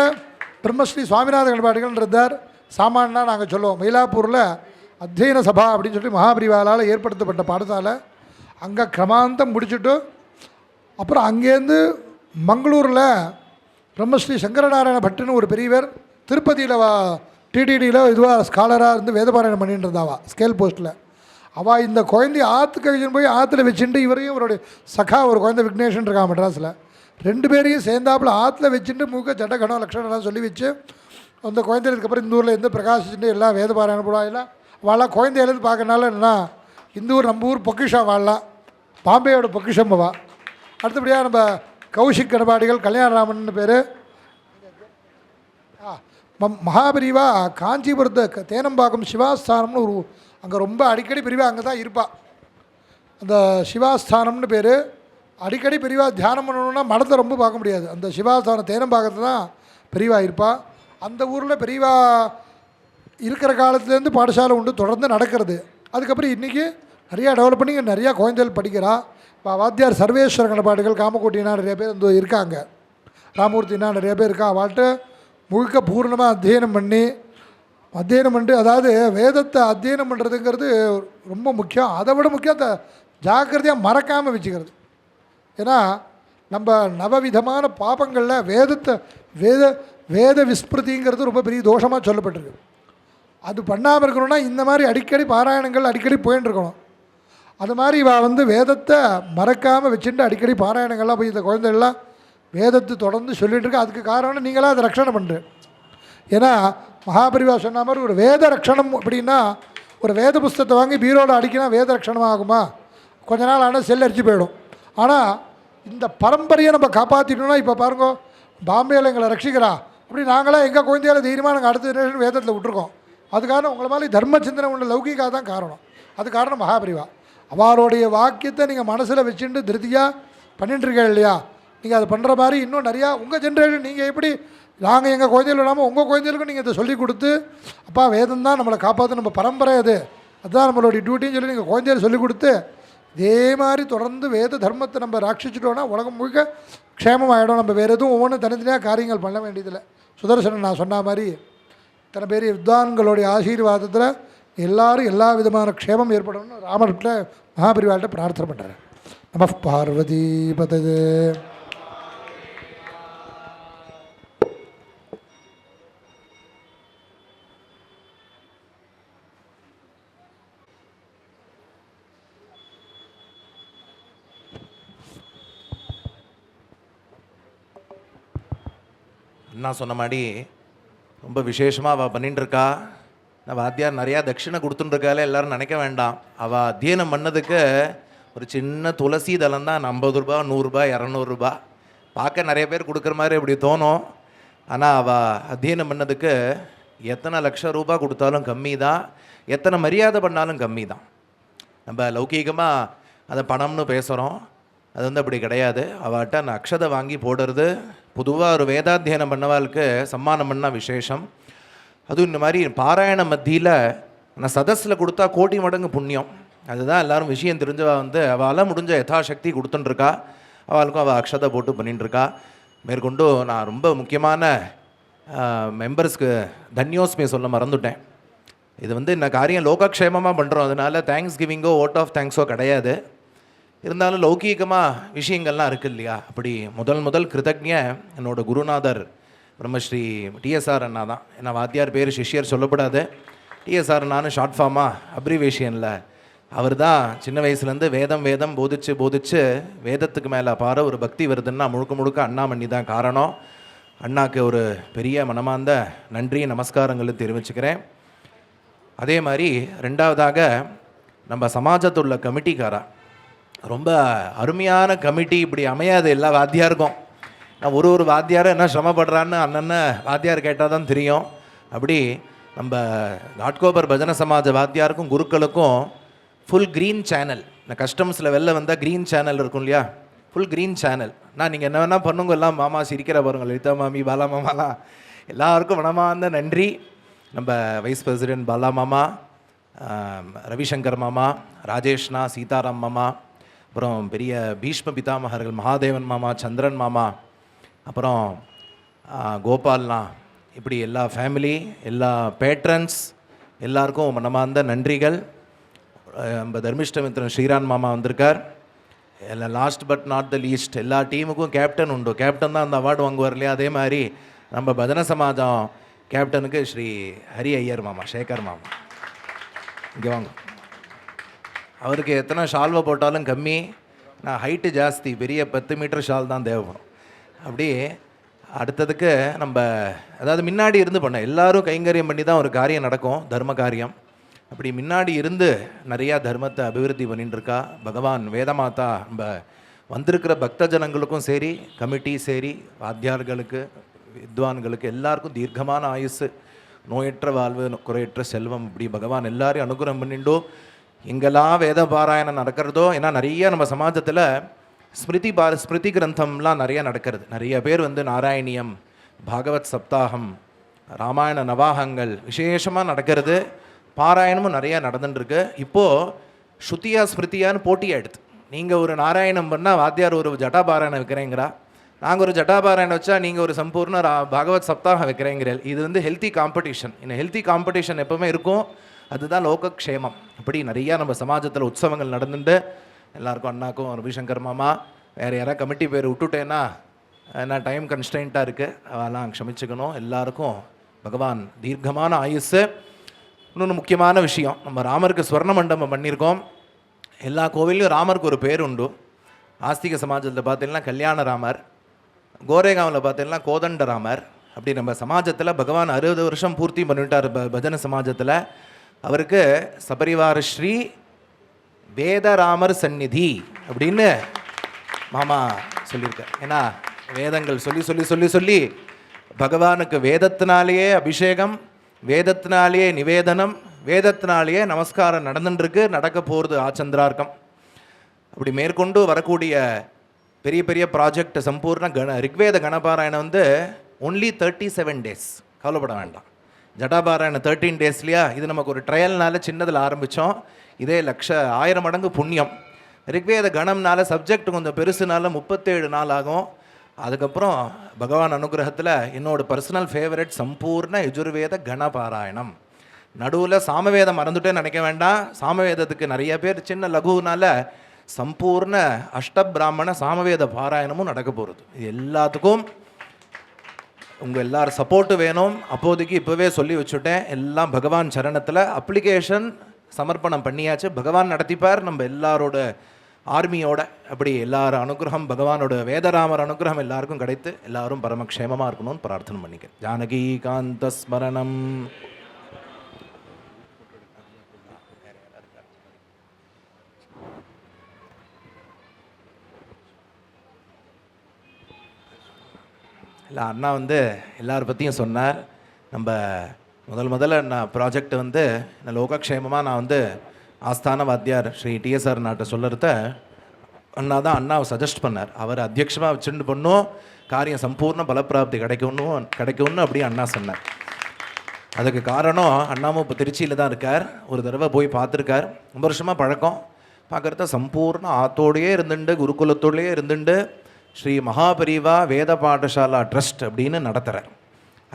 பிரம்மஸ்ரீ சுவாமிநாத கணபாடிகள் இருந்தார். சாமான்னா நாங்கள் சொல்லுவோம். மயிலாப்பூரில் அத்தியன சபா அப்படின்னு சொல்லி மகாபிரிவாலால் ஏற்படுத்தப்பட்ட பாடசாலை. அங்கே கிரமாந்தம் முடிச்சுட்டு அப்புறம் அங்கேருந்து மங்களூரில் பிரம்மஸ்ரீ சங்கரநாராயண பட்டுன்னு ஒரு பெரியவர் திருப்பதியில் டிடிடியில் இதுவாக ஸ்காலராக இருந்து வேதபாராயணம் பண்ணிட்டு இருந்தாவா ஸ்கேல் போஸ்ட்டில். அவள் இந்த குழந்தைய ஆற்றுக்கு கழிச்சுன்னு போய் ஆற்றுல வச்சுட்டு இவரையும் அவருடைய சகா ஒரு குழந்தை விக்னேஷன் இருக்கான் மெட்ராஸில். 2 பேரையும் சேர்ந்தாப்புல ஆற்றுல வச்சுட்டு மூக்க ஜட கணம் லட்சணம்லாம் சொல்லி வச்சு அந்த குழந்தைகளுக்கப்புறம் இந்த ஊரில் இருந்து பிரகாசிச்சுட்டு எல்லாம் வேத பாராயணம் போடுவாங்கலாம். வாழலாம் குழந்தையிலேருந்து பார்க்கறனால என்னென்னா இந்த ஊர் நம்ம ஊர் பொக்கிஷம் வாழலாம், பாம்பேயோட பொக்கிஷம் வா. அடுத்தபடியாக நம்ம கௌஷிக் கணபாடிகள் கல்யாணராமன் பேர். மகாபிரிவா காஞ்சிபுரத்து தேனம்பாக்கம் சிவாஸ்தானம்னு ஒரு அங்கே ரொம்ப அடிக்கடி பிரிவா அங்கே தான் இருப்பாள். அந்த சிவாஸ்தானம்னு பேர். அடிக்கடி பெரியவா தியானம் பண்ணணுன்னா மடத்தை ரொம்ப பார்க்க முடியாது. அந்த சிவாஸ்தானம் தேனம்பாக்கத்தை தான் பெரியவா இருப்பாள். அந்த ஊரில் பெரியவா இருக்கிற காலத்துலேருந்து பாடசாலை உண்டு தொடர்ந்து நடக்கிறது. அதுக்கப்புறம் இன்றைக்கி நிறையா டெவலப் பண்ணி நிறையா குழந்தைகள் படிக்கிறா. இப்போ வாத்தியார் சர்வேஸ்வர கணபாடுகள் காமக்கோட்டினா நிறைய பேர் இந்த இருக்காங்க, ராமூர்த்தினா நிறைய பேர் இருக்கா. அவள்கிட்ட முழுக்க பூர்ணமாக அத்தியனம் பண்ணி அதாவது வேதத்தை அத்தியனம் பண்ணுறதுங்கிறது ரொம்ப முக்கியம். அதை விட முக்கியம் அந்த ஜாக்கிரதையாக மறக்காமல் வச்சுக்கிறது. ஏன்னா நம்ம நவவிதமான பாபங்களில் வேத விஸ்மிருதிங்கிறது ரொம்ப பெரிய தோஷமாக சொல்லப்பட்டிருக்கு. அது பண்ணாமல் இருக்கணும்னா இந்த மாதிரி அடிக்கடி பாராயணங்கள் அடிக்கடி போயின்னு இருக்கணும். அது மாதிரி இவள் வந்து வேதத்தை மறக்காமல் வச்சுட்டு அடிக்கடி பாராயணங்கள்லாம் போய் இந்த குழந்தைகள்லாம் வேதத்தை தொடர்ந்து சொல்லிகிட்டு இருக்கா. அதுக்கு காரணம் நீங்களாம் அதை ரட்சணை பண்ணுறேன். ஏன்னா மகாபரிவா சொன்ன மாதிரி ஒரு வேத ரட்சணம் அப்படின்னா ஒரு வேத புஸ்தகத்தை வாங்கி பீரோவில் அடிக்கினா வேத ரட்சணம் ஆகுமா? கொஞ்ச நாள் ஆனால் செல் அடிச்சு போயிடும். ஆனால் இந்த பரம்பரையை நம்ம காப்பாற்றிட்டோம்னா இப்போ பாருங்க, பாம்பேயில் எங்களை ரட்சிக்கிறா அப்படி நாங்களாம் எங்கள் குழந்தையால் தைரியமாக நாங்கள் அடுத்த ஜெனரேஷன் வேதத்தில் விட்டுருக்கோம். அது காரணம் உங்களை மாதிரி தர்ம சிந்தனை உள்ள லௌகிக்காக தான் காரணம். அது காரணம் மகாபரிவா. அவருடைய வாக்கியத்தை நீங்கள் மனசில் வச்சுட்டு திருப்தியாக பண்ணிட்டுருக்கீங்க இல்லையா? நீங்கள் அதை பண்ணுற மாதிரி இன்னும் நிறையா உங்கள் ஜென்ரேஷன் நீங்கள் எப்படி நாங்கள் எங்கள் குழந்தைகள் இல்லாமல் உங்கள் குழந்தைகளுக்கும் நீங்கள் இதை சொல்லிக் கொடுத்து அப்பா வேதம் தான் நம்மளை காப்பாற்று, நம்ம பரம்பரை அதுதான் நம்மளுடைய டியூட்டின்னு சொல்லி நீங்கள் குழந்தைகள் சொல்லிக் கொடுத்து இதே மாதிரி தொடர்ந்து வேத தர்மத்தை நம்ம ராட்சிச்சிட்டோன்னா உலகம் முழுக்க க்ஷேமமாகிடும். நம்ம வேறு எதுவும் ஒவ்வொன்றும் தனித்தனியாக காரியங்கள் பண்ண வேண்டியதில்லை. சுதர்சனன் நான் சொன்ன மாதிரி இத்தனை பேர் வித்வான்களுடைய ஆசீர்வாதத்தில் எல்லாரும் எல்லா விதமான க்ஷேமம் ஏற்படணும்னு ராமர்கிட்ட மகாபரிவாள்கிட்ட பிரார்த்தனை பண்ணுறேன். நம பார்வதி பதது. அண்ணா சொன்ன மாதிரி ரொம்ப விசேஷமாக அவள் பண்ணிட்டு இருக்கா. வாத்தியார் நிறையா தட்சிணை கொடுத்துட்டுருக்காலே எல்லோரும் நினைக்க வேண்டாம். அவள் அத்தியனம் பண்ணதுக்கு ஒரு சின்ன துளசி தளம் தான் 50 ரூபா 100 ரூபா 200 ரூபா பார்க்க நிறைய பேர் கொடுக்குற மாதிரி இப்படி தோணும். ஆனால் அவள் அத்தியனம் பண்ணதுக்கு எத்தனை லட்சம் ரூபா கொடுத்தாலும் கம்மி தான், எத்தனை மரியாதை பண்ணாலும் கம்மி தான். நம்ம லௌகீகமாக அதை பணம்னு பேசுகிறோம், அது வந்து அப்படி கிடையாது. அவள்கிட்ட அந்த அக்ஷதை வாங்கி போடுறது பொதுவாக ஒரு வேதாத்தியனம் பண்ணவாளுக்கு சம்மானம் பண்ணால் விசேஷம். அதுவும் இந்த மாதிரி பாராயண மத்தியில் நான் சதஸில் கொடுத்தா கோடி மடங்கு புண்ணியம். அதுதான் எல்லோரும் விஷயம் தெரிஞ்சவா வந்து அவளால் முடிஞ்ச யதாசக்தி கொடுத்துட்டுருக்கா. அவளுக்கும் அவள் அக்ஷதை போட்டு பண்ணிட்டுருக்கா. மேற்கொண்டு நான் ரொம்ப முக்கியமான மெம்பர்ஸ்க்கு தன்யோஸ்மே சொல்ல மறந்துட்டேன். இது வந்து இந்த காரியம் லோகக்ஷேமமாக பண்ணுறோம், அதனால் தேங்க்ஸ் கிவிங்கோ ஓட் ஆஃப் தேங்க்ஸோ கிடையாது. இருந்தாலும் லௌகீகமாக விஷயங்கள்லாம் இருக்குது இல்லையா? அப்படி முதல் கிருதஜ்ஞ என்னோட குருநாதர் பிரம்மஸ்ரீ டிஎஸ்ஆர் அண்ணா தான். ஏன்னா வாத்தியார் பேர் சிஷ்யர் சொல்லப்படாது. டிஎஸ்ஆர் அண்ணான்னு ஷார்ட் ஃபார்மாக அப்ரிவேஷனில் அவர் தான் சின்ன வயசுலேருந்து வேதம் போதிச்சு வேதத்துக்கு மேலே பார ஒரு பக்தி வருதுன்னா முழுக்க அண்ணாமணி தான் காரணம். அண்ணாக்கு ஒரு பெரிய மனமார்ந்த நன்றி நமஸ்காரங்களும் தெரிவிச்சுக்கிறேன். அதே மாதிரி ரெண்டாவதாக நம்ம சமாஜத்துள்ள கமிட்டிக்காரா, ரொம்ப அருமையான கமிட்டி. இப்படி அமையாது எல்லா வாத்தியாருக்கும். நான் ஒரு வாத்தியாரும் என்ன சிரமப்படுறான்னு அண்ணன் வாத்தியார் கேட்டால் தான் தெரியும். அப்படி நம்ம Ghatkopar பஜன Samaja வாத்தியாருக்கும் குருக்களுக்கும் full green channel. இந்த கஸ்டம்ஸில் வெளில வந்தால் க்ரீன் சேனல் இருக்கும் இல்லையா? Full green channel. நான் நீங்கள் என்ன வேணால் பண்ணுங்க, எல்லாம் மாமா சிரிக்கிற பாருங்க, லலிதா மாமி, பாலா மாமாலாம் எல்லாருக்கும் மனமார்ந்த நன்றி. நம்ம வைஸ் பிரசிடென்ட் பாலா மாமா, ரவிசங்கர் மாமா, ராஜேஷ்னா, சீதாராம் மாமா, அப்புறம் பெரிய பீஷ்ம பிதாமகர்கள் மகாதேவன் மாமா, சந்திரன் மாமா, அப்புறம் கோபால்னா, இப்படி எல்லா ஃபேமிலி, எல்லா பேட்ரன்ஸ் எல்லாருக்கும் மனமார்ந்த நன்றிகள். நம்ம தர்மிஷ்டமித்திரன் ஸ்ரீரான் மாமா வந்திருக்கார். எல்லாம் last but not the least, எல்லா டீமுக்கும் கேப்டன் உண்டு. கேப்டன் தான் அந்த அவார்டு வாங்குவார் இல்லையா? அதே மாதிரி நம்ம பஜன சமாஜம் கேப்டனுக்கு ஸ்ரீ ஹரி ஐயர் மாமா, சேகர் மாமா, இங்கே வாங்க. அவருக்கு எத்தனை ஷால்வை போட்டாலும் கம்மி. நான் ஹைட்டு ஜாஸ்தி, பெரிய 10 மீட்டர் ஷால் தான் தேவைப்படும். அப்படி அடுத்ததுக்கு நம்ம அதாவது முன்னாடி இருந்து பண்ண எல்லாரும் கைங்கரியம் பண்ணி தான் ஒரு காரியம் நடக்கும், தர்ம காரியம். அப்படி முன்னாடி இருந்து நிறையா தர்மத்தை அபிவிருத்தி பண்ணிட்டுருக்கா பகவான் வேதமாதா. நம்ம வந்திருக்கிற பக்த ஜனங்களுக்கும் சரி, கமிட்டி சரி, வாத்தியார்களுக்கு, வித்வான்களுக்கு எல்லாருக்கும் தீர்க்கமான ஆயுசு, நோயற்ற வாழ்வு, குறையற்ற செல்வம், இப்படி பகவான் எல்லாரையும் அனுகிரகம் பண்ணிண்டோ. எங்கெல்லாம் வேத பாராயணம் நடக்கிறதோ, ஏன்னா நிறைய நம்ம சமாஜத்தில் ஸ்மிருதி கிரந்தம்லாம் நிறையா நடக்கிறது. நிறைய பேர் வந்து நாராயணியம், பாகவத் சப்தாகம், ராமாயண நவாகங்கள் விசேஷமாக நடக்கிறது. பாராயணமும் நிறையா நடந்துட்டுருக்கு. இப்போது ஸ்ருதியா ஸ்மிருதியான்னு போட்டியாகிடுது. நீங்கள் ஒரு நாராயணம் பண்ணால் வாத்தியார் ஒரு ஜட்டாபாராயணம் வைக்கிறேங்கிறா, நாங்கள் ஒரு ஜட்டாபாராயணம் வச்சா நீங்கள் ஒரு சம்பூர்ண பாகவத் சப்தாகம் வைக்கிறேங்கிறீர்கள். இது வந்து ஹெல்த்தி காம்படிஷன். இந்த ஹெல்த்தி காம்படிஷன் எப்போவுமே இருக்கும், அதுதான் லோகக்ஷேமம். அப்படி நிறையா நம்ம சமாஜத்தில் உற்சவங்கள் நடந்துட்டு எல்லாருக்கும், அண்ணாக்கும், ரவிசங்கர் மாமா, வேறு யாராவது கமிட்டி பேர் விட்டுட்டேன்னா ஏன்னா டைம் கன்ஸ்டன்ட்டாக இருக்குது, அதெல்லாம் க்ஷமிச்சுக்கணும். எல்லாருக்கும் பகவான் தீர்க்கமான ஆயுசு. இன்னொன்று முக்கியமான விஷயம், நம்ம ராமருக்கு ஸ்வர்ண மண்டபம் பண்ணியிருக்கோம். எல்லா கோவிலையும் ராமருக்கு ஒரு பேர் உண்டு. ஆஸ்திக சமாஜத்தில் பார்த்தீங்கன்னா கல்யாண ராமர், கோரேகாவில் பார்த்தீங்கன்னா கோதண்ட ராமர். அப்படி நம்ம சமாஜத்தில் பகவான் 60 வருஷம் பூர்த்தி பண்ணிவிட்டார் பஜன சமாஜத்தில். அவருக்கு சபரிவார ஸ்ரீ வேதராமர் சந்நிதி அப்படின்னு மாமா சொல்லியிருக்கார். ஏன்னா வேதங்கள் சொல்லி சொல்லி சொல்லி சொல்லி பகவானுக்கு வேதத்தினாலேயே அபிஷேகம், வேதத்தினாலேயே நிவேதனம், வேதத்தினாலேயே நமஸ்காரம் நடந்துட்டுருக்கு, நடக்க போகிறது ஆச்சந்திரார்க்கம். அப்படி மேற்கொண்டு வரக்கூடிய பெரிய பெரிய ப்ராஜெக்ட் சம்பூர்ண ரிக்வேத கணபாராயணம் வந்து ஒன்லி 37 days. கவலைப்பட வேண்டாம். ஜட்டாபாராயணம் 13 days இல்லையா? இது நமக்கு ஒரு ட்ரையல்னால சின்னதில் ஆரம்பித்தோம். இதே 1000 மடங்கு புண்ணியம். ரிக்வேத கணம்னால சப்ஜெக்ட் கொஞ்சம் பெருசுனால 37 நாள் ஆகும். அதுக்கப்புறம் பகவான் அனுகிரகத்தில் என்னோட பர்சனல் ஃபேவரட் சம்பூர்ண யஜுர்வேத கணபாராயணம். நடுவில் சாமவேதம் மறந்துட்டேன்னு நினைக்க வேண்டாம். சாமவேதத்துக்கு நிறைய பேர் சின்ன லகுனால சம்பூர்ண அஷ்டபிராமண சாமவேத பாராயணமும் நடக்க போகிறது. இது எல்லாத்துக்கும் உங்கள் எல்லாரும் சப்போர்ட்டு வேணும். அப்போதைக்கு இப்போவே சொல்லி வச்சுட்டேன், எல்லாம் பகவான் சரணத்தில் அப்ளிகேஷன் சமர்ப்பணம் பண்ணியாச்சு. பகவான் நடத்திப்பார் நம்ம எல்லாரோட ஆர்மியோட. அப்படி எல்லாரும் அனுகிரகம், பகவானோட வேதராமர் அனுகிரகம் எல்லாருக்கும் கிடைத்து எல்லாரும் பரமக்ஷேமமாக இருக்கணும்னு பிரார்த்தனை பண்ணிக்கிறேன். ஜானகி காந்த ஸ்மரணம். இல்லை அண்ணா வந்து எல்லார பற்றியும் சொன்னார். நம்ம முதல்ல நான் ப்ராஜெக்ட் வந்து இந்த லோகக்ஷேமமாக நான் வந்து ஆஸ்தான வாத்தியார் ஸ்ரீ டிஎஸ்ஆர் நாட்டை சொல்லுறத அண்ணாவை சஜஸ்ட் பண்ணார். அவர் அத்தியட்சமாக வச்சுட்டு பண்ணும் காரியம் சம்பூர்ண பலப்பிராப்தி கிடைக்கும்னு அப்படியே அண்ணா சொன்னார். அதுக்கு காரணம் அண்ணாவும் இப்போ திருச்சியில் தான் இருக்கார். ஒரு தடவை போய் பார்த்துருக்கார். ரொம்ப வருஷமாக பழக்கம். பார்க்குறத சம்பூர்ண ஆத்தோடையே இருந்துட்டு, குருகுலத்தோடையே இருந்துட்டு, ஸ்ரீ மகாபரிவா வேத பாடசாலா ட்ரஸ்ட் அப்படின்னு நடத்துகிறார்.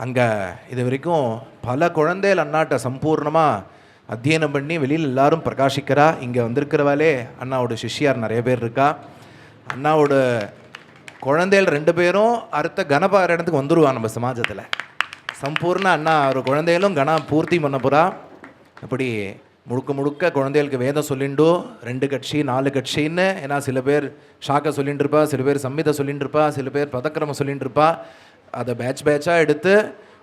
அங்கே இது வரைக்கும் பல குழந்தைகள் அண்ணாட்ட சம்பூர்ணமாக அத்தியனம் பண்ணி வெளியில் எல்லாரும் பிரகாசிக்கிறா. இங்கே வந்திருக்கிறவாலே அண்ணாவோட சிஷ்யார் நிறைய பேர் இருக்கா. அண்ணாவோட குழந்தைகள் 2 பேரும் அடுத்த கணபாராயணத்துக்கு வந்துடுவான் நம்ம சமாஜத்தில். சம்பூர்ண அண்ணா ஒரு குழந்தைகளும் கணா பூர்த்தி பண்ண போகிறா. அப்படி முழுக்க முழுக்க குழந்தைகளுக்கு வேதம் சொல்லிண்டோ 2 கட்சி 4 கட்சின்னு. ஏன்னா சில பேர் ஷாக்கை சொல்லிட்டு இருப்பா, சில பேர் சம்மிதை சொல்லிட்டு இருப்பா, சில பேர் பதக்கிரமம் சொல்லிட்டு இருப்பா. அதை பேட்சாக எடுத்து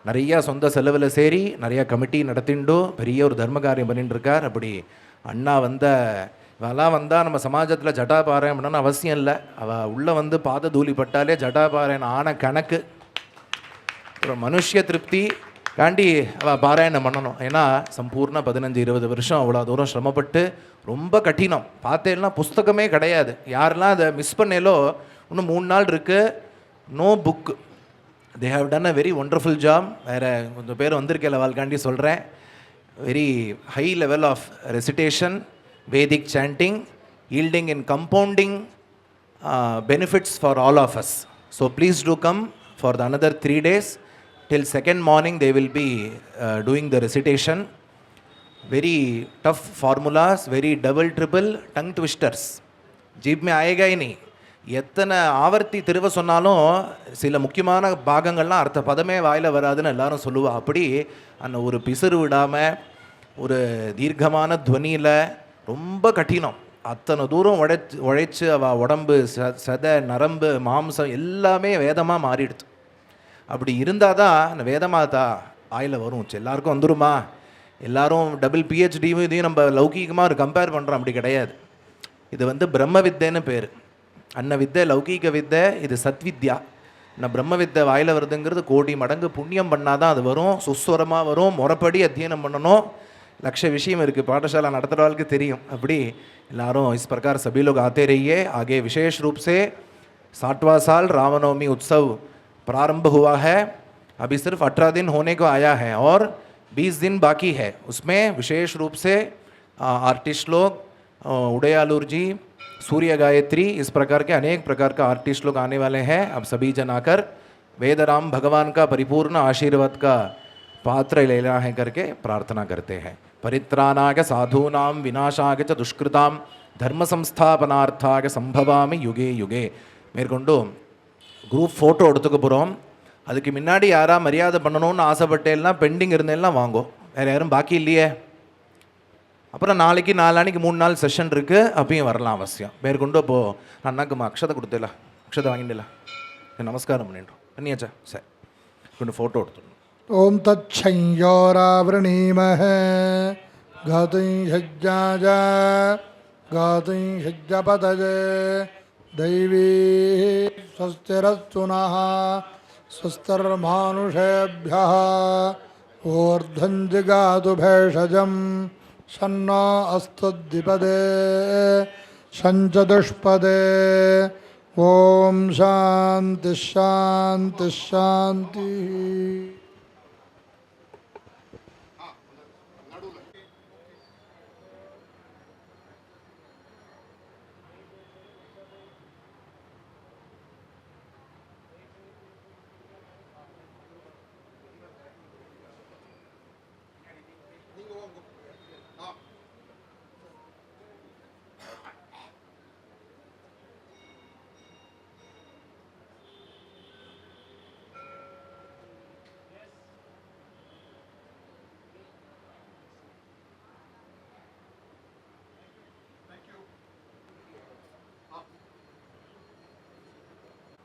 நிறையா சொந்த செலவில் சேரி நிறையா கமிட்டி நடத்திண்டோ பெரிய ஒரு தர்ம காரியம் பண்ணிட்டு இருக்கார். அப்படி அண்ணா இவெல்லாம் வந்தால் நம்ம சமாஜத்தில் ஜட்டாபாராயணம் பண்ணணும்னு அவசியம் இல்லை. அவள் உள்ளே வந்து பாத தூளி பட்டாலே ஜட்டாபாராயணம் ஆன கணக்கு. ஒரு மனுஷ திருப்தி காண்டி அவள் பாராயணம் பண்ணணும். ஏன்னா சம்பூர்ண 15-20 வருஷம் அவ்வளோ தூரம் சிரமப்பட்டு ரொம்ப கடினம். பார்த்தேன்னா புஸ்தகமே கிடையாது. யாரெல்லாம் அதை மிஸ் பண்ணேலோ இன்னும் 3 நாள் இருக்குது. No book. They have done a very wonderful job. வேறு கொஞ்சம் பேர் வந்திருக்கேன் வாழ்க்காண்டி சொல்கிறேன். Very high level of recitation, Vedic chanting, yielding in compounding benefits for all of us. So please do come for the another 3 days. Till 2nd morning they will be doing the recitation. Very tough formulas, very double triple tongue twisters. Jeep में आएगा ही नहीं. எத்தனை ஆவர்த்தி திருவ சொன்னாலும் சில முக்கியமான பாகங்கள்லாம் அர்த்த பதமே வாயில் வராதுன்னு எல்லாரும் சொல்லுவா. அப்படி அந்த ஒரு பிசுறு விடாமல் ஒரு தீர்க்கமான துவனியில் ரொம்ப கடினம். அத்தனை தூரம் உழைச்சி அவள் உடம்பு சதை நரம்பு மாம்சம் எல்லாமே வேதமாக மாறிடுது. அப்படி இருந்தால் தான் அந்த வேதமாதா ஆயில் வரும். எல்லாருக்கும் வந்துருமா? எல்லாரும் டபுள் பிஹெச்டியும் இதையும் நம்ம லௌகீகமாக ஒரு கம்பேர் பண்ணுறோம். அப்படி கிடையாது. இது பிரம்ம வித்தைன்னு பேர். அன்ன வித்தை லௌகீக வித்தை, இது சத்வித்யா. நான் பிரம்ம வித்தை வாயில் வருதுங்கிறது கோடி மடங்கு புண்ணியம் பண்ணால் தான் அது வரும். சுஸ்வரமாக வரும். முறைப்படி அத்தியனம் பண்ணணும். लक्ष्य विषय में पाठशाला नड़तवाल के तेरियम अभी एल्लारों इस प्रकार सभी लोग आते रहिए. आगे विशेष रूप से 60वां साल रामनवमी उत्सव प्रारंभ हुआ है. अभी सिर्फ 18 दिन होने को आया है और 20 दिन बाकी है. उसमें विशेष रूप से आर्टिस्ट लोग, उदयालूर जी, सूर्य गायत्री, इस प्रकार के अनेक प्रकार का आर्टिस्ट लोग आने वाले हैं. अब सभी जन आकर वेदराम भगवान का परिपूर्ण आशीर्वाद का पात्र लेना है करके प्रार्थना करते हैं. परित्राणाय साधूनां विनाशाय च दुष्कृतां धर्म संस्थापनार्थाय संभवामि युगे युगे. மேற்கொண்டு குரூப் ஃபோட்டோ எடுத்துக்க போகிறோம். அதுக்கு முன்னாடி யாரா மரியாதை பண்ணணும்னு ஆசைப்பட்டேன்னா பெண்டிங் இருந்தேன்னா வாங்கோ. வேறு யாரும் பாக்கி இல்லையே. அப்புறம் நாளைக்கு நாளானிக்கு 3 நாள் செஷன் இருக்குது. அப்பயும் வரலாம் அவசியம். மேற்கொண்டு இப்போது அண்ணாக்கு அக்ஷதை கொடுத்தேல, அக்ஷதை வாங்கிட்டேல, நமஸ்காரம் பண்ணிட்டோம். பண்ணியாச்சா? சரி, கொண்டு ஃபோட்டோ எடுத்துடணும். ओम तत्संयोरावृणीमहे गातुं यज्ञाय गातुं यज्ञपतये दैवी स्वस्तिरस्तु नः स्वस्तिर्मानुषेभ्यः ऊर्ध्वं जिगातु भेषजं शन्नो अस्तु द्विपदे शञ्चतुष्पदे. ओम शांति शांति शांति.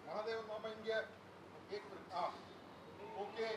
महादेव मामा इंगे एक मिनट. ओके.